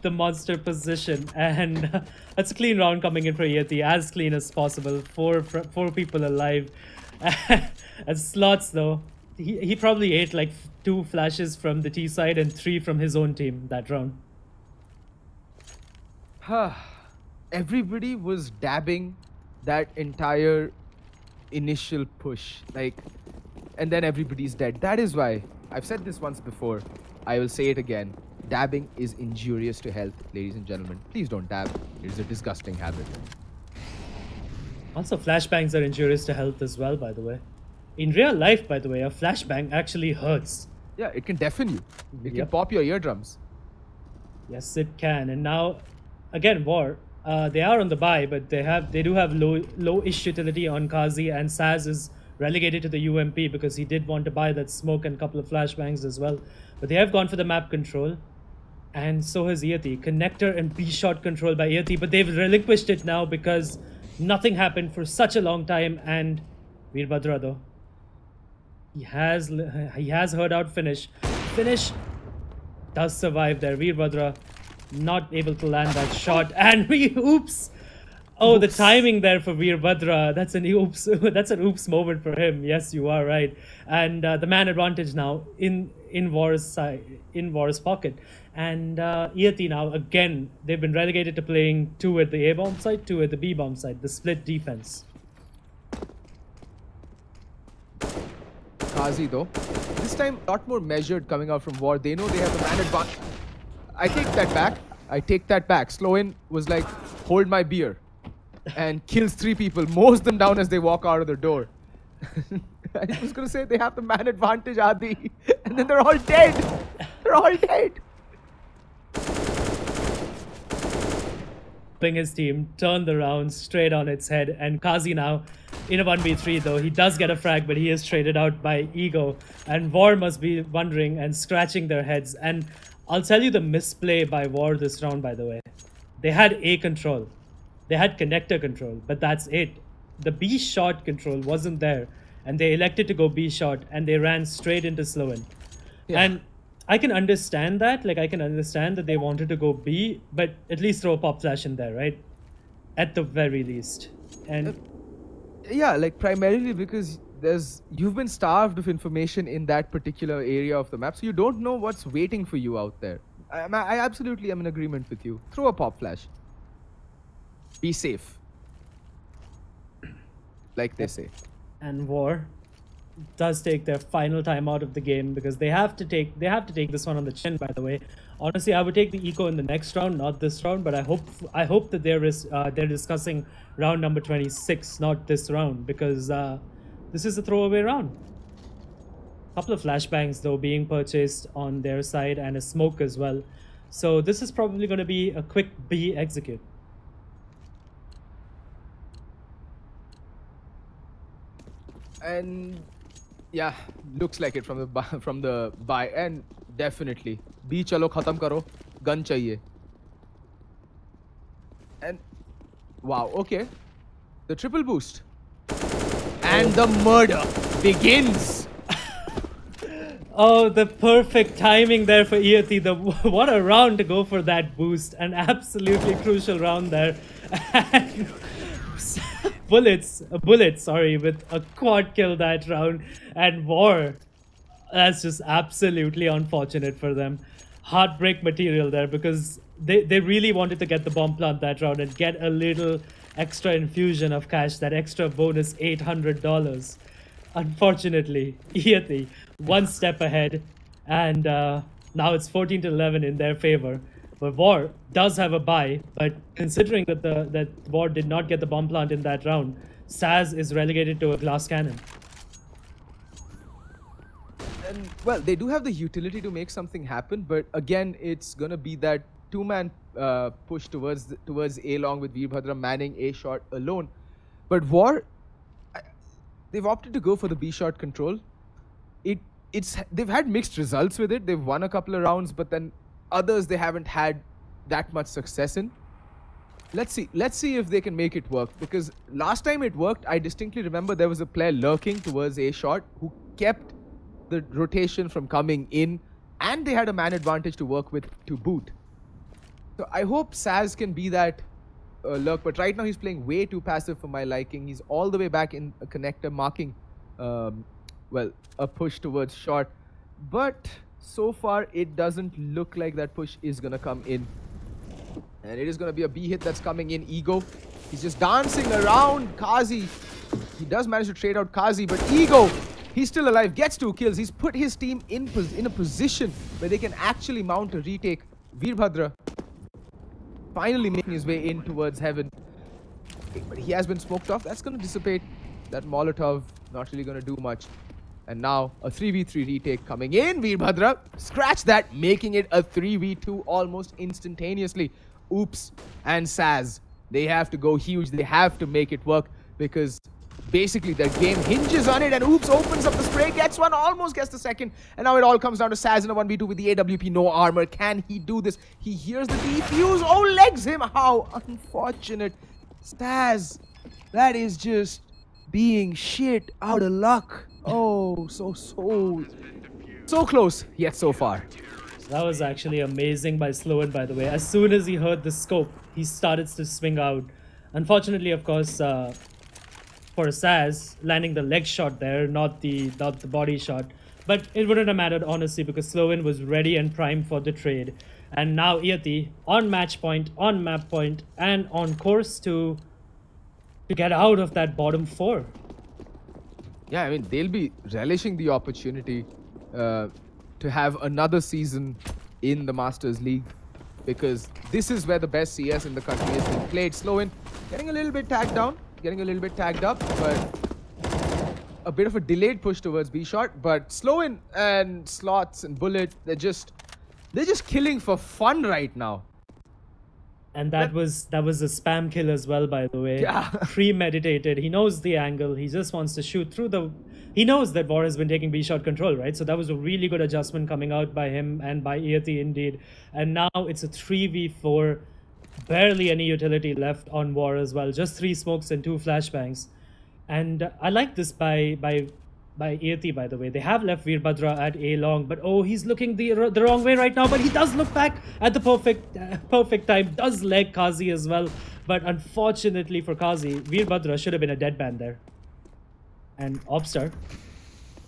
the monster position. And that's a clean round coming in for Iyati, as clean as possible. Four people alive. And Slots, though, he probably ate like 2 flashes from the T side and 3 from his own team that round. Everybody was dabbing that entire initial push, like, and then everybody's dead. That is why I've said this once before, I will say it again, dabbing is injurious to health, ladies and gentlemen. Please don't dab. It is a disgusting habit. Also, flashbangs are injurious to health as well, by the way. In real life, by the way, a flashbang actually hurts. Yeah, it can deafen you. It can pop your eardrums. Yes, it can. And now, again, War. They are on the bye, but they do have low-ish utility on Kazi, and Saz is relegated to the UMP because he did want to buy that smoke and a couple of flashbangs as well. But they have gone for the map control, and so has Iyati. Connector and B-shot control by Iyati, but they've relinquished it now because nothing happened for such a long time. And Veerbhadra, though, he has heard out Finish. Finish does survive there. Veerbhadra not able to land that shot, and oops! Oh, the timing there for Veerbhadra. That's an oops. That's an oops moment for him. Yes, you are right. And the man advantage now in War's side, in War's pocket. And Iyati now again, they've been relegated to playing 2 at the A bomb side, 2 at the B bomb side. The split defense. Kazi though, this time a lot more measured coming out from War. They know they have the man advantage. I take that back. I take that back. Slow-in was like, hold my beer. And kills 3 people, mows them down as they walk out of the door. I was going to say, they have the man advantage, Adi. And then they're all dead. They're all dead. His team turned the round straight on its head. And Kazi now, in a 1v3 though, he does get a frag, but he is traded out by Ego. And War must be wondering and scratching their heads. And I'll tell you the misplay by War this round, by the way. They had A control. They had connector control, but that's it. The B shot control wasn't there, and they elected to go B shot, and they ran straight into slow-in. Yeah. And I can understand that. Like, I can understand that they wanted to go B, but at least throw a pop flash in there, right? At the very least. And yeah, like primarily because you've been starved of information in that particular area of the map, so you don't know what's waiting for you out there. I absolutely am in agreement with you. Throw a pop flash. Be safe, like they say. And War does take their final time out of the game because they have to take this one on the chin. By the way, honestly, I would take the eco in the next round, not this round. But I hope that they're discussing round number 26, not this round, because this is a throwaway round. A couple of flashbangs though being purchased on their side, and a smoke as well. So this is probably going to be a quick B execute. And yeah, looks like it from the buy, and definitely B chalo khatam karo, gun chahiye. And wow, okay, the triple boost and the murder begins. Oh, the perfect timing there for Iyati. What a round to go for that boost. An absolutely crucial round there. Bullets, with a quad kill that round. And War, that's just absolutely unfortunate for them. Heartbreak material there, because they really wanted to get the bomb plant that round and get a little extra infusion of cash, that extra bonus $800. Unfortunately, Iyati one step ahead, And now it's 14 to 11 in their favor. But War does have a bye, but considering that that War did not get the bomb plant in that round, Saz is relegated to a glass cannon. And well, they do have the utility to make something happen, but again, it's gonna be that two-man push towards A long with Veerbhadra manning A short alone. But War, they've opted to go for the B short control. They've had mixed results with it. They've won a couple of rounds, but then others they haven't had that much success in. Let's see if they can make it work, because last time it worked, I distinctly remember there was a player lurking towards A short who kept the rotation from coming in, and they had a man advantage to work with to boot. So I hope Saz can be that lurk, but right now he's playing way too passive for my liking. He's all the way back in a connector marking well, a push towards short, but so far it doesn't look like that push is gonna come in, and it is gonna be a B hit that's coming in. Ego, he's just dancing around Kazi. He does manage to trade out Kazi, but Ego, he's still alive, gets 2 kills. He's put his team in a position where they can actually mount a retake. Veerbhadra finally making his way in towards heaven, but he has been smoked off. That's gonna dissipate. That Molotov not really gonna do much. And now a 3v3 retake coming in. Veerbhadra, scratch that, making it a 3v2 almost instantaneously. Oops and Saz, they have to go huge. They have to make it work, because basically their game hinges on it. And Oops opens up the spray, gets one, almost gets the second. And now it all comes down to Saz in a 1v2 with the AWP, no armor. Can he do this? He hears the defuse. Oh, legs him. How unfortunate. Saz, that is just being shit out of luck. Oh, so close, yet so far. That was actually amazing by Sloan, by the way. As soon as he heard the scope, he started to swing out. Unfortunately, of course, for Saz, landing the leg shot there, not the body shot. But it wouldn't have mattered, honestly, because Sloan was ready and primed for the trade. And now Iyati on match point, on map point, and on course to get out of that bottom 4. Yeah, I mean, they'll be relishing the opportunity to have another season in the Masters League, because this is where the best CS in the country is being played. Sloan getting a little bit tagged down, getting a little bit tagged up, but a bit of a delayed push towards B shot. But Sloan and Slots and Bullet, they're just killing for fun right now. And that was a spam kill as well, by the way. Yeah. Premeditated. He knows the angle. He just wants to shoot through the... He knows that War has been taking B-shot control, right? So that was a really good adjustment coming out by him and by Iyati indeed. And now it's a 3v4. Barely any utility left on War as well. Just 3 smokes and 2 flashbangs. And I like this by Iyati, by the way. They have left Veerbhadra at A long, but oh, he's looking the wrong way right now. But he does look back at the perfect time. Does leg Kazi as well. But unfortunately for Kazi, Veerbhadra should have been a dead man there. And Obstar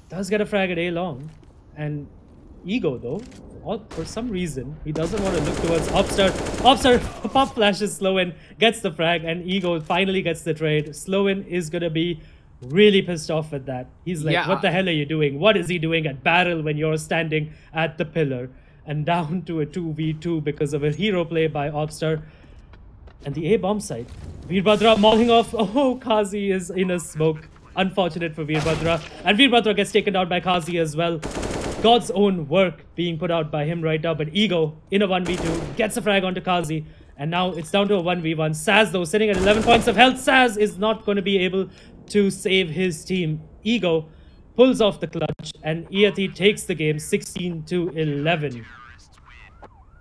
does get a frag at A long. And Ego, though, for some reason, he doesn't want to look towards Obstar. Obstar pop flashes Sloan, gets the frag, and Ego finally gets the trade. Sloan is going to be really pissed off at that. He's like, what the hell are you doing? What is he doing at barrel when you're standing at the pillar? And down to a 2v2 because of a hero play by Obstar. And the A bomb site, Veerbhadra mauling off. Oh, Kazi is in a smoke. Unfortunate for Veerbhadra. And Veerbhadra gets taken out by Kazi as well. God's own work being put out by him right now. But Ego in a 1v2 gets a frag onto Kazi. And now it's down to a 1v1. Saz, though, sitting at 11 points of health. Saz is not going to be able to save his team. Ego pulls off the clutch, and Iyati takes the game 16 to 11.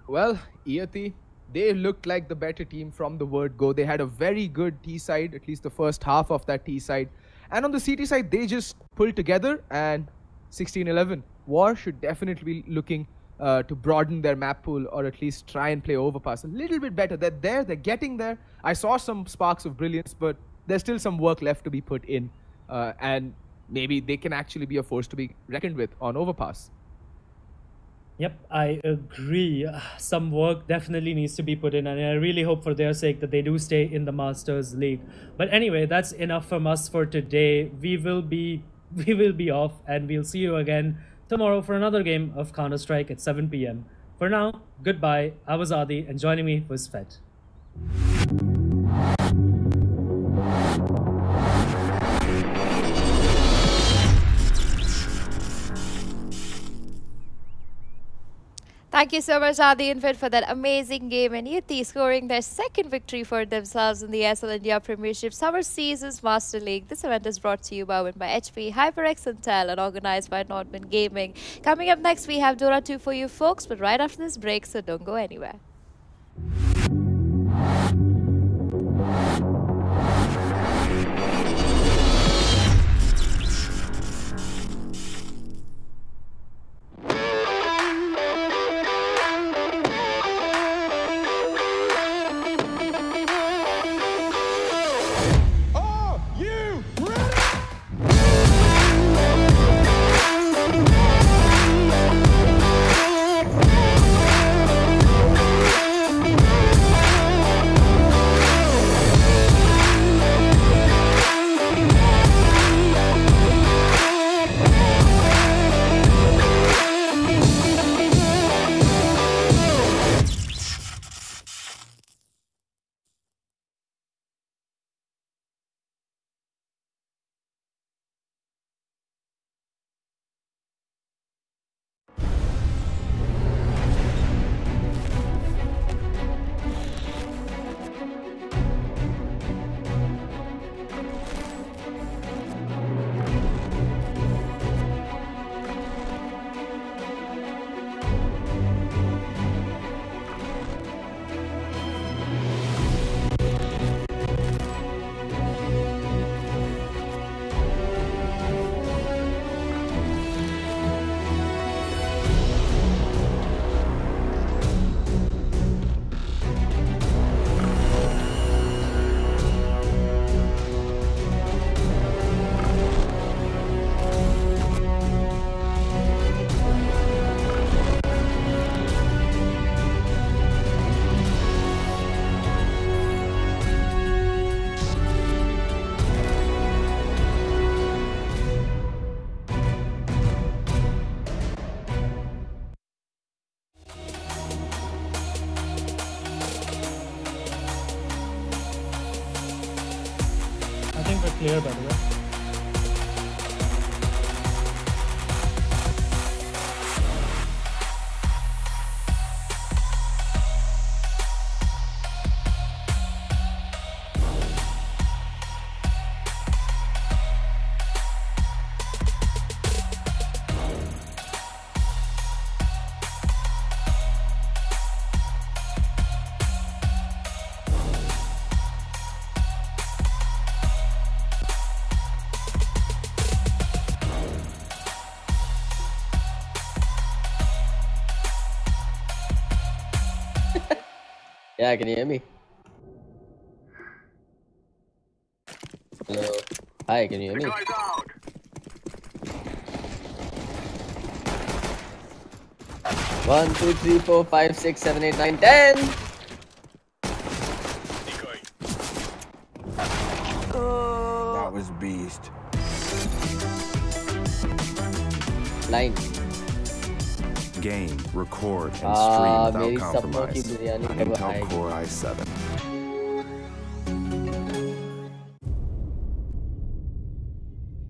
Well, Iyati, they looked like the better team from the word go. They had a very good T side, at least the first half of that T side. And on the CT side, they just pulled together, and 16-11. War should definitely be looking to broaden their map pool, or at least try and play overpass a little bit better. They're there, they're getting there. I saw some sparks of brilliance, but there's still some work left to be put in, and maybe they can actually be a force to be reckoned with on overpass. Yep, I agree. Some work definitely needs to be put in, and I really hope for their sake that they do stay in the Masters League. But anyway, that's enough from us for today. We will be off, and we'll see you again tomorrow for another game of Counter-Strike at 7 p.m. For now, goodbye. I was Adi, and joining me was Fet. Thank you so much, Adi and Fit, for that amazing game. And Iyati scoring their second victory for themselves in the ESL India Premiership Summer Seasons Master League. This event is brought to you by HP, HyperX and Tel, and organized by Nordman Gaming. Coming up next, we have Dota 2 for you folks, but right after this break, so don't go anywhere. Clear, by the way. Yeah, can you hear me? Hello. Hi, can you hear me? 1, 2, 3, 4, 5, 6, 7, 8, 9, 10. That was beast. Line. Game, record, and stream without compromise on Intel Core i7.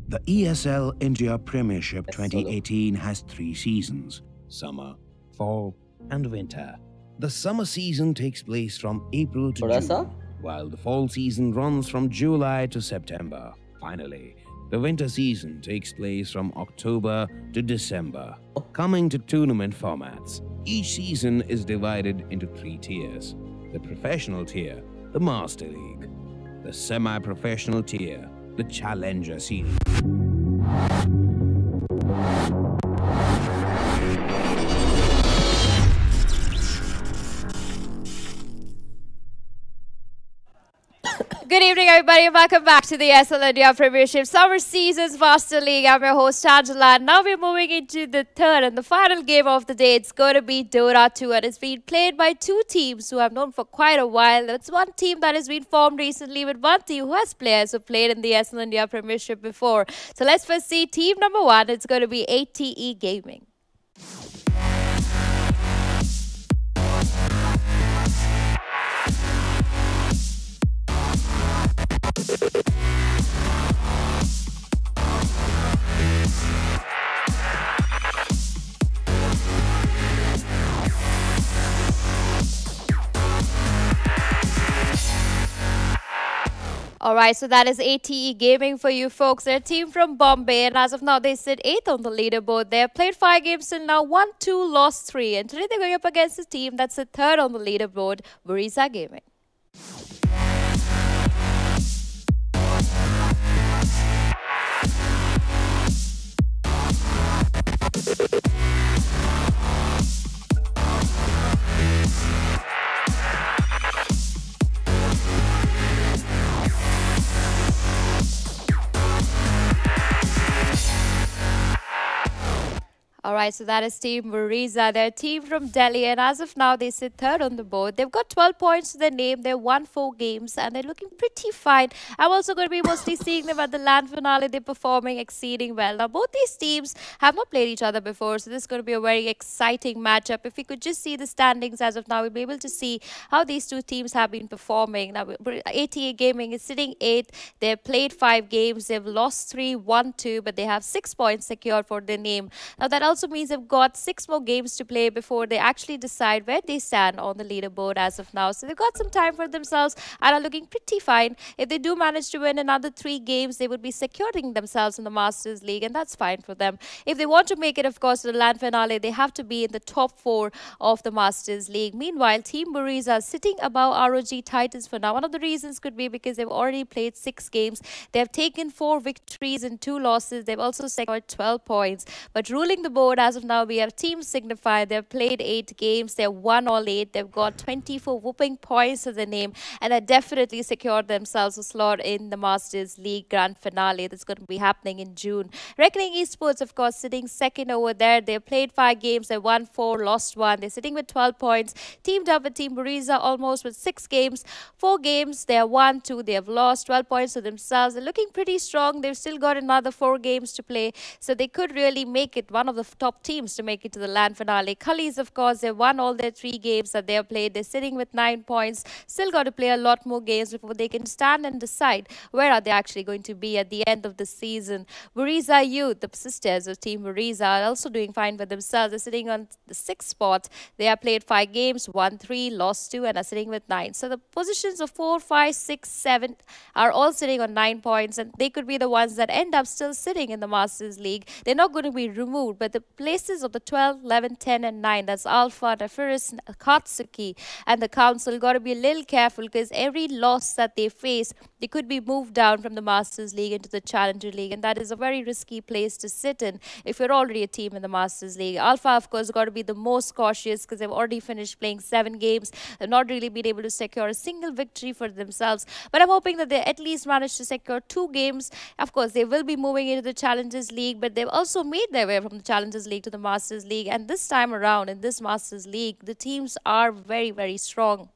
The ESL India Premiership 2018 has 3 seasons: summer, fall, and winter. The summer season takes place from April to June, while the fall season runs from July to September. Finally, the winter season takes place from October to December. Coming to tournament formats, each season is divided into 3 tiers: the professional tier, the Master League; the semi-professional tier, the Challenger Series. Good evening, everybody, and welcome back to the ESL India Premiership Summer Seasons Master League. I'm your host, Angela, and now we're moving into the third and the final game of the day. It's going to be DOTA 2, and it's being played by two teams who I've known for quite a while. It's one team that has been formed recently with one team who has players who played in the ESL India Premiership before. So let's first see team number one. It's going to be ATE Gaming. Alright, so that is ATE Gaming for you folks. They're a team from Bombay, and as of now, they sit 8th on the leaderboard. They have played 5 games till now, won 2, lost 3. And today they're going up against a team that's the 3rd on the leaderboard, Buriza Gaming. Alright, so that is Team Buriza. They're a team from Delhi, and as of now, they sit 3rd on the board. They've got 12 points to their name. They've won 4 games, and they're looking pretty fine. I'm also going to be mostly seeing them at the LAN finale. They're performing exceeding well. Now, both these teams have not played each other before, so this is going to be a very exciting matchup. If we could just see the standings as of now, we'll be able to see how these two teams have been performing. Now, ATA Gaming is sitting 8th. They've played 5 games. They've lost 3, won 2, but they have 6 points secured for their name. Now, that also means they've got 6 more games to play before they actually decide where they stand on the leaderboard as of now. So they've got some time for themselves and are looking pretty fine. If they do manage to win another 3 games, they would be securing themselves in the Masters League, and that's fine for them. If they want to make it, of course, to the LAN finale, they have to be in the top 4 of the Masters League. Meanwhile, Team Buriza is sitting above ROG Titans for now. One of the reasons could be because they've already played 6 games. They have taken 4 victories and 2 losses. They've also secured 12 points. But ruling the board as of now, we have Team Signify. They've played 8 games. They've won all 8. They've got 24 whooping points to their name, and they definitely secured themselves a slot in the Masters League Grand Finale that's going to be happening in June. Reckoning Esports, of course, sitting 2nd over there. They've played 5 games. They've won 4, lost 1. They're sitting with 12 points. Teamed up with Team Buriza almost with 6 games. 4 games. They have won 2. They have lost 12 points to themselves. They're looking pretty strong. They've still got another 4 games to play, so they could really make it one of the top teams to make it to the LAN finale. Cullies, of course, they won all their 3 games that they have played. They're sitting with 9 points. Still got to play a lot more games before they can stand and decide where are they actually going to be at the end of the season. Buriza Youth, the sisters of Team Buriza, are also doing fine for themselves. They're sitting on the 6th spot. They have played 5 games, won 3, lost 2, and are sitting with 9. So the positions of 4, 5, 6, 7 are all sitting on 9 points, and they could be the ones that end up still sitting in the Masters League. They're not going to be removed, but the places of the 12, 11, 10, and 9, that's Alpha, Nafiris, Katsuki, and the Council, got to be a little careful because every loss that they face, they could be moved down from the Masters League into the Challenger League, and that is a very risky place to sit in if you're already a team in the Masters League. Alpha, of course, got to be the most cautious because they've already finished playing 7 games. They've not really been able to secure a single victory for themselves, but I'm hoping that they at least manage to secure 2 games. Of course, they will be moving into the Challengers League, but they've also made their way from the Challengers League to the Masters League, and this time around in this Masters League, the teams are very, very strong.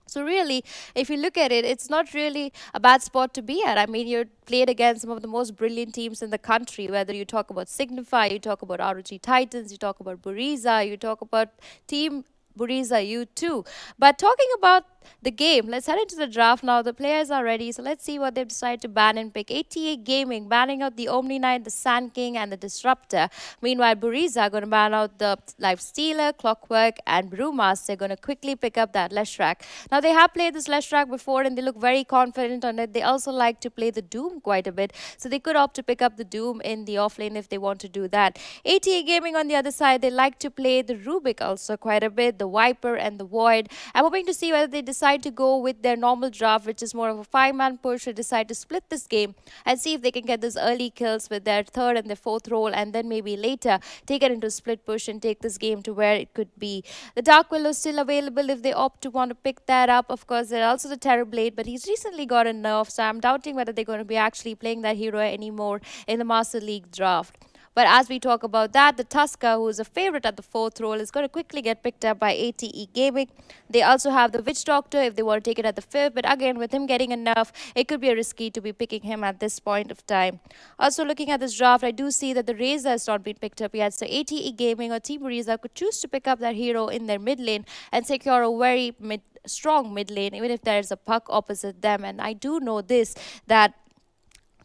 So really, if you look at it, it's not really a bad spot to be at. I mean, you're played against some of the most brilliant teams in the country, whether you talk about Signify, you talk about ROG Titans, you talk about Buriza, you talk about Team Buriza Youth too. But talking about the game, let's head into the draft now. The players are ready, so let's see what they've decided to ban and pick. ATA Gaming banning out the Omni Knight, the Sand King, and the Disruptor. Meanwhile, Buriza are going to ban out the Life Stealer, Clockwork, and Brewmaster. They're going to quickly pick up that Leshrac. Now, they have played this Leshrac before, and they look very confident on it. They also like to play the Doom quite a bit, so they could opt to pick up the Doom in the offlane if they want to do that. ATA Gaming on the other side, they like to play the Rubik also quite a bit, the Viper and the Void. I'm hoping to see whether they decide to go with their normal draft, which is more of a 5-man push, they decide to split this game and see if they can get those early kills with their third and their fourth role, and then maybe later take it into split push and take this game to where it could be. The Dark Willow is still available if they opt to want to pick that up. Of course, there's also the Terrorblade, but he's recently got a nerf, so I'm doubting whether they're going to be actually playing that hero anymore in the Master League draft. But as we talk about that, the Tusker, who is a favorite at the fourth role, is going to quickly get picked up by ATE Gaming. They also have the Witch Doctor if they want to take it at the fifth. But again, with him getting enough, it could be risky to be picking him at this point of time. Also, looking at this draft, I do see that the Razor has not been picked up yet. So ATE Gaming or Team Buriza could choose to pick up that hero in their mid lane and secure a very strong mid lane, even if there is a puck opposite them. And I do know this, that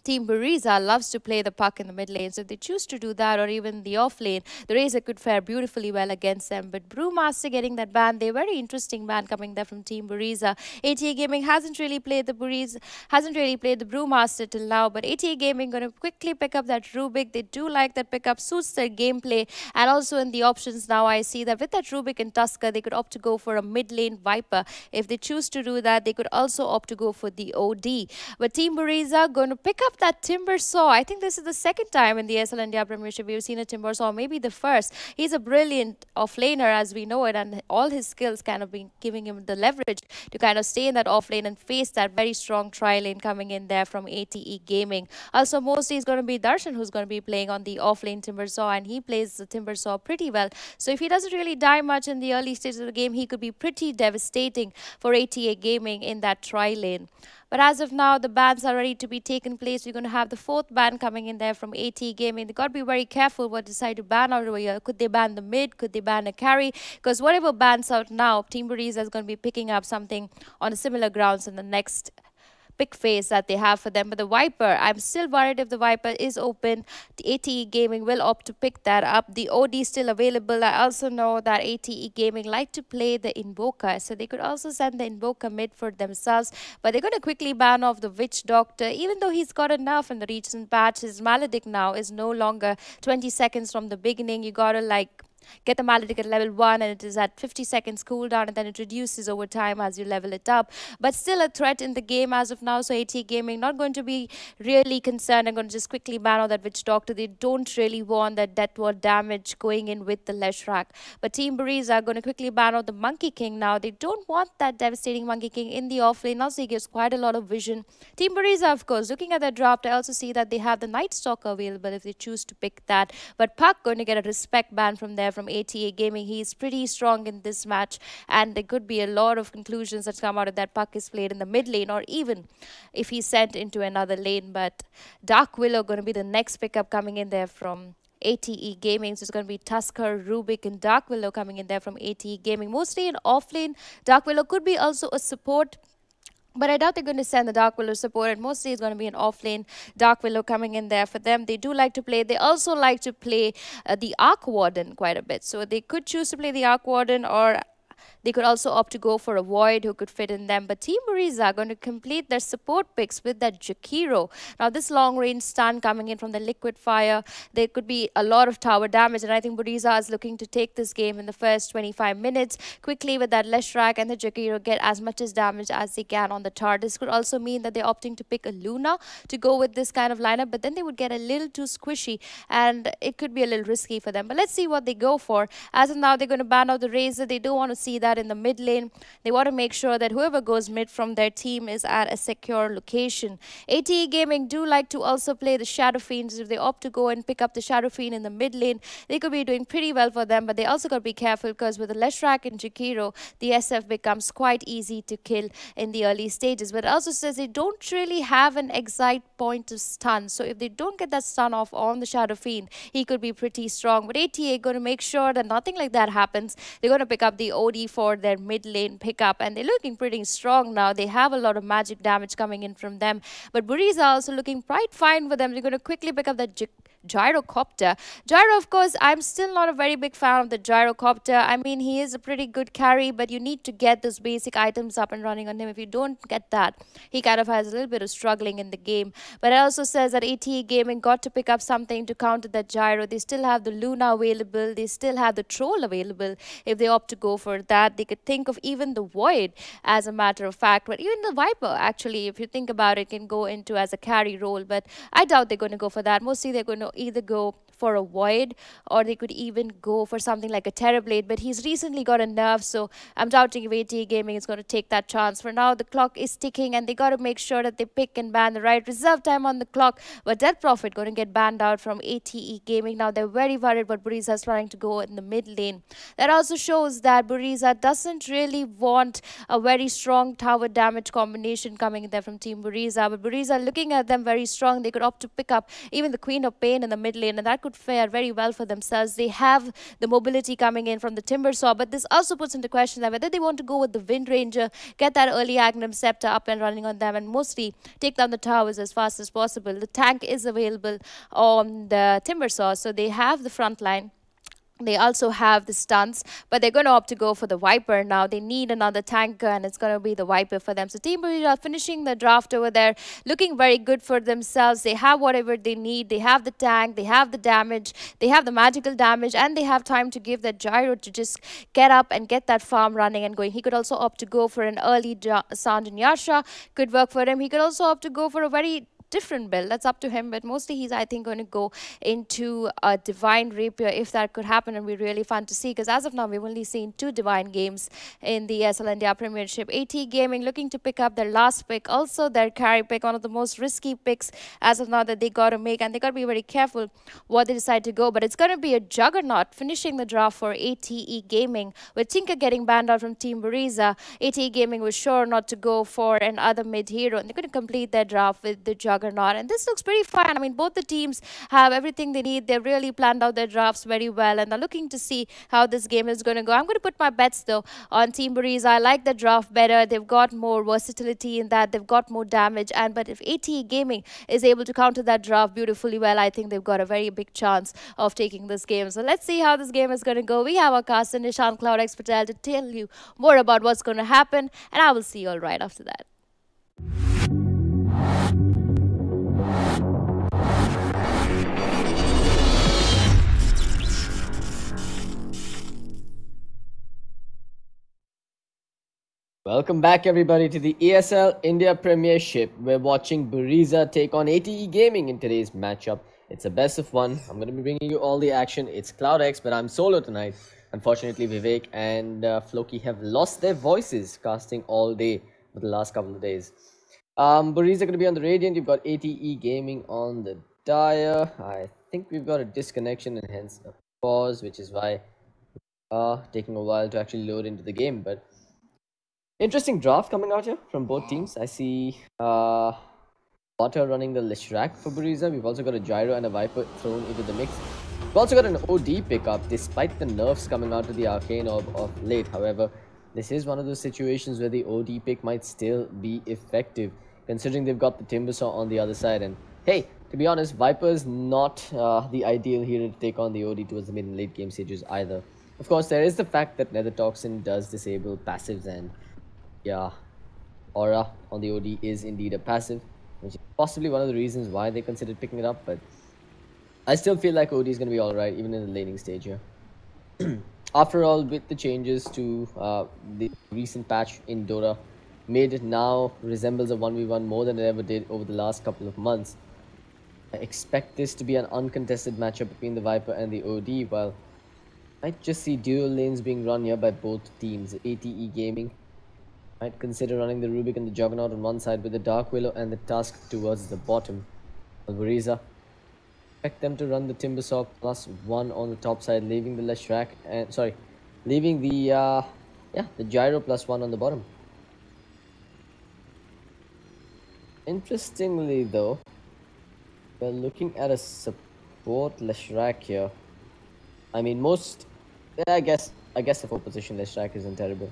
Team Buriza loves to play the puck in the mid lane, so if they choose to do that, or even the off lane, the Razor could fare beautifully well against them. But Brewmaster getting that ban, they're very interesting ban coming there from Team Buriza. ATA Gaming hasn't really played the Brewmaster till now, but ATA Gaming going to quickly pick up that Rubik. They do like that pickup, suits their gameplay, and also in the options now I see that with that Rubik and Tusker, they could opt to go for a mid lane Viper. If they choose to do that, they could also opt to go for the OD. But Team Buriza going to pick up that Timber Saw. I think this is the second time in the ESL India Premiership we've seen a Timber Saw, maybe the first. He's a brilliant off-laner as we know it, and all his skills kind of been giving him the leverage to kind of stay in that off-lane and face that very strong tri-lane coming in there from ATE Gaming. Also, mostly is going to be Darshan who's going to be playing on the off-lane Timber Saw, and he plays the Timber Saw pretty well. So if he doesn't really die much in the early stages of the game, he could be pretty devastating for ATA Gaming in that tri-lane. But as of now, the bans are ready to be taken place. We're going to have the fourth ban coming in there from AT Gaming. They've got to be very careful what they decide to ban out over here. Could they ban the mid? Could they ban a carry? Because whatever bans out now, Team Buriza is going to be picking up something on a similar grounds in the next pick phase that they have for them. But the Viper, I'm still worried if the Viper is open. The ATE Gaming will opt to pick that up. The OD is still available. I also know that ATE Gaming like to play the Invoker, so they could also send the Invoker mid for themselves. But they're going to quickly ban off the Witch Doctor, even though he's got enough in the recent patch. His Maledict now is no longer 20 seconds from the beginning. You got to get the Maledict at level 1, and it is at 50 seconds cooldown, and then it reduces over time as you level it up. But still a threat in the game as of now, so AT Gaming not going to be really concerned. I'm going to just quickly ban out that Witch Doctor. They don't really want that death ward damage going in with the Leshrac. But Team Buriza are going to quickly ban out the Monkey King now. They don't want that devastating Monkey King in the offlane. Also, he gives quite a lot of vision. Team Buriza, of course, looking at their draft, I also see that they have the Night Stalker available if they choose to pick that. But Puck going to get a respect ban from there from ATA Gaming. He's pretty strong in this match, and there could be a lot of conclusions that come out of that. Puck is played in the mid lane, or even if he's sent into another lane. But Dark Willow going to be the next pickup coming in there from ATE Gaming. So it's going to be Tusker, Rubik, and Dark Willow coming in there from ATE Gaming. Mostly in off lane. Dark Willow could be also a support, but I doubt they're going to send the Dark Willow support, and mostly it's going to be an off-lane Dark Willow coming in there for them. They do like to play. They also like to play the Arc Warden quite a bit. So they could choose to play the Arc Warden, or they could also opt to go for a Void who could fit in them. But Team Buriza are going to complete their support picks with that Jakiro. Now, this long-range stun coming in from the Liquid Fire, there could be a lot of tower damage, and I think Buriza is looking to take this game in the first 25 minutes. Quickly with that Leshrac and the Jakiro, get as much as damage as they can on the tower. This could also mean that they're opting to pick a Luna to go with this kind of lineup, but then they would get a little too squishy, and it could be a little risky for them. But let's see what they go for. As of now, they're going to ban out the Razor. They don't want to see that in the mid lane. They want to make sure that whoever goes mid from their team is at a secure location. ATE Gaming do like to also play the Shadow Fiends. If they opt to go and pick up the Shadow Fiend in the mid lane, they could be doing pretty well for them, but they also got to be careful, because with the Leshrac and Jakiro, the SF becomes quite easy to kill in the early stages. But it also says they don't really have an exact point of stun, so if they don't get that stun off on the Shadow Fiend, he could be pretty strong. But ATA going to make sure that nothing like that happens. They're going to pick up the OD for their mid lane pickup, and they're looking pretty strong now. They have a lot of magic damage coming in from them, but Buriza also looking quite fine for them. They're going to quickly pick up that Gyrocopter. Gyro, of course, I'm still not a very big fan of the Gyrocopter. I mean, he is a pretty good carry, but you need to get those basic items up and running on him. If you don't get that, he kind of has a little bit of struggling in the game. But it also says that ATE Gaming got to pick up something to counter that Gyro. They still have the Luna available. They still have the Troll available. If they opt to go for that, they could think of even the Void, as a matter of fact. But even the Viper, actually, if you think about it, can go into as a carry role. But I doubt they're going to go for that. Mostly they're going to either go for a Void, or they could even go for something like a Terrorblade, but he's recently got a nerf, so I'm doubting if ATE Gaming is going to take that chance. For now, the clock is ticking, and they got to make sure that they pick and ban the right reserve time on the clock. But Death Prophet going to get banned out from ATE Gaming. Now they're very worried, but Buriza is trying to go in the mid lane. That also shows that Buriza doesn't really want a very strong tower damage combination coming in there from Team Buriza, but Buriza, looking at them very strong, they could opt to pick up even the Queen of Pain in the mid lane, and that could fare very well for themselves. They have the mobility coming in from the Timbersaw, but this also puts into question that whether they want to go with the Wind Ranger, get that early Agnum Scepter up and running on them, and mostly take down the towers as fast as possible. The tank is available on the Timbersaw, so they have the front line. They also have the stuns, but they're going to opt to go for the Viper now. They need another tanker, and it's going to be the Viper for them. So Team Buriza finishing the draft over there, looking very good for themselves. They have whatever they need. They have the tank, they have the damage, they have the magical damage, and they have time to give that Gyro to just get up and get that farm running and going. He could also opt to go for an early Sound and Yasha. Could work for him. He could also opt to go for a very different build. That's up to him, but mostly he's, I think, going to go into a Divine Rapier if that could happen, and be really fun to see, because as of now we've only seen 2 Divine games in the ESL India Premiership. AT Gaming looking to pick up their last pick, also their carry pick, one of the most risky picks as of now that they got to make, and they got to be very careful what they decide to go. But it's going to be a Juggernaut finishing the draft for ATE Gaming, with Tinker getting banned out from Team Buriza. ATE Gaming was sure not to go for another mid hero, and they're going to complete their draft with the Juggernaut. And this looks pretty fun. I mean, both the teams have everything they need. They've really planned out their drafts very well, and they're looking to see how this game is going to go. I'm going to put my bets, though, on Team Buriza. I like the draft better. They've got more versatility in that. They've got more damage. But if ATE Gaming is able to counter that draft beautifully well, I think they've got a very big chance of taking this game. So let's see how this game is going to go. We have our caster, Nishan Cloud Patel, to tell you more about what's going to happen, and I will see you all right after that. Welcome back, everybody, to the ESL India Premiership. We're watching Buriza take on ATE Gaming in today's matchup. It's a best of one. I'm going to be bringing you all the action. It's CloudX, but I'm solo tonight. Unfortunately, Vivek and Floki have lost their voices casting all day for the last couple of days. Buriza going to be on the Radiant. You've got ATE Gaming on the Dire. I think we've got a disconnection and hence a pause, which is why taking a while to actually load into the game. But interesting draft coming out here from both teams. I see DOTA running the Lishrak for Buriza. We've also got a Gyro and a Viper thrown into the mix. We've also got an OD pickup despite the nerfs coming out to the Arcane Orb of late. However, this is one of those situations where the OD pick might still be effective, considering they've got the Timbersaw on the other side. And hey, to be honest, Viper's not the ideal hero to take on the OD towards the mid and late game stages either. Of course, there is the fact that Nether Toxin does disable passives, and yeah, Aura on the OD is indeed a passive, which is possibly one of the reasons why they considered picking it up. But I still feel like OD is going to be alright, even in the laning stage here. After all, with the changes to the recent patch in Dota, made it now resembles a 1v1 more than it ever did over the last couple of months. I expect this to be an uncontested matchup between the Viper and the OD, while I just see dual lanes being run here by both teams. ATE Gaming might consider running the Rubik and the Juggernaut on one side with the Dark Willow and the Tusk towards the bottom. Buriza expect them to run the Timbersaw +1 on the top side, leaving the Leshrak and leaving the the Gyro +1 on the bottom. Interestingly though, we're looking at a support Leshrak here. I mean, I guess the 4th position Leshrak isn't terrible.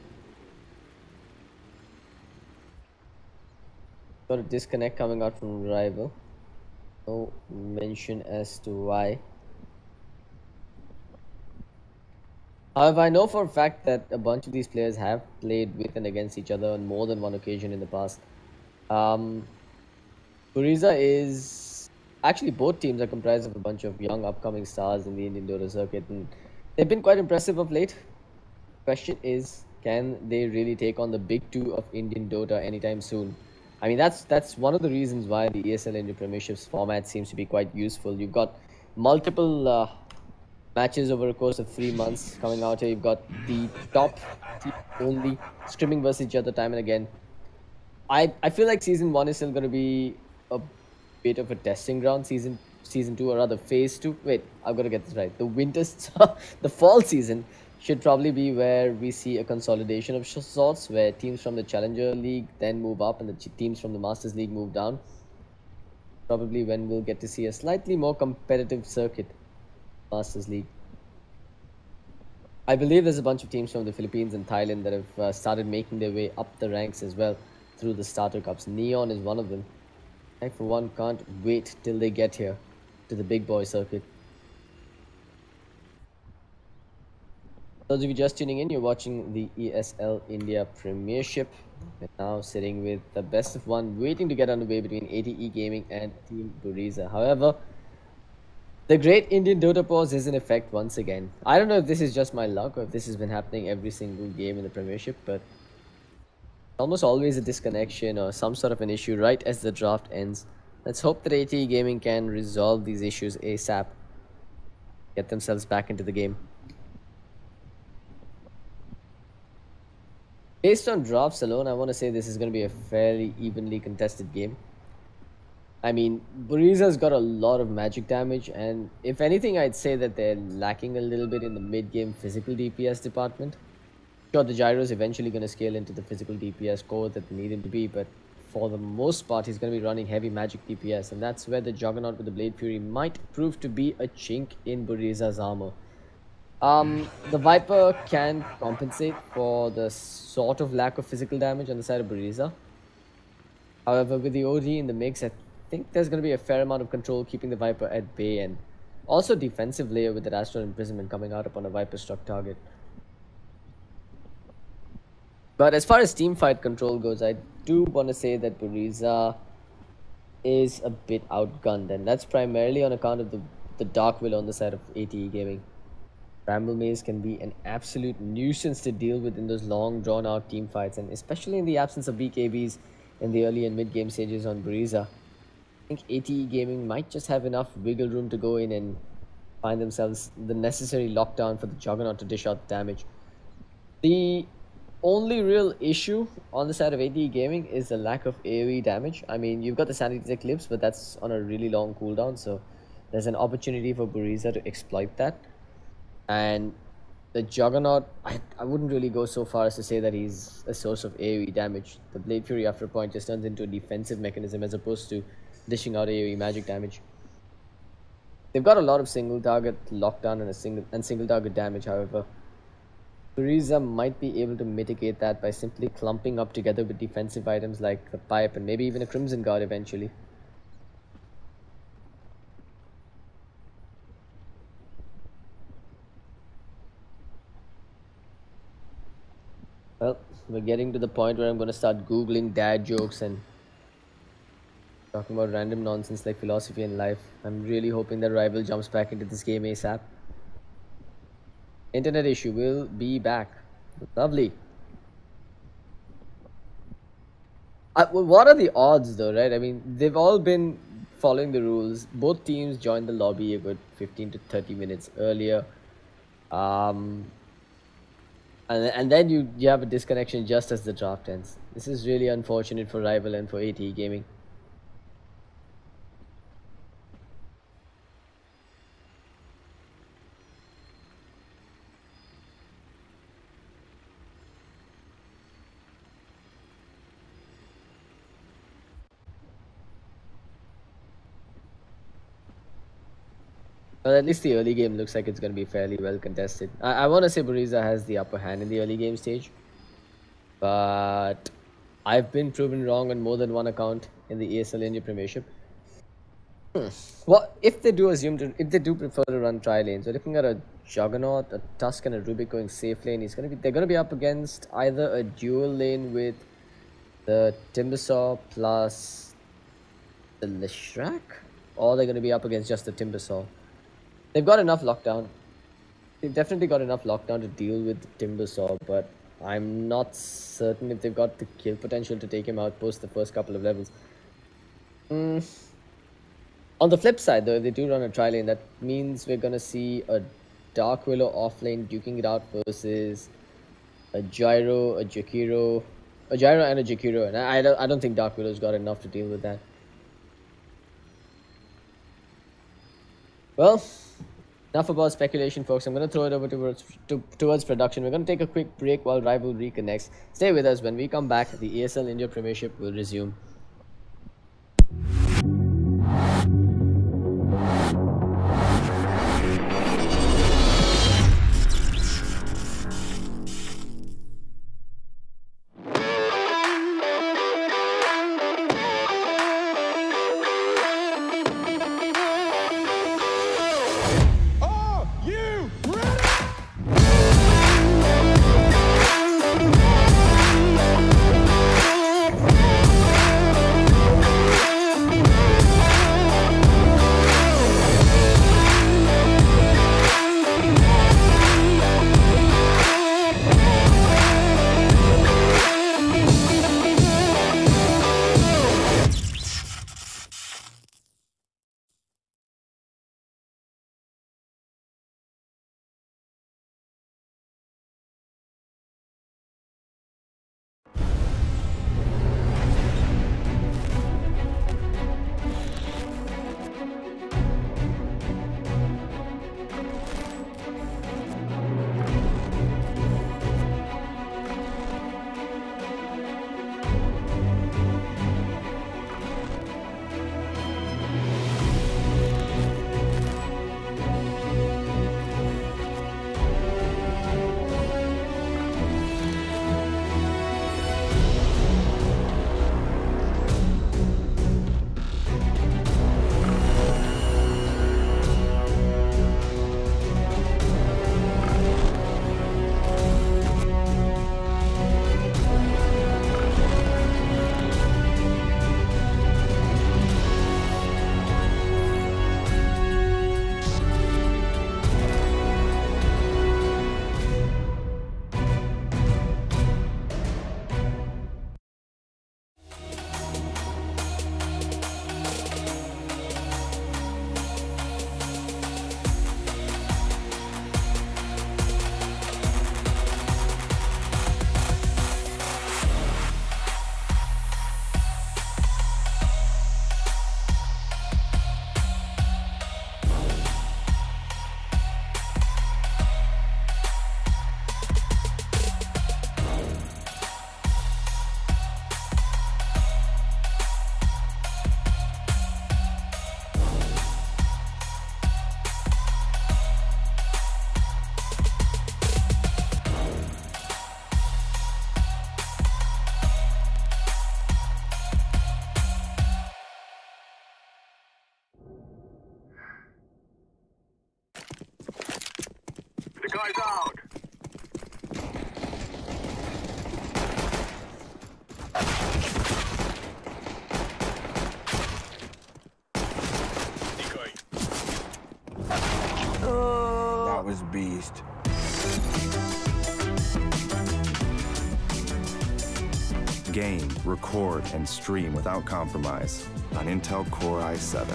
Got a disconnect coming out from Rival. No mention as to why. However, I know for a fact that a bunch of these players have played with and against each other on more than one occasion in the past. Buriza is... Actually, both teams are comprised of a bunch of young upcoming stars in the Indian Dota circuit, and they've been quite impressive of late. Question is, can they really take on the big two of Indian Dota anytime soon? I mean, that's one of the reasons why the ESL India Premiership's format seems to be quite useful. You've got multiple matches over a course of 3 months coming out here. You've got the top team only scrimming versus each other time and again. I feel like season 1 is still going to be a bit of a testing ground. Season 2, or rather phase 2. Wait, I've got to get this right. The fall season should probably be where we see a consolidation of sorts, where teams from the Challenger League then move up and the teams from the Masters League move down. Probably when we'll get to see a slightly more competitive circuit, Masters League. I believe there's a bunch of teams from the Philippines and Thailand that have started making their way up the ranks as well through the starter cups. Neon is one of them. I, for one, can't wait till they get here to the big boy circuit. Those of you just tuning in, you're watching the ESL India Premiership. We're now sitting with the best of one waiting to get underway between ATE Gaming and Team Buriza. However, the great Indian Dota pause is in effect once again. I don't know if this is just my luck or if this has been happening every single game in the Premiership, but almost always a disconnection or some sort of an issue right as the draft ends. Let's hope that ATE Gaming can resolve these issues ASAP. Get themselves back into the game. Based on drafts alone, I want to say this is going to be a fairly evenly contested game. I mean, Buriza's got a lot of magic damage, and if anything, I'd say that they're lacking a little bit in the mid-game physical DPS department. Sure, the Gyro's eventually going to scale into the physical DPS core that they need him to be, but for the most part, he's going to be running heavy magic DPS, and that's where the Juggernaut with the Blade Fury might prove to be a chink in Buriza's armor. The Viper can compensate for the sort of lack of physical damage on the side of Buriza. However, with the OD in the mix, I think there's going to be a fair amount of control keeping the Viper at bay, and also defensive layer with the Astral Imprisonment coming out upon a Viper struck target. But as far as team fight control goes, I do want to say that Buriza is a bit outgunned, and that's primarily on account of the Dark Will on the side of ATE Gaming. Bramble Maze can be an absolute nuisance to deal with in those long drawn out team fights, and especially in the absence of BKBs in the early and mid game stages on Buriza. I think ATE Gaming might just have enough wiggle room to go in and find themselves the necessary lockdown for the Juggernaut to dish out damage. The only real issue on the side of ATE Gaming is the lack of AoE damage. I mean, you've got the Sanity Eclipse, but that's on a really long cooldown, so there's an opportunity for Buriza to exploit that. And the Juggernaut, I wouldn't really go so far as to say that he's a source of AoE damage. The Blade Fury after a point just turns into a defensive mechanism as opposed to dishing out AoE magic damage. They've got a lot of single target lockdown and single target damage, however. Buriza might be able to mitigate that by simply clumping up together with defensive items like the pipe and maybe even a Crimson Guard eventually. Well, we're getting to the point where I'm going to start Googling dad jokes and talking about random nonsense like philosophy and life. I'm really hoping that Rival jumps back into this game ASAP. Internet issue will be back. Lovely. What are the odds though, right? I mean, they've all been following the rules. Both teams joined the lobby a good 15 to 30 minutes earlier. And then you have a disconnection just as the draft ends. This is really unfortunate for Rival and for ATE Gaming. Well, at least the early game looks like it's going to be fairly well contested. I want to say Buriza has the upper hand in the early game stage. But I've been proven wrong on more than one account in the ESL India Premiership. What if they do if they do prefer to run tri lanes? We're looking at a Juggernaut, a Tusk, and a Rubik going safe lane. They're gonna be up against either a dual lane with the Timbersaw plus the Leshrac, or they're gonna be up against just the Timbersaw. They've got enough lockdown. They've definitely got enough lockdown to deal with the Timbersaw, but I'm not certain if they've got the kill potential to take him out post the first couple of levels. On the flip side, though, if they do run a tri lane, that means we're gonna see a Dark Willow offlane duking it out versus a Gyro, a Jakiro, a Gyro and a Jakiro, and I don't think Dark Willow's got enough to deal with that. Well, enough about speculation, folks. I'm gonna throw it over towards production. We're gonna take a quick break while Rival reconnects. Stay with us. When we come back, the ESL India Premiership will resume. Guy's out. That was beast. Game, record, and stream without compromise on Intel Core i7.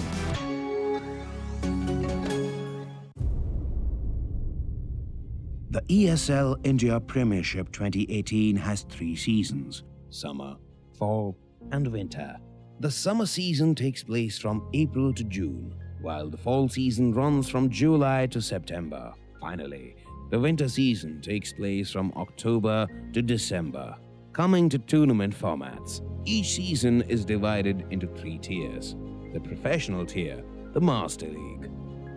The ESL India Premiership 2018 has 3 seasons: summer, fall, and winter. The summer season takes place from April to June, while the fall season runs from July to September. Finally, the winter season takes place from October to December. Coming to tournament formats, each season is divided into 3 tiers: the professional tier, the Master League;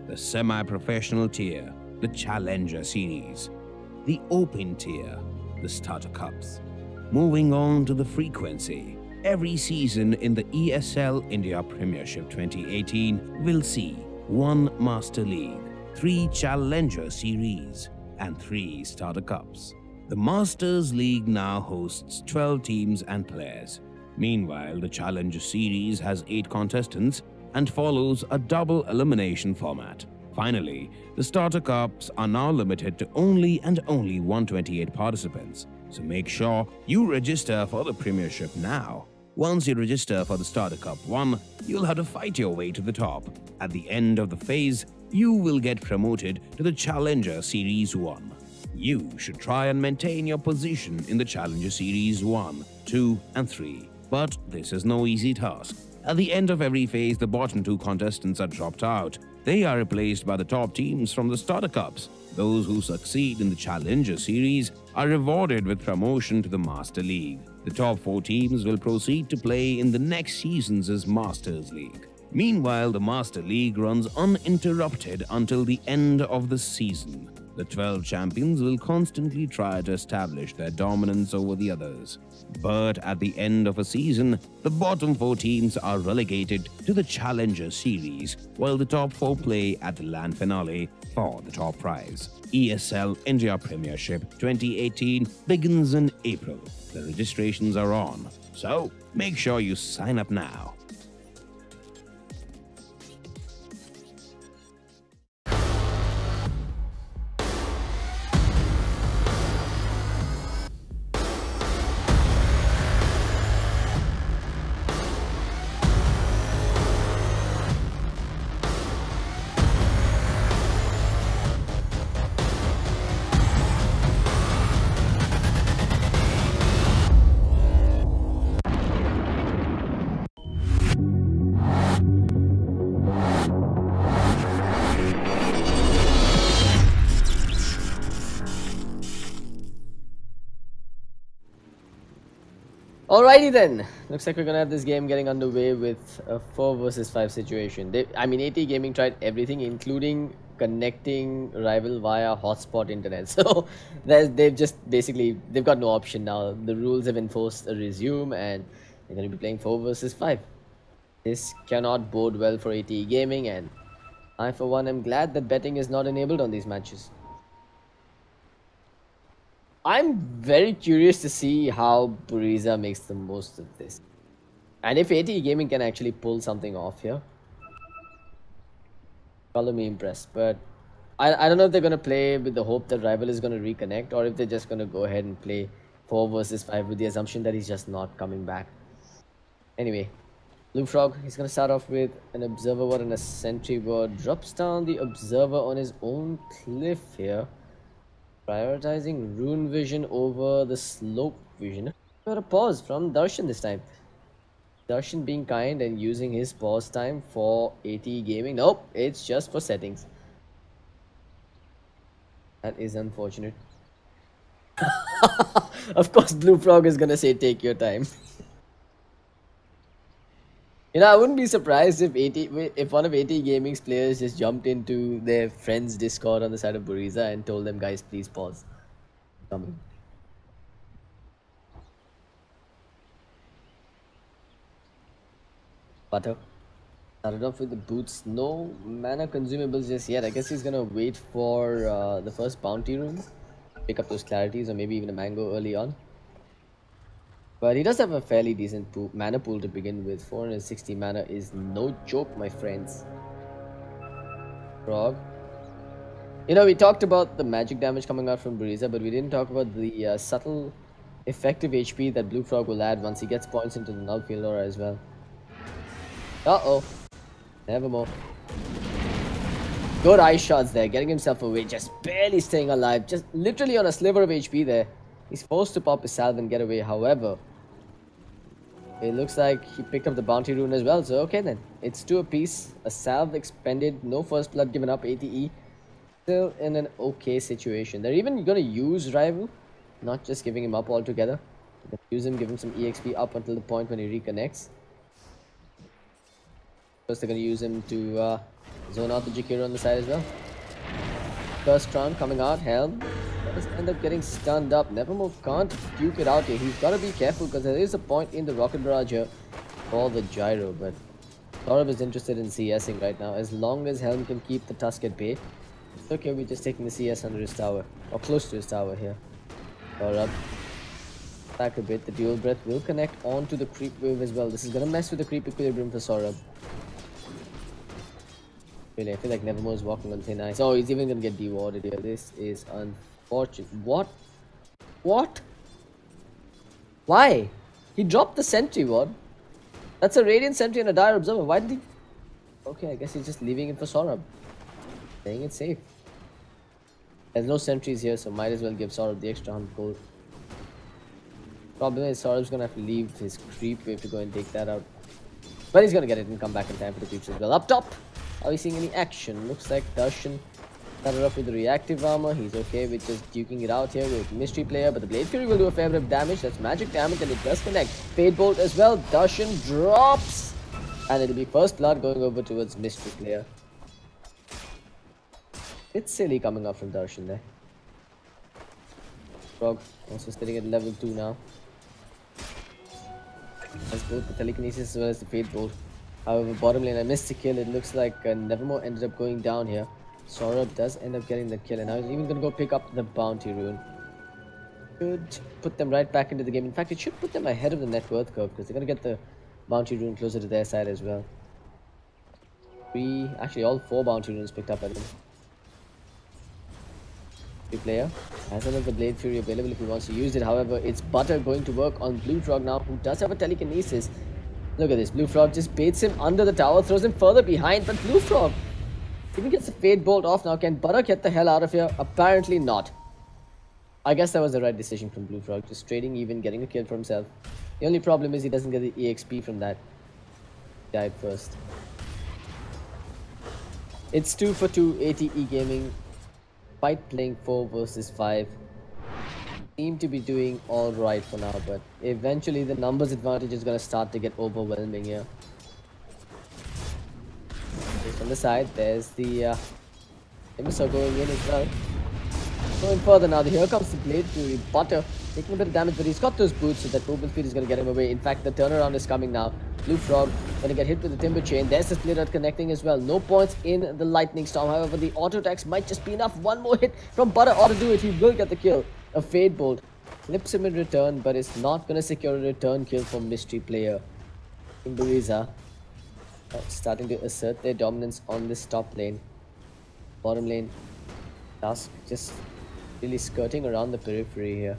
the semi-professional tier, the Challenger Series; the Open tier, the Starter Cups. Moving on to the frequency, every season in the ESL India Premiership 2018 will see 1 Master League, 3 Challenger Series, and 3 Starter Cups. The Masters League now hosts 12 teams and players. Meanwhile, the Challenger Series has 8 contestants and follows a double elimination format. Finally, the Starter Cups are now limited to only 128 participants, so make sure you register for the Premiership now. Once you register for the Starter Cup 1, you'll have to fight your way to the top. At the end of the phase, you will get promoted to the Challenger Series 1. You should try and maintain your position in the Challenger Series 1, 2 and 3. But this is no easy task. At the end of every phase, the bottom 2 contestants are dropped out. They are replaced by the top teams from the Starter Cups. Those who succeed in the Challenger Series are rewarded with promotion to the Master League. The top 4 teams will proceed to play in the next season's Masters League. Meanwhile, the Master League runs uninterrupted until the end of the season. The 12 champions will constantly try to establish their dominance over the others. But at the end of a season, the bottom 4 teams are relegated to the Challenger Series, while the top 4 play at the land finale for the top prize. ESL India Premiership 2018 begins in April. The registrations are on, so make sure you sign up now. Alrighty then, looks like we're gonna have this game getting underway with a 4 versus 5 situation. AT Gaming tried everything, including connecting Rival via hotspot internet. So they've got no option now. The rules have enforced a resume, and they're gonna be playing 4 versus 5. This cannot bode well for AT Gaming, and I for one am glad that betting is not enabled on these matches. I'm very curious to see how Buriza makes the most of this. And if AT Gaming can actually pull something off here. Color me impressed. But I don't know if they're going to play with the hope that Rival is going to reconnect, or if they're just going to go ahead and play 4 versus 5 with the assumption that he's just not coming back. Anyway, Blue Frog, he's going to start off with an Observer Ward and a Sentry Ward. Drops down the Observer on his own cliff here. Prioritizing Rune Vision over the Slope Vision. Got a pause from Darshan this time. Darshan being kind and using his pause time for AT Gaming. Nope, it's just for settings. That is unfortunate. Of course, Blue Frog is gonna say take your time. You know, I wouldn't be surprised if one of AT Gaming's players just jumped into their friend's Discord on the side of Buriza and told them, guys, please pause. Coming. Butter. Started off with the boots. No mana consumables just yet. I guess he's gonna wait for the first bounty room. Pick up those clarities, or maybe even a mango early on. But he does have a fairly decent mana pool to begin with. 460 mana is no joke, my friends. Frog. You know, we talked about the magic damage coming out from Buriza, but we didn't talk about the subtle effective HP that Blue Frog will add once he gets points into the Null Field Aura as well. Uh-oh. Nevermore. Good eye shots there, getting himself away, just barely staying alive, just literally on a sliver of HP there. He's forced to pop his salve and get away. However, it looks like he picked up the bounty rune as well. So okay then, it's 2 apiece. A salve expended, no first blood given up. ATE still in an okay situation. They're even going to use Rival, not just giving him up altogether. They're gonna use him, give him some EXP up until the point when he reconnects. First, they're going to use him to zone out the Jakiro on the side as well. First round coming out, Helm. Does end up getting stunned up. Nevermore can't duke it out here. He's got to be careful because there is a point in the rocket barrage here for the gyro. But Saurabh is interested in CSing right now. As long as Helm can keep the Tusk at bay, it's okay. We're just taking the CS under his tower, or close to his tower here. Saurabh back a bit. The dual breath will connect onto the creep wave as well. This is gonna mess with the creep equilibrium for Saurabh. Really, I feel like Nevermore is walking on thin ice. Oh, he's even gonna get dewarded here. This is unfortunate. What? What? Why? He dropped the sentry ward. That's a Radiant Sentry and a Dire Observer. Why did he? Okay, I guess he's just leaving it for Saurabh. Playing it safe. There's no sentries here, so might as well give Saurabh the extra 100 gold. Problem is, Saurabh's gonna have to leave his creep wave to go and take that out. But he's gonna get it and come back in time for the creeps as well. Up top! Are we seeing any action? Looks like Darshan started off with the reactive armor. He's okay with just duking it out here with Mystery Player, but the Blade Fury will do a fair bit of damage. That's magic damage and it does connect. Fade Bolt as well. Darshan drops! And it'll be first blood going over towards Mystery Player. It's silly coming up from Darshan there. Frog also sitting at level 2 now. Has both the Telekinesis as well as the Fade Bolt. However, bottom lane, I missed the kill. It looks like Nevermore ended up going down here. Saurabh does end up getting the kill, and now he's even going to go pick up the Bounty Rune. Should put them right back into the game. In fact, it should put them ahead of the net worth curve because they're going to get the Bounty Rune closer to their side as well. Actually, all 4 Bounty Runes picked up at them. Player has another Blade Fury available if he wants to use it. However, it's Butter going to work on Blue Frog now, who does have a Telekinesis. Look at this. Blue Frog just baits him under the tower, throws him further behind, but Blue Frog even gets the Fade Bolt off now. Can Butter get the hell out of here? Apparently not. I guess that was the right decision from Blue Frog. Just trading even, getting a kill for himself. The only problem is he doesn't get the EXP from that. Died first. It's 2 for 2 ATE Gaming. Fight playing 4 versus 5. Seem to be doing alright for now, but eventually the numbers advantage is going to start to get overwhelming here. Just on the side, there's the Timbersaw going in as well. Going further now, here comes the Blade Fury. Butter taking a bit of damage, but he's got those boots, so that movement speed is going to get him away. In fact, the turnaround is coming now. Blue Frog going to get hit with the Timber Chain. There's the Split Out connecting as well. No points in the Lightning Storm. However, the auto attacks might just be enough. One more hit from Butter ought to do it. He will get the kill. A Fade Bolt flips him in return, but it's not going to secure a return kill for Mystery Player. In Buriza, starting to assert their dominance on this top lane. Bottom lane, Tusk just really skirting around the periphery here.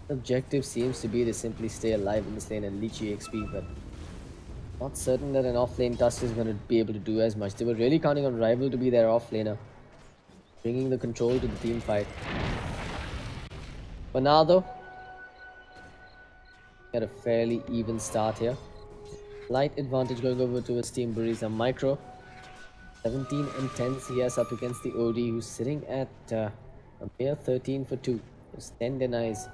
The objective seems to be to simply stay alive in this lane and leech EXP, but not certain that an off-lane Tusk is going to be able to do as much. They were really counting on Rival to be their off-laner, bringing the control to the team fight. For now though, got a fairly even start here. Light advantage going over towards Team Buriza. Micro 17 and 10 CS up against the OD, who's sitting at a mere 13 for 2. Those 10 denies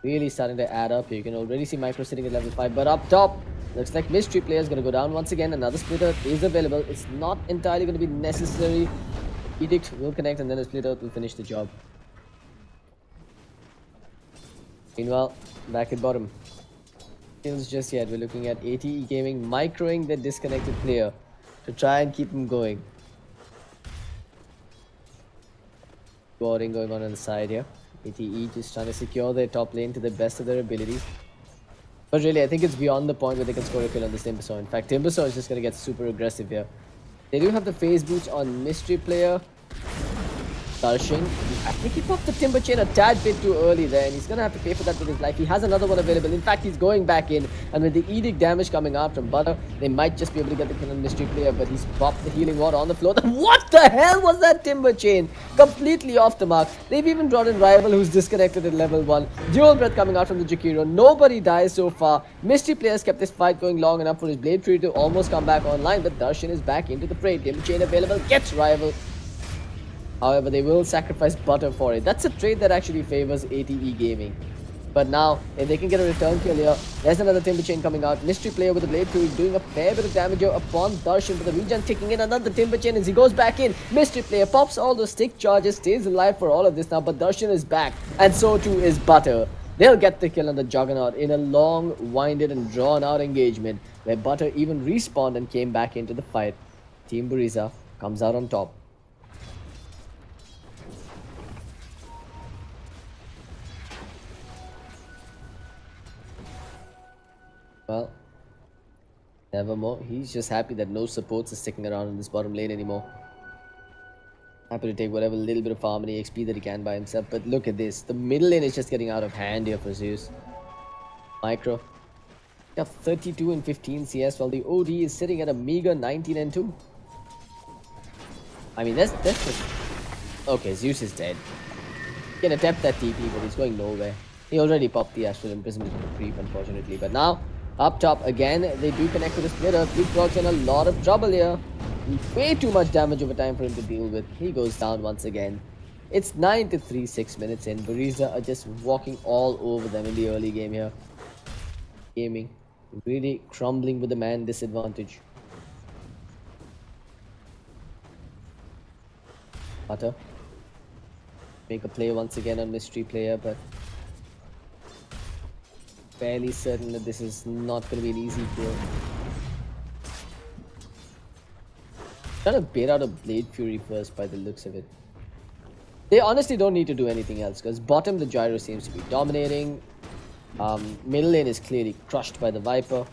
really starting to add up here. You can already see Micro sitting at level 5, but up top looks like Mystery Player is going to go down once again. Another splitter is available. It's not entirely going to be necessary. Edict will connect and then a splitter will finish the job. Meanwhile, back at bottom, kills just yet. We're looking at ATE Gaming microing the disconnected player to try and keep him going. Boarding going on the side here. ATE just trying to secure their top lane to the best of their abilities. But really, I think it's beyond the point where they can score a kill on this Timbersaw. In fact, Timbersaw is just going to get super aggressive here. They do have the phase boots on Mystery Player. Darshan, I think he popped the Timber Chain a tad bit too early there, and he's going to have to pay for that with his life. He has another one available. In fact, he's going back in, and with the Edict damage coming out from Butter, they might just be able to get the kill on Mystery Player, but he's popped the healing water on the floor. What the hell was that Timber Chain? Completely off the mark. They've even brought in Rival, who's disconnected at level 1. Dual Breath coming out from the Jakiro. Nobody dies so far. Mystery Player's kept this fight going long enough for his Blade Fury to almost come back online, but Darshan is back into the fray. Timber Chain available, gets Rival. However, they will sacrifice Butter for it. That's a trade that actually favors ATE Gaming. But now, if they can get a return kill here, there's another Timber Chain coming out. Mystery player with the Blade Fury doing a fair bit of damage here upon Darshan, but the regen ticking in. Another Timber Chain as he goes back in. Mystery player pops all those stick charges, stays alive for all of this now, but Darshan is back, and so too is Butter. They'll get the kill on the Juggernaut in a long, winded and drawn-out engagement, where Butter even respawned and came back into the fight. Team Buriza comes out on top. Well, nevermore. He's just happy that no supports are sticking around in this bottom lane anymore. Happy to take whatever little bit of farm and EXP that he can by himself. But look at this. The middle lane is just getting out of hand here for Zeus. Micro. Got 32 and 15 CS while the OD is sitting at a meager 19 and 2. I mean, that's just... Okay, Zeus is dead. He can attempt that TP, but he's going nowhere. He already popped the Astral Imprisonment with the creep, unfortunately. But now... Up top again, they do connect with the splitter. Bigfrog's in a lot of trouble here. Way too much damage over time for him to deal with. He goes down once again. It's 9 to 3, 6 minutes in. Buriza are just walking all over them in the early game here. Gaming. Really crumbling with the man disadvantage. Butter. Make a play once again on Mystery player, but... fairly certain that this is not going to be an easy kill. Trying to bait out a Blade Fury first by the looks of it. They honestly don't need to do anything else because bottom the Gyro seems to be dominating. Middle lane is clearly crushed by the Viper.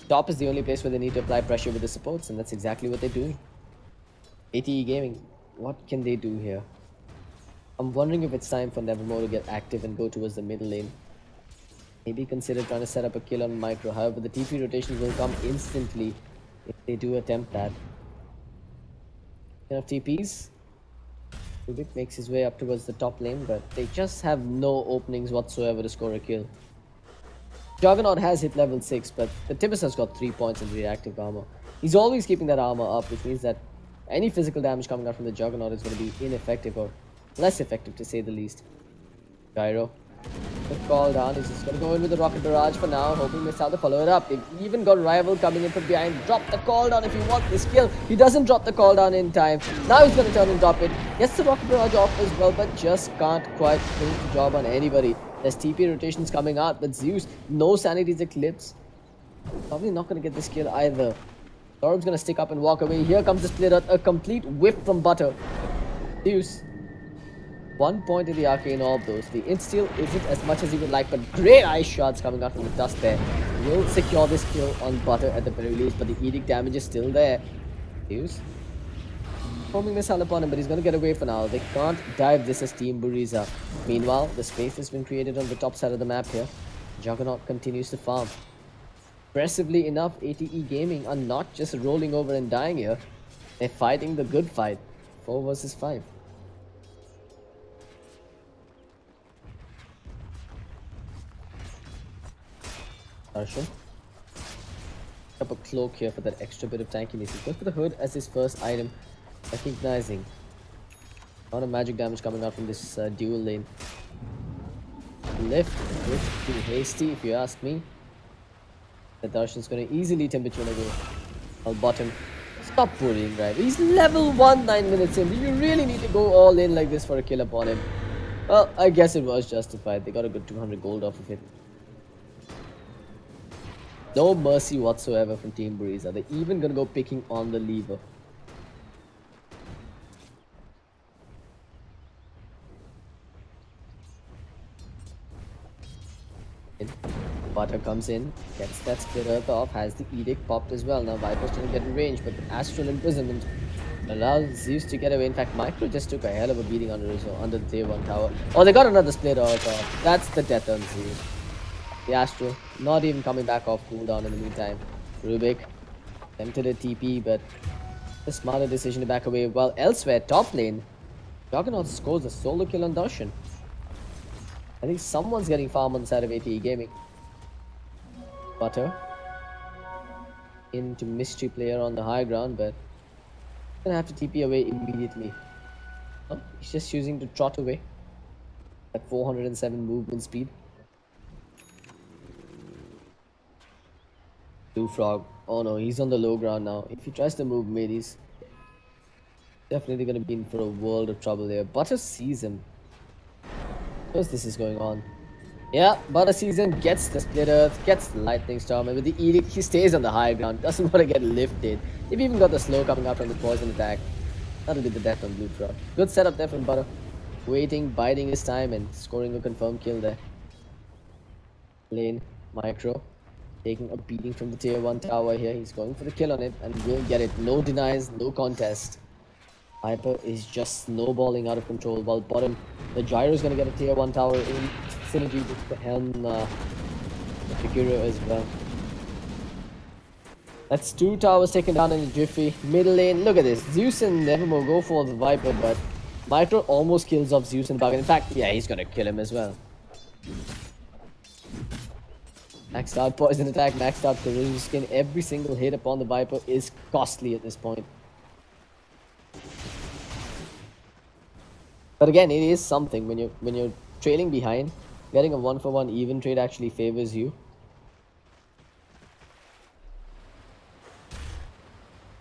Top is the only place where they need to apply pressure with the supports, and that's exactly what they're doing. ATE Gaming, what can they do here? I'm wondering if it's time for Nevermore to get active and go towards the middle lane. Maybe consider trying to set up a kill on Micro. However, the TP rotations will come instantly if they do attempt that. Enough TPs. Rubik makes his way up towards the top lane, but they just have no openings whatsoever to score a kill. Juggernaut has hit level 6, but the Timbus has got 3 points in reactive armor. He's always keeping that armor up, which means that any physical damage coming out from the Juggernaut is going to be ineffective or less effective to say the least. Gyro. Good call down. He's just going to go in with the Rocket Barrage for now, hoping Missile to follow it up. They've even got Rival coming in from behind. Drop the call down if you want this kill. He doesn't drop the call down in time. Now he's going to turn and drop it. Gets the Rocket Barrage off as well, but just can't quite finish the job on anybody. There's TP rotations coming out, but Zeus, no Sanity's Eclipse. Probably not going to get this kill either. Thorb's going to stick up and walk away. Here comes the Splitter. A complete whiff from Butter. Zeus. 1 point in the Arcane Orb though, so the insta-steal isn't as much as he would like, but great ice shots coming out from the dust there. Will secure this kill on Butter at the very least, but the Edict damage is still there. Zeus. Homing missile upon him, but he's going to get away for now. They can't dive this as Team Buriza. Meanwhile, the space has been created on the top side of the map here. Juggernaut continues to farm. Impressively enough, ATE Gaming are not just rolling over and dying here. They're fighting the good fight. 4 versus 5. Arpan. Up a cloak here for that extra bit of tankiness. He goes for the hood as his first item. Recognizing. A lot of magic damage coming out from this dual lane. Lift a bit too hasty if you ask me. The Darshan's going to easily temperature away. I'll bottom. Stop bullying, right? He's level 1 9 minutes in. Do you really need to go all in like this for a kill upon him? Well, I guess it was justified. They got a good 200 gold off of it. No mercy whatsoever from Team Buriza. They're even gonna go picking on the lever. Butter comes in, gets that Split Earth off, has the Edict popped as well. Now Viper's trying to get in range, but the Astral Imprisonment allows Zeus to get away. In fact, Micro just took a hell of a beating under the tier 1 tower. Oh, they got another Split Earth off. That's the death on Zeus. The Astro not even coming back off cooldown in the meantime. Rubik tempted a TP, but a smarter decision to back away. While elsewhere, top lane, Juggernaut scores a solo kill on Darshan. I think someone's getting farm on the side of ATE Gaming. Butter into Mystery player on the high ground, but gonna have to TP away immediately. Oh, he's just choosing to trot away at 407 movement speed. Blue Frog. Oh no, he's on the low ground now. If he tries to move mid, he's definitely going to be in for a world of trouble there. Butter sees him. Knows this is going on. Yeah, Butter sees him, gets the split earth, gets the lightning storm, and with the edict, he stays on the high ground. Doesn't want to get lifted. They've even got the slow coming out from the poison attack. That'll be the death on Blue Frog. Good setup there from Butter. Waiting, biding his time, and scoring a confirmed kill there. Lane, Micro, taking a beating from the tier 1 tower here. He's going for the kill on it and will get it. No denies, no contest. Hyper is just snowballing out of control, while bottom, the Gyro is going to get a tier 1 tower in synergy with the Helm, the Figuro as well. That's 2 towers taken down in a jiffy. Middle lane, look at this. Zeus and Nevermore go for the Viper, but Micro almost kills off Zeus and Bug. In fact, yeah, he's going to kill him as well. Maxed out poison attack, maxed out corrosion skin. Every single hit upon the Viper is costly at this point. But again, it is something when you're trailing behind, getting a 1-for-1 even trade actually favors you.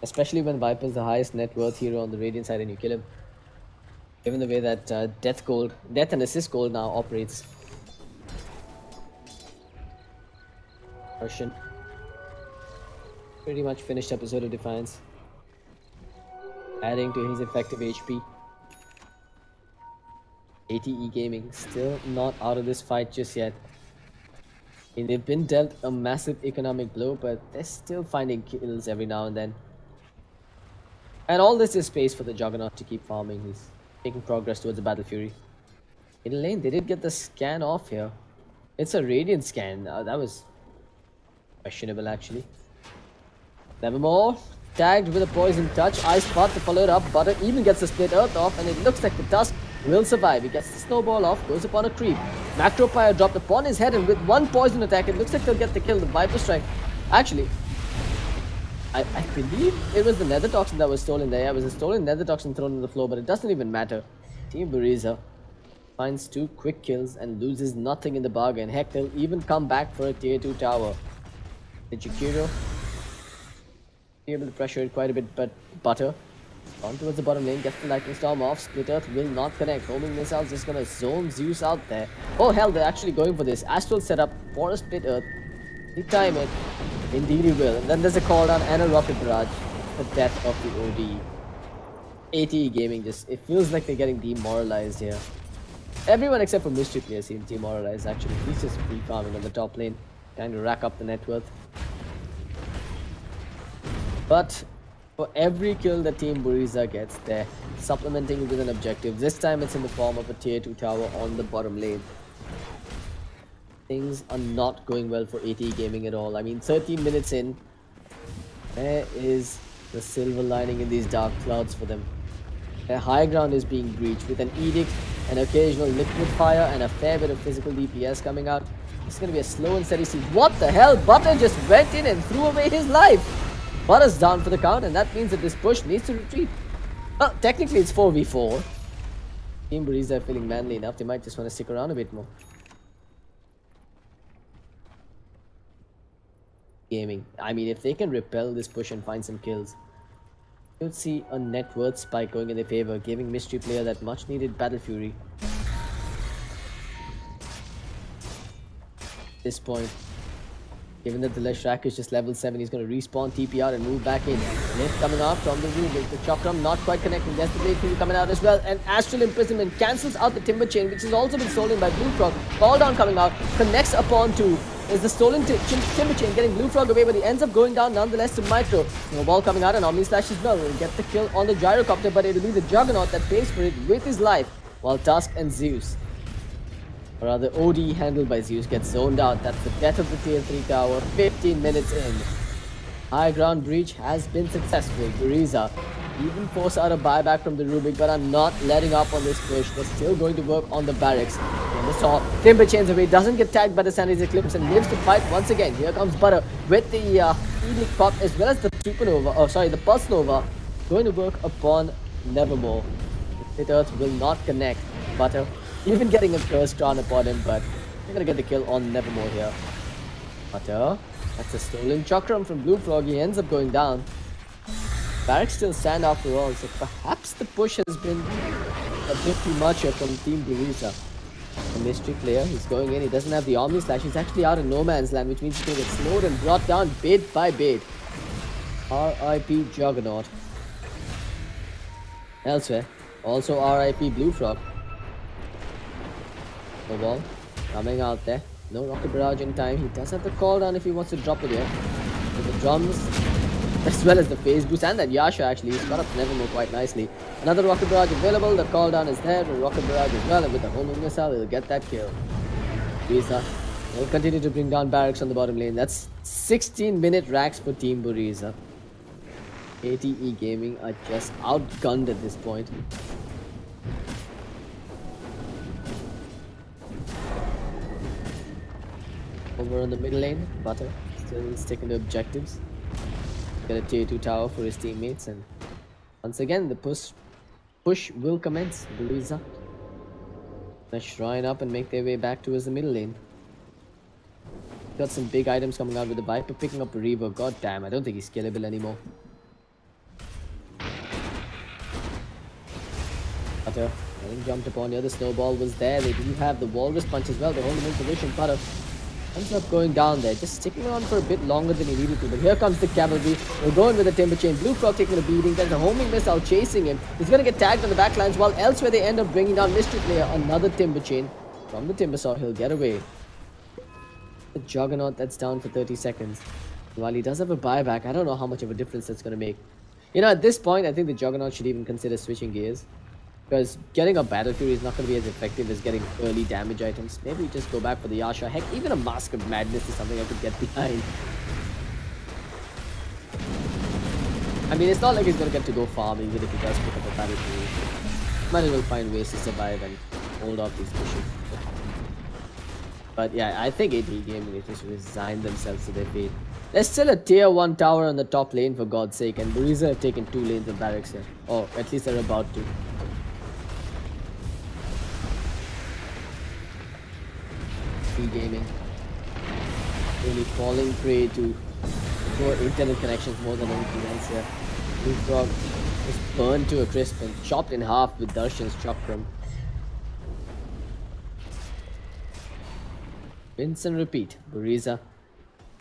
Especially when Viper's the highest net worth hero on the Radiant side and you kill him. Given the way that Death and Assist Gold now operates. Russian. Pretty much finished episode of Defiance. Adding to his effective HP. ATE Gaming still not out of this fight just yet. And they've been dealt a massive economic blow, but they're still finding kills every now and then. And all this is space for the Juggernaut to keep farming. He's making progress towards the Battle Fury. In lane, they did get the scan off here. It's a Radiant scan. That was questionable actually. Nevermore. Tagged with a poison touch. Ice Spot to follow it up. Butter even gets the split earth off, and it looks like the Tusk will survive. He gets the snowball off, goes upon a creep. Macro Pyre dropped upon his head, and with one poison attack, it looks like they'll get the kill. The Viper Strike. Actually, I believe it was the Nether Toxin that was stolen there. Yeah, it was a stolen Nether Toxin thrown on the floor, but it doesn't even matter. Team Buriza finds 2 quick kills and loses nothing in the bargain. Heck, they'll even come back for a tier 2 tower. The Jakiro able to pressure it quite a bit, but Butter on towards the bottom lane, gets the lightning storm off. Split Earth will not connect. Homing missiles just gonna zone Zeus out there. Oh hell, they're actually going for this astral setup for a Split Earth. He time it. Indeed he will. And then there's a call down and a rocket barrage. The death of the OD. ATE Gaming just, it feels like they're getting demoralized here. Everyone except for Mystery Player seems demoralized actually. He's just free farming on the top lane, trying to rack up the net worth. But for every kill that Team Buriza gets, they're supplementing it with an objective. This time it's in the form of a tier 2 tower on the bottom lane. Things are not going well for ATE Gaming at all. I mean, 13 minutes in, there is the silver lining in these dark clouds for them. Their high ground is being breached with an edict, an occasional liquid fire, and a fair bit of physical DPS coming out. It's going to be a slow and steady siege. What the hell? Butter just went in and threw away his life. Butter's down for the count, and that means that this push needs to retreat. Well, technically it's 4v4. Team Buriza are feeling manly enough. They might just want to stick around a bit more. Gaming. I mean, if they can repel this push and find some kills, you would see a net worth spike going in their favor, giving Mystery Player that much needed Battle Fury. At this point, given that the Leshrak is just level 7, he's going to respawn, TP out, and move back in. Lift coming out from the room. The Chakram not quite connecting. There's the Blade Fury coming out as well. And Astral Imprisonment cancels out the Timber Chain, which has also been stolen by Blue Frog. Fall down coming out. Connects upon 2. Is the stolen Timber Chain getting Blue Frog away, but he ends up going down nonetheless to Micro. Snowball coming out, and Omni Slash as well. Will get the kill on the Gyrocopter, but it'll be the Juggernaut that pays for it with his life. While Tusk and Zeus, or rather OD handled by Zeus, gets zoned out. That's the death of the tier 3 tower 15 minutes in. High ground breach has been successful. Buriza even force out a buyback from the Rubik, but are not letting up on this push. They're still going to work on the barracks. And the saw Timber chains away, doesn't get tagged by the Sandy's Eclipse, and lives to fight once again. Here comes Butter with the Edict Pop as well as the Supernova, oh sorry, the Pulse Nova, going to work upon Nevermore. The Pit Earth will not connect. Butter even getting a Curse Crown upon him, but they're gonna get the kill on Nevermore here. Butter That's a stolen chakram from Blue Frog. He ends up going down. Barracks still stand after all, so perhaps the push has been a bit too much here from Team Buriza. A mystery player, he's going in, he doesn't have the Omni Slash, he's actually out in no man's land, which means he's going to get slowed and brought down bit by bit. RIP Juggernaut. Elsewhere, also RIP Blue Frog. No ball, coming out there. No Rocket Barrage in time, he does have the call down if he wants to drop it here. With the drums, as well as the phase boost, and that Yasha actually, he's got up Nevermore quite nicely. Another Rocket Barrage available, the call down is there, the Rocket Barrage as well, and with the homing missile, he'll get that kill. Buriza will continue to bring down Barracks on the bottom lane. That's 16-minute racks for Team Buriza. ATE Gaming are just outgunned at this point. Over on the middle lane, Butter still sticking to objectives. Get a tier 2 tower for his teammates, and once again the push will commence. Buriza gonna shrine up and make their way back towards the middle lane. Got some big items coming out with the Viper, picking up a Reaver. God damn, I don't think he's killable anymore. Butter getting jumped upon here. The snowball was there. They do have the walrus punch as well. They hold him in position. Butter ends up going down there, just sticking around for a bit longer than he needed to. But here comes the cavalry. We're going with the timber chain. Blue Frog taking a beating. There's a homing missile chasing him. He's going to get tagged on the backlines, while elsewhere they end up bringing down Mystery Player. Another timber chain from the timber saw. He'll get away. The Juggernaut that's down for 30 seconds. While he does have a buyback, I don't know how much of a difference that's going to make. You know, at this point, I think the Juggernaut should even consider switching gears. Because getting a Battle Fury is not going to be as effective as getting early damage items. Maybe just go back for the Yasha. Heck, even a Mask of Madness is something I could get behind. I mean, it's not like he's going to get to go farm even if he does pick up a Battle Fury. Might as well find ways to survive and hold off these pushes. But yeah, I think AT Gaming has just resigned themselves to their fate. There's still a tier 1 tower on the top lane, for God's sake, and Buriza have taken 2 lanes of barracks here. Or at least they're about to. Gaming really falling prey to poor internet connections more than anything else here. Blue Frog is burned to a crisp and chopped in half with Darshan's chakram. Rinse and repeat. Buriza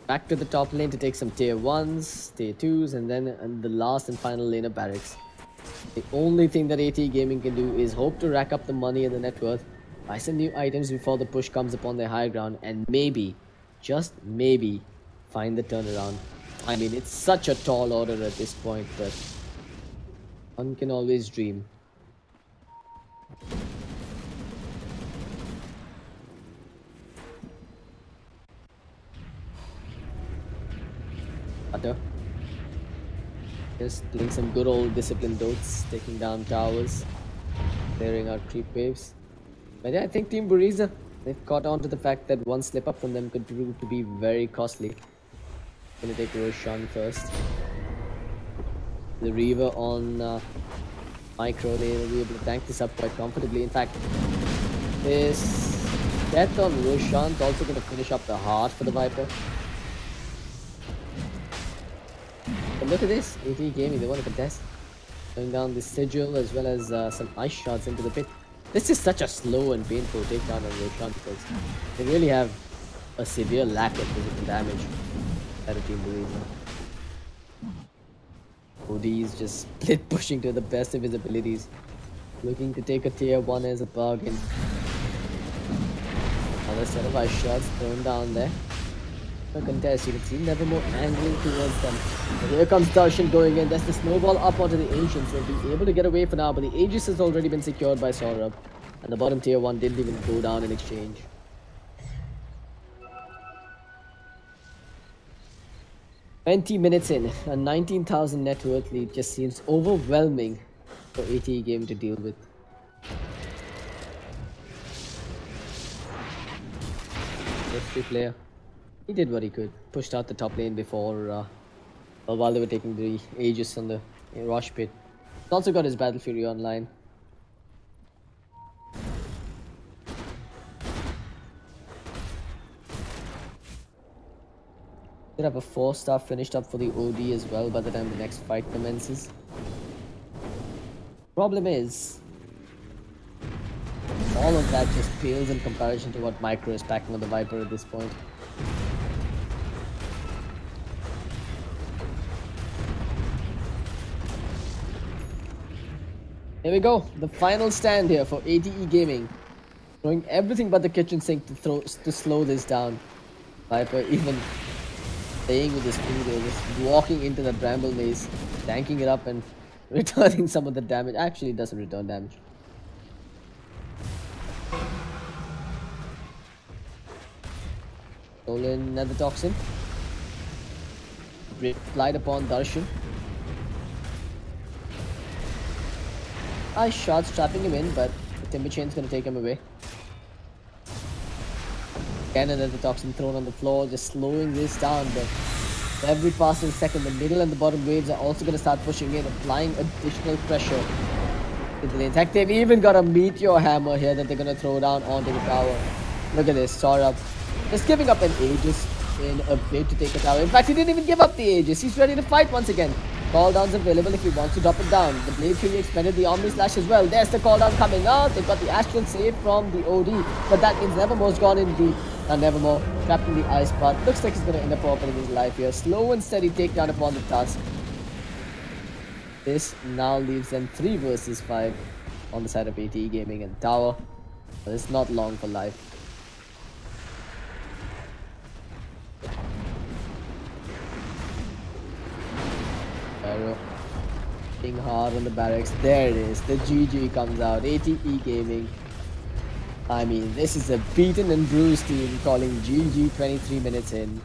back to the top lane to take some tier 1s, tier 2s, and then the last and final lane of barracks. The only thing that AT Gaming can do is hope to rack up the money and the net worth, buy some new items before the push comes upon their high ground, and maybe, just maybe, find the turnaround. I mean, it's such a tall order at this point, but one can always dream. Butter just playing some good old disciplined dotes, taking down towers, clearing out creep waves. But yeah, I think Team Buriza, they've caught on to the fact that one slip up from them could prove to be very costly. Gonna take Roshan first. The Reaver on Micro, they will be able to tank this up quite comfortably. In fact, this death on Roshan is also going to finish up the heart for the Viper. But look at this, AT Gaming, they want to contest. Going down the sigil as well as some ice shots into the pit. This is such a slow and painful takedown on Roshan because they really have a severe lack of physical damage at a Team Buriza. OD is just split pushing to the best of his abilities, looking to take a tier 1 as a bargain. Another set of ice shots thrown down there. A contest, you can see Nevermore angling towards them. But here comes Darshan going in. That's the snowball up onto the Ancients. They'll be able to get away for now, but the Aegis has already been secured by Saurabh. And the bottom tier 1 didn't even go down in exchange. "20 minutes in, a 19,000 net worth lead just seems overwhelming for ATE Game to deal with. Mystery player. He did what he could. Pushed out the top lane before, while they were taking the Aegis on the Rosh pit. He's also got his Battle Fury online. Could have a 4-star finished up for the OD as well by the time the next fight commences. Problem is, all of that just pales in comparison to what Micro is packing on the Viper at this point. Here we go, the final stand here for ATE Gaming. Throwing everything but the kitchen sink to slow this down. Viper even staying with his finger, just walking into the bramble maze, tanking it up and returning some of the damage. Actually, it doesn't return damage. Stolen at the toxin. Applied upon Darshan. Nice shots trapping him in, but the Timber Chain's gonna take him away. Again, another toxin thrown on the floor, just slowing this down, but every passing second, the middle and the bottom waves are also gonna start pushing in, applying additional pressure into the lanes. Heck, they've even got a meteor hammer here that they're gonna throw down onto the tower. Look at this, Saurabh just giving up an Aegis in a bid to take a tower. In fact, he didn't even give up the Aegis. He's ready to fight once again. Call down's available if he wants to drop it down. The Blade Fury expended the Omni Slash as well. There's the call down coming out. They've got the Astral save from the OD, but that means Nevermore's gone in deep. Nevermore trapped in the ice part. Looks like he's going to end up opening his life here. Slow and steady takedown upon the task. This now leaves them 3 versus 5 on the side of ATE Gaming and Tower. But it's not long for life. Arrow hitting hard on the barracks. There it is. The GG comes out. ATE Gaming. I mean, this is a beaten and bruised team calling GG 23 minutes in.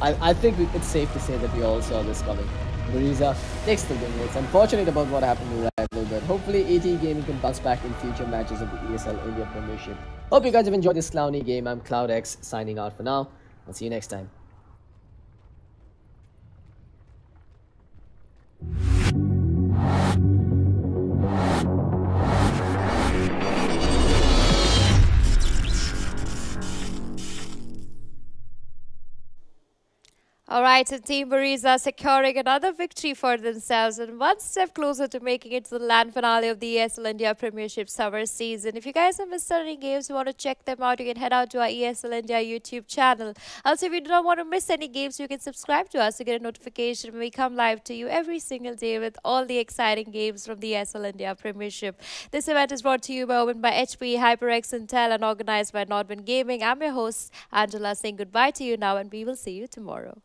I think it's safe to say that we all saw this coming. Buriza takes the win. It's unfortunate about what happened to Rival, but hopefully ATE Gaming can bounce back in future matches of the ESL India Premiership. Hope you guys have enjoyed this clowny game. I'm CloudX signing out for now. I'll see you next time. Alright, so Team Buriza securing another victory for themselves and one step closer to making it to the land finale of the ESL India Premiership summer season. If you guys have missed any games, you want to check them out, you can head out to our ESL India YouTube channel. Also, if you do not want to miss any games, you can subscribe to us to get a notification when we come live to you every single day with all the exciting games from the ESL India Premiership. This event is brought to you owned by HP, HyperX, Intel and organized by Nodwin Gaming. I'm your host, Angela, saying goodbye to you now and we will see you tomorrow.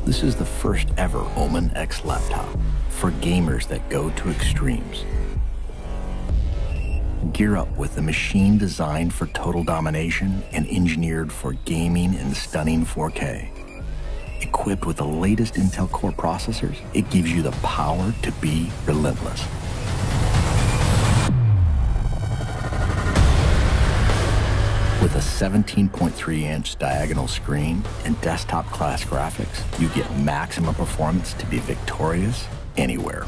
This is the first ever Omen X laptop for gamers that go to extremes. Gear up with the machine designed for total domination and engineered for gaming in stunning 4K. Equipped with the latest Intel Core processors, it gives you the power to be relentless. With a 17.3-inch diagonal screen and desktop-class graphics, you get maximum performance to be victorious anywhere.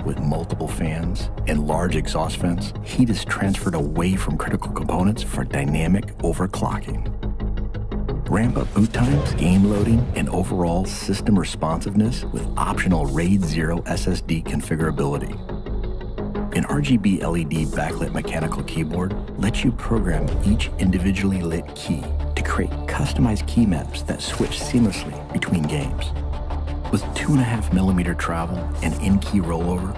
With multiple fans and large exhaust vents, heat is transferred away from critical components for dynamic overclocking. Ramp up boot times, game loading, and overall system responsiveness with optional RAID 0 SSD configurability. An RGB LED backlit mechanical keyboard lets you program each individually lit key to create customized key maps that switch seamlessly between games. With 2.5mm travel and in-key rollover,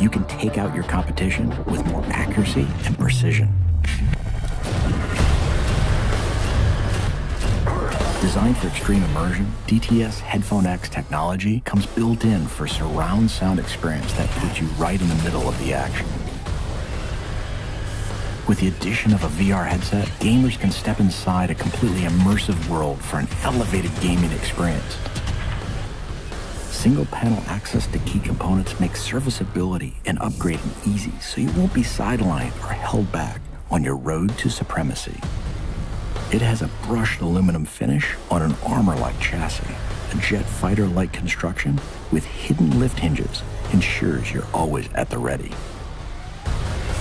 you can take out your competition with more accuracy and precision. Designed for extreme immersion, DTS Headphone X technology comes built in for surround sound experience that puts you right in the middle of the action. With the addition of a VR headset, gamers can step inside a completely immersive world for an elevated gaming experience. Single panel access to key components makes serviceability and upgrading easy, so you won't be sidelined or held back on your road to supremacy. It has a brushed aluminum finish on an armor-like chassis. A jet fighter-like construction with hidden lift hinges ensures you're always at the ready.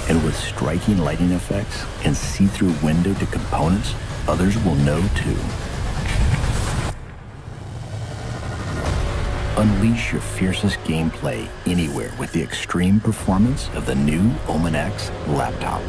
And with striking lighting effects and see-through window to components, others will know too. Unleash your fiercest gameplay anywhere with the extreme performance of the new Omen X laptop.